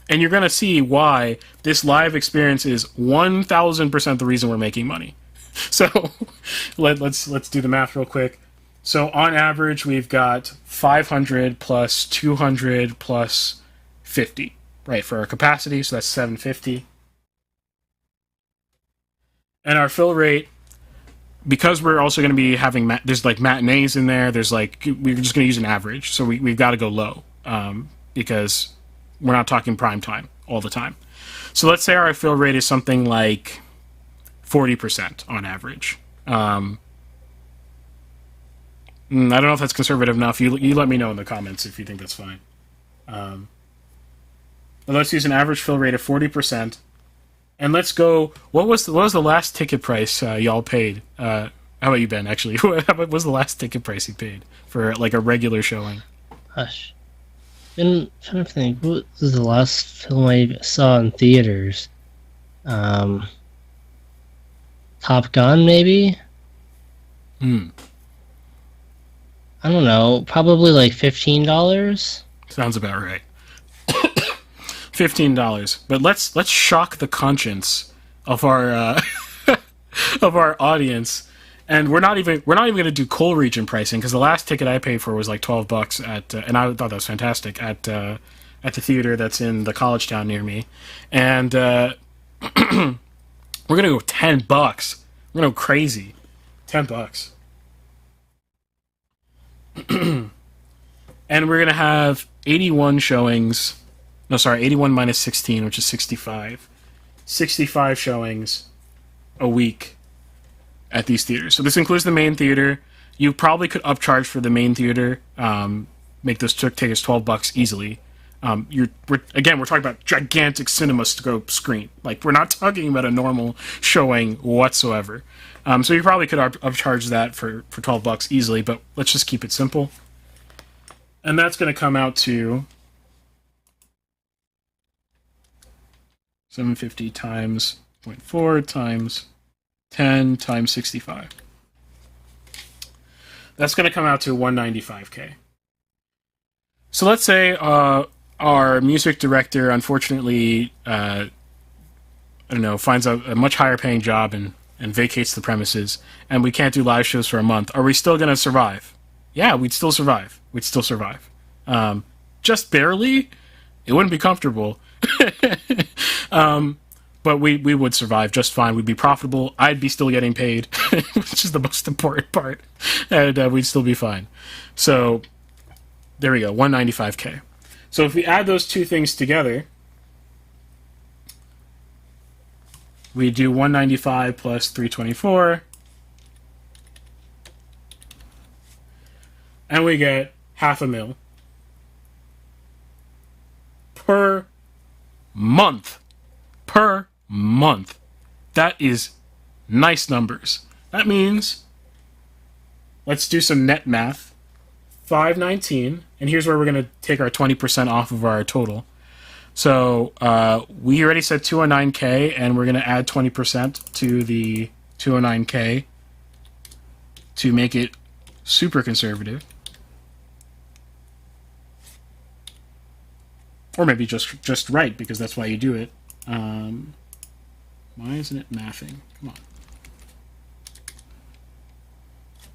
and you're gonna see why this live experience is 1,000% the reason we're making money. So let's do the math real quick. So on average, we've got 500 plus 200 plus 50, right, for our capacity. So that's 750. And our fill rate, because we're also going to be having, there's like matinees in there. There's like, we're just going to use an average. So we've got to go low because we're not talking prime time all the time. So let's say our fill rate is something like 40% on average. I don't know if that's conservative enough. You let me know in the comments if you think that's fine. But let's use an average fill rate of 40%, and let's go. What was the last ticket price y'all paid? How about you, Ben? Actually, what was the last ticket price you paid for like a regular showing? Hush. I'm trying to think. What was the last film I saw in theaters? Top Gun, maybe. I don't know. Probably like $15. Sounds about right. $15. But let's shock the conscience of our of our audience, and we're not even going to do coal region pricing because the last ticket I paid for was like $12 at, and I thought that was fantastic at the theater that's in the college town near me, and we're gonna go $10. We're gonna go crazy, $10. And we're going to have 81 showings. No, sorry, 81 minus 16, which is 65. 65 showings a week at these theaters. So this includes the main theater. You probably could upcharge for the main theater, make those tickets $12 easily. We're talking about gigantic CinemaScope screen. Like, we're not talking about a normal showing whatsoever. So you probably could upcharge that for $12 easily, but let's just keep it simple. And that's going to come out to 750 times 0.4 times 10 times 65. That's going to come out to 195K. So let's say our music director, unfortunately, finds a much higher paying job and vacates the premises, and we can't do live shows for a month. Are we still going to survive? Yeah, we'd still survive. Just barely. It wouldn't be comfortable. But we would survive just fine. We'd be profitable. I'd be still getting paid, which is the most important part. And we'd still be fine. So, there we go, 195K. So if we add those two things together, we do 195 plus 324, and we get $500,000 per month. Per month. That is nice numbers. That means, let's do some net math. 519, and here's where we're going to take our 20% off of our total. So we already said 209K, and we're going to add 20% to the 209K to make it super conservative. Or maybe just right, because that's why you do it. Why isn't it mathing? Come on.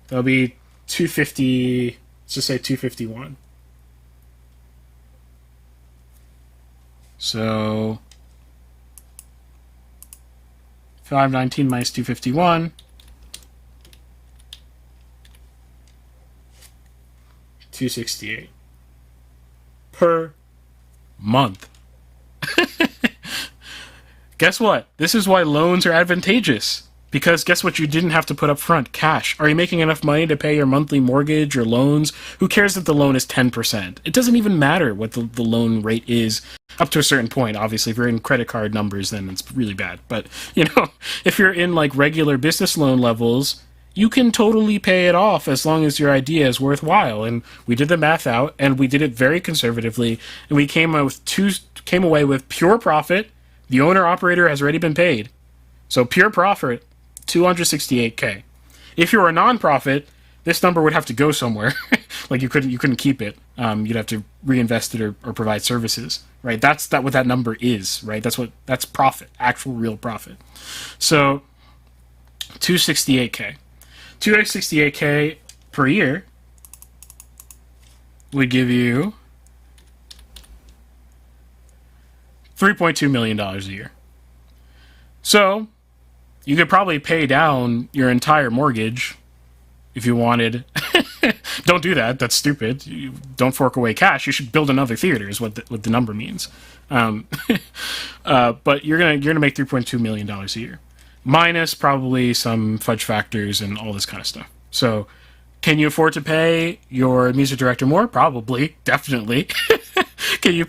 That'll be 250, let's just say 251. So 519 minus 251. 268 per month. Guess what? This is why loans are advantageous. Because guess what? You didn't have to put up front cash. Are you making enough money to pay your monthly mortgage or loans? Who cares if the loan is 10%? It doesn't even matter what the loan rate is up to a certain point. Obviously, if you're in credit card numbers, then it's really bad. But, if you're in like regular business loan levels, you can totally pay it off as long as your idea is worthwhile. And we did the math out, and we did it very conservatively, and we came away with pure profit. The owner operator has already been paid. So pure profit, $268K. If you're a nonprofit, this number would have to go somewhere. Like you couldn't keep it. You'd have to reinvest it or provide services, right? That's what that number is, right? That's profit, actual real profit. So 268K. 268K per year would give you $3.2 million a year. So you could probably pay down your entire mortgage if you wanted. Don't do that. That's stupid. You don't fork away cash. You should build another theater is what the number means. But you're gonna make $3.2 million a year, minus probably some fudge factors and all this kind of stuff. So can you afford to pay your music director more? Probably. Definitely. Can you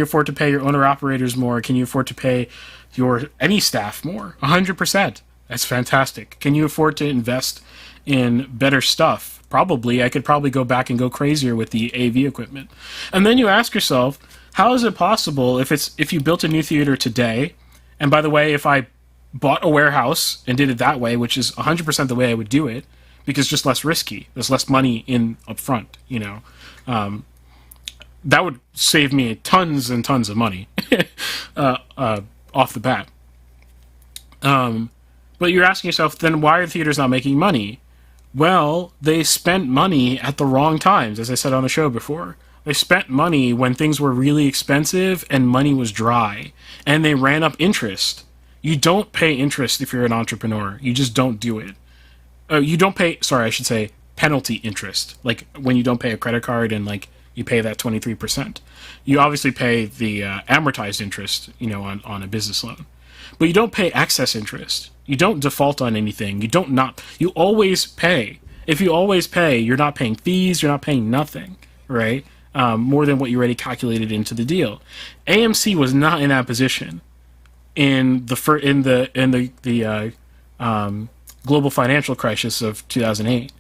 afford to pay your owner operators more? Can you afford to pay any staff more? 100%. That's fantastic. Can you afford to invest in better stuff? Probably. I could probably go back and go crazier with the AV equipment. And then you ask yourself, how is it possible if you built a new theater today, and by the way, if I bought a warehouse and did it that way, which is 100% the way I would do it, because just less risky. There's less money in up front, that would save me tons and tons of money off the bat. But you're asking yourself, then why are theaters not making money? Well, they spent money at the wrong times, as I said on the show before. They spent money when things were really expensive and money was dry. And they ran up interest. You don't pay interest if you're an entrepreneur. You just don't do it. You don't pay, sorry, I should say penalty interest. Like when you don't pay a credit card and like you pay that 23%. You obviously pay the amortized interest, on a business loan. But you don't pay excess interest. You don't default on anything. You always pay. If you always pay, you're not paying fees, you're not paying nothing, right? More than what you already calculated into the deal. AMC was not in that position in the global financial crisis of 2008.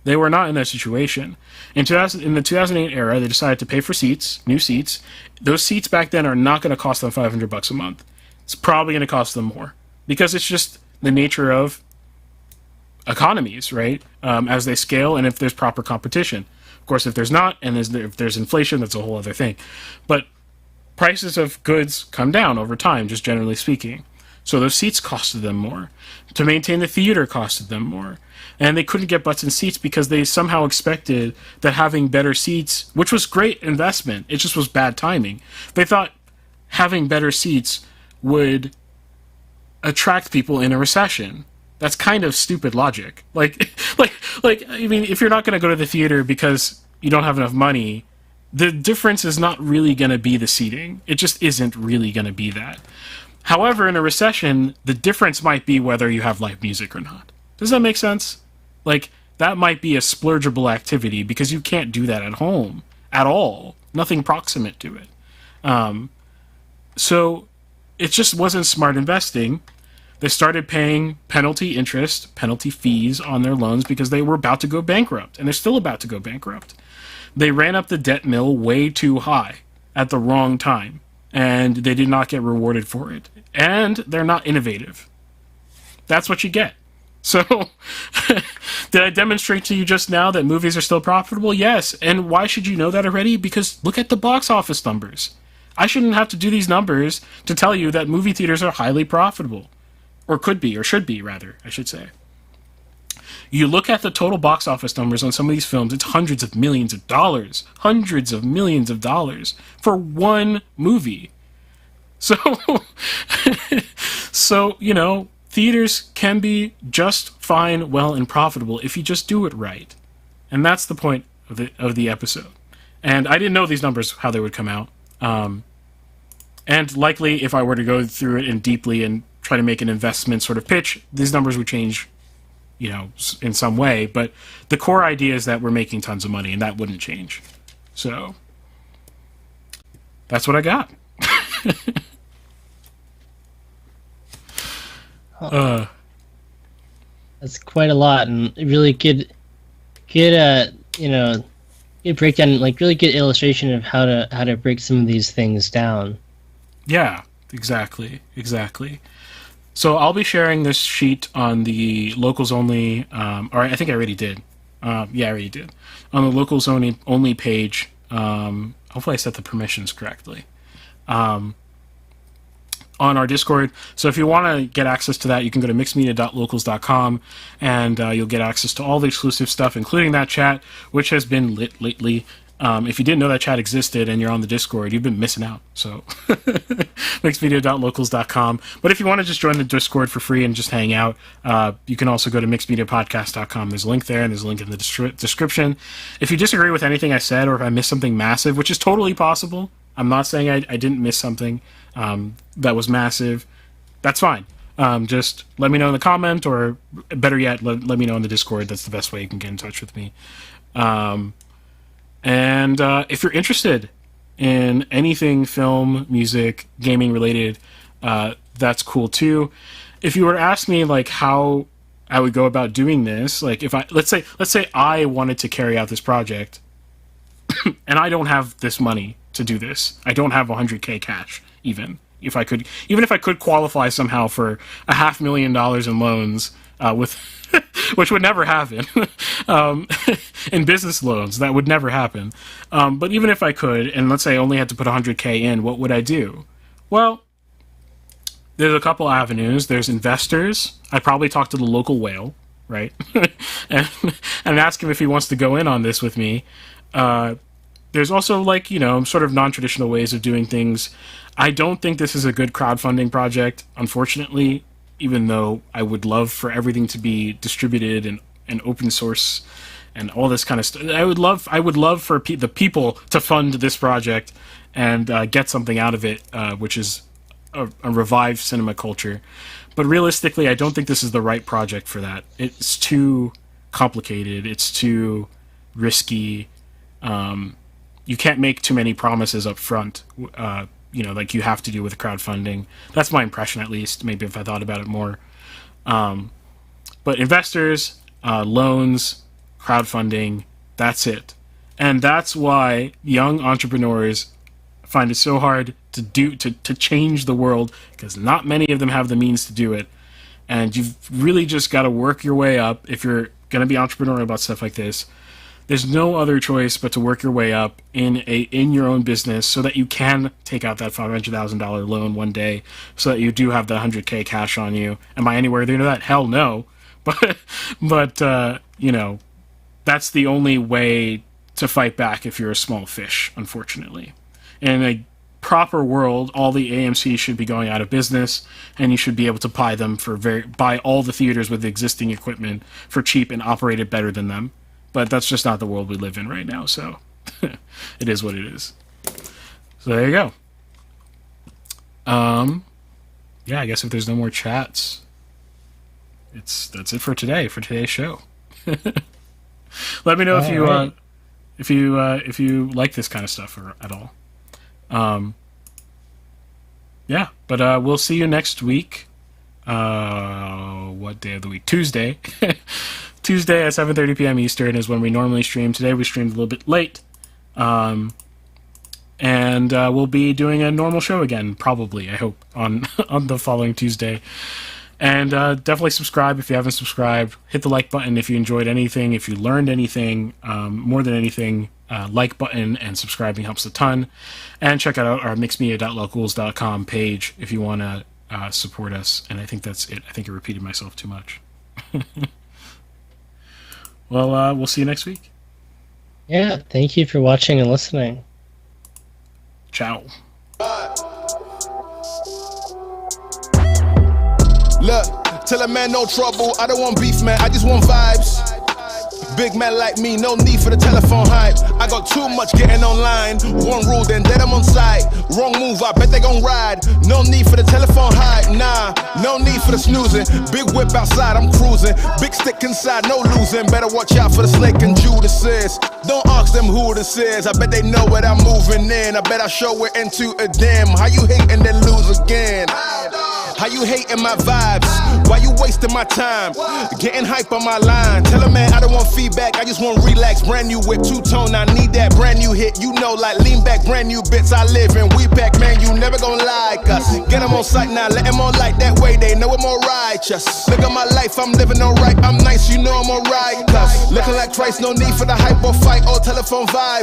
They were not in that situation. In the 2008 era, they decided to pay for new seats. Those seats back then are not going to cost them $500 a month. It's probably going to cost them more because it's just the nature of economies, right? As they scale and if there's proper competition. Of course, if there's not and if there's inflation, that's a whole other thing. But prices of goods come down over time, just generally speaking. So those seats costed them more. To maintain the theater costed them more. And they couldn't get butts in seats because they somehow expected that having better seats, which was great investment, it just was bad timing. They thought having better seats would attract people in a recession. That's kind of stupid logic. Like, I mean, if you're not going to go to the theater because you don't have enough money, the difference is not really going to be the seating. It just isn't really going to be that. However, in a recession, the difference might be whether you have live music or not. Does that make sense? Like, that might be a splurgeable activity because you can't do that at home at all. Nothing proximate to it. So it just wasn't smart investing. They started paying penalty fees on their loans because they were about to go bankrupt, and they're still about to go bankrupt. They ran up the debt mill way too high at the wrong time, and they did not get rewarded for it. And they're not innovative. That's what you get. So, did I demonstrate to you just now that movies are still profitable? Yes. And why should you know that already? Because look at the box office numbers. I shouldn't have to do these numbers to tell you that movie theaters are highly profitable. Or could be, or should be, rather, I should say. You look at the total box office numbers on some of these films, it's hundreds of millions of dollars. Hundreds of millions of dollars for one movie. So, theaters can be just fine, well, and profitable if you just do it right. And that's the point of the episode. And I didn't know these numbers, how they would come out. And likely, if I were to go through it in deeply and try to make an investment sort of pitch, these numbers would change, in some way. But the core idea is that we're making tons of money, and that wouldn't change. So that's what I got. That's quite a lot, and really good good breakdown, like really good illustration of how to break some of these things down. Yeah, exactly. So I'll be sharing this sheet on the locals only, or I think I already did. I already did. On the locals only page. Hopefully I set the permissions correctly. On our Discord. So if you want to get access to that, you can go to mixedmedia.locals.com, and you'll get access to all the exclusive stuff, including that chat, which has been lit lately. If you didn't know that chat existed and you're on the Discord, you've been missing out. So mixedmedia.locals.com. But if you want to just join the Discord for free and just hang out, you can also go to mixedmediapodcast.com. There's a link there, and there's a link in the description. If you disagree with anything I said, or if I missed something massive, which is totally possible, I'm not saying I didn't miss something that was massive, that's fine. Just let me know in the comment, or better yet, let me know in the Discord. That's the best way you can get in touch with me. And if you're interested in anything film, music, gaming related, that's cool too. If you were to ask me like how I would go about doing this, like if let's say I wanted to carry out this project and I don't have this money to do this. I don't have 100K cash even if I could qualify somehow for $500,000 in loans with which would never happen. In business loans, that would never happen. But even if I could, and let's say I only had to put 100K in, what would I do? Well, there's a couple avenues. There's investors. I'd probably talk to the local whale, right? and ask him if he wants to go in on this with me. There's also, sort of non-traditional ways of doing things. I don't think this is a good crowdfunding project, unfortunately, even though I would love for everything to be distributed and open source and all this kind of stuff. I would love for the people to fund this project and get something out of it, which is a revived cinema culture. But realistically, I don't think this is the right project for that. It's too complicated. It's too risky. You can't make too many promises up front, like you have to do with crowdfunding. That's my impression, at least. Maybe if I thought about it more. But investors, loans, crowdfunding, that's it. And that's why young entrepreneurs find it so hard to change the world, because not many of them have the means to do it. And you've really just got to work your way up if you're going to be entrepreneurial about stuff like this. There's no other choice but to work your way up in your own business so that you can take out that $500,000 loan one day, so that you do have the 100K cash on you. Am I anywhere near that? Hell no. But that's the only way to fight back if you're a small fish, unfortunately. In a proper world, all the AMCs should be going out of business, and you should be able to buy all the theaters with existing equipment for cheap and operate it better than them. But that's just not the world we live in right now, so it is what it is. So there you go. I guess if there's no more chats, that's it for today's show. Let me know if you like this kind of stuff at all. But we'll see you next week. What day of the week? Tuesday. Tuesday at 7:30 p.m. Eastern is when we normally stream. Today we streamed a little bit late. And we'll be doing a normal show again, probably, I hope, on the following Tuesday. And definitely subscribe if you haven't subscribed. Hit the like button if you enjoyed anything, if you learned anything. More than anything, like button and subscribing helps a ton. And check out our mixedmedia.locals.com page if you want to support us. And I think that's it. I think I repeated myself too much. Well, we'll see you next week. Yeah, thank you for watching and listening. Ciao. Look, tell a man no trouble. I don't want beef, man. I just want vibes. Big man like me, no need for the telephone hype. I got too much getting online. One rule, then dead I'm on site. Wrong move, I bet they gon' ride. No need for the telephone hype, nah. No need for the snoozing. Big whip outside, I'm cruising. Big stick inside, no losing. Better watch out for the snake and Judas is. Don't ask them who this is. I bet they know what I'm moving in. I bet I show it into a dim. How you hate and then lose again? How you hating my vibes? Why you wasting my time? Getting hype on my line. Tell a man I don't want feedback, I just want relax. Brand new whip, two-tone, I need that brand new hit. You know, like lean back, brand new bits I live in. We back, man, you never gon' like us. Get them on sight now, let them on light. That way they know I'm more righteous. Look at my life, I'm living alright. I'm nice, you know I'm alright. Cause looking like Christ, no need for the hype or fight or telephone vibe.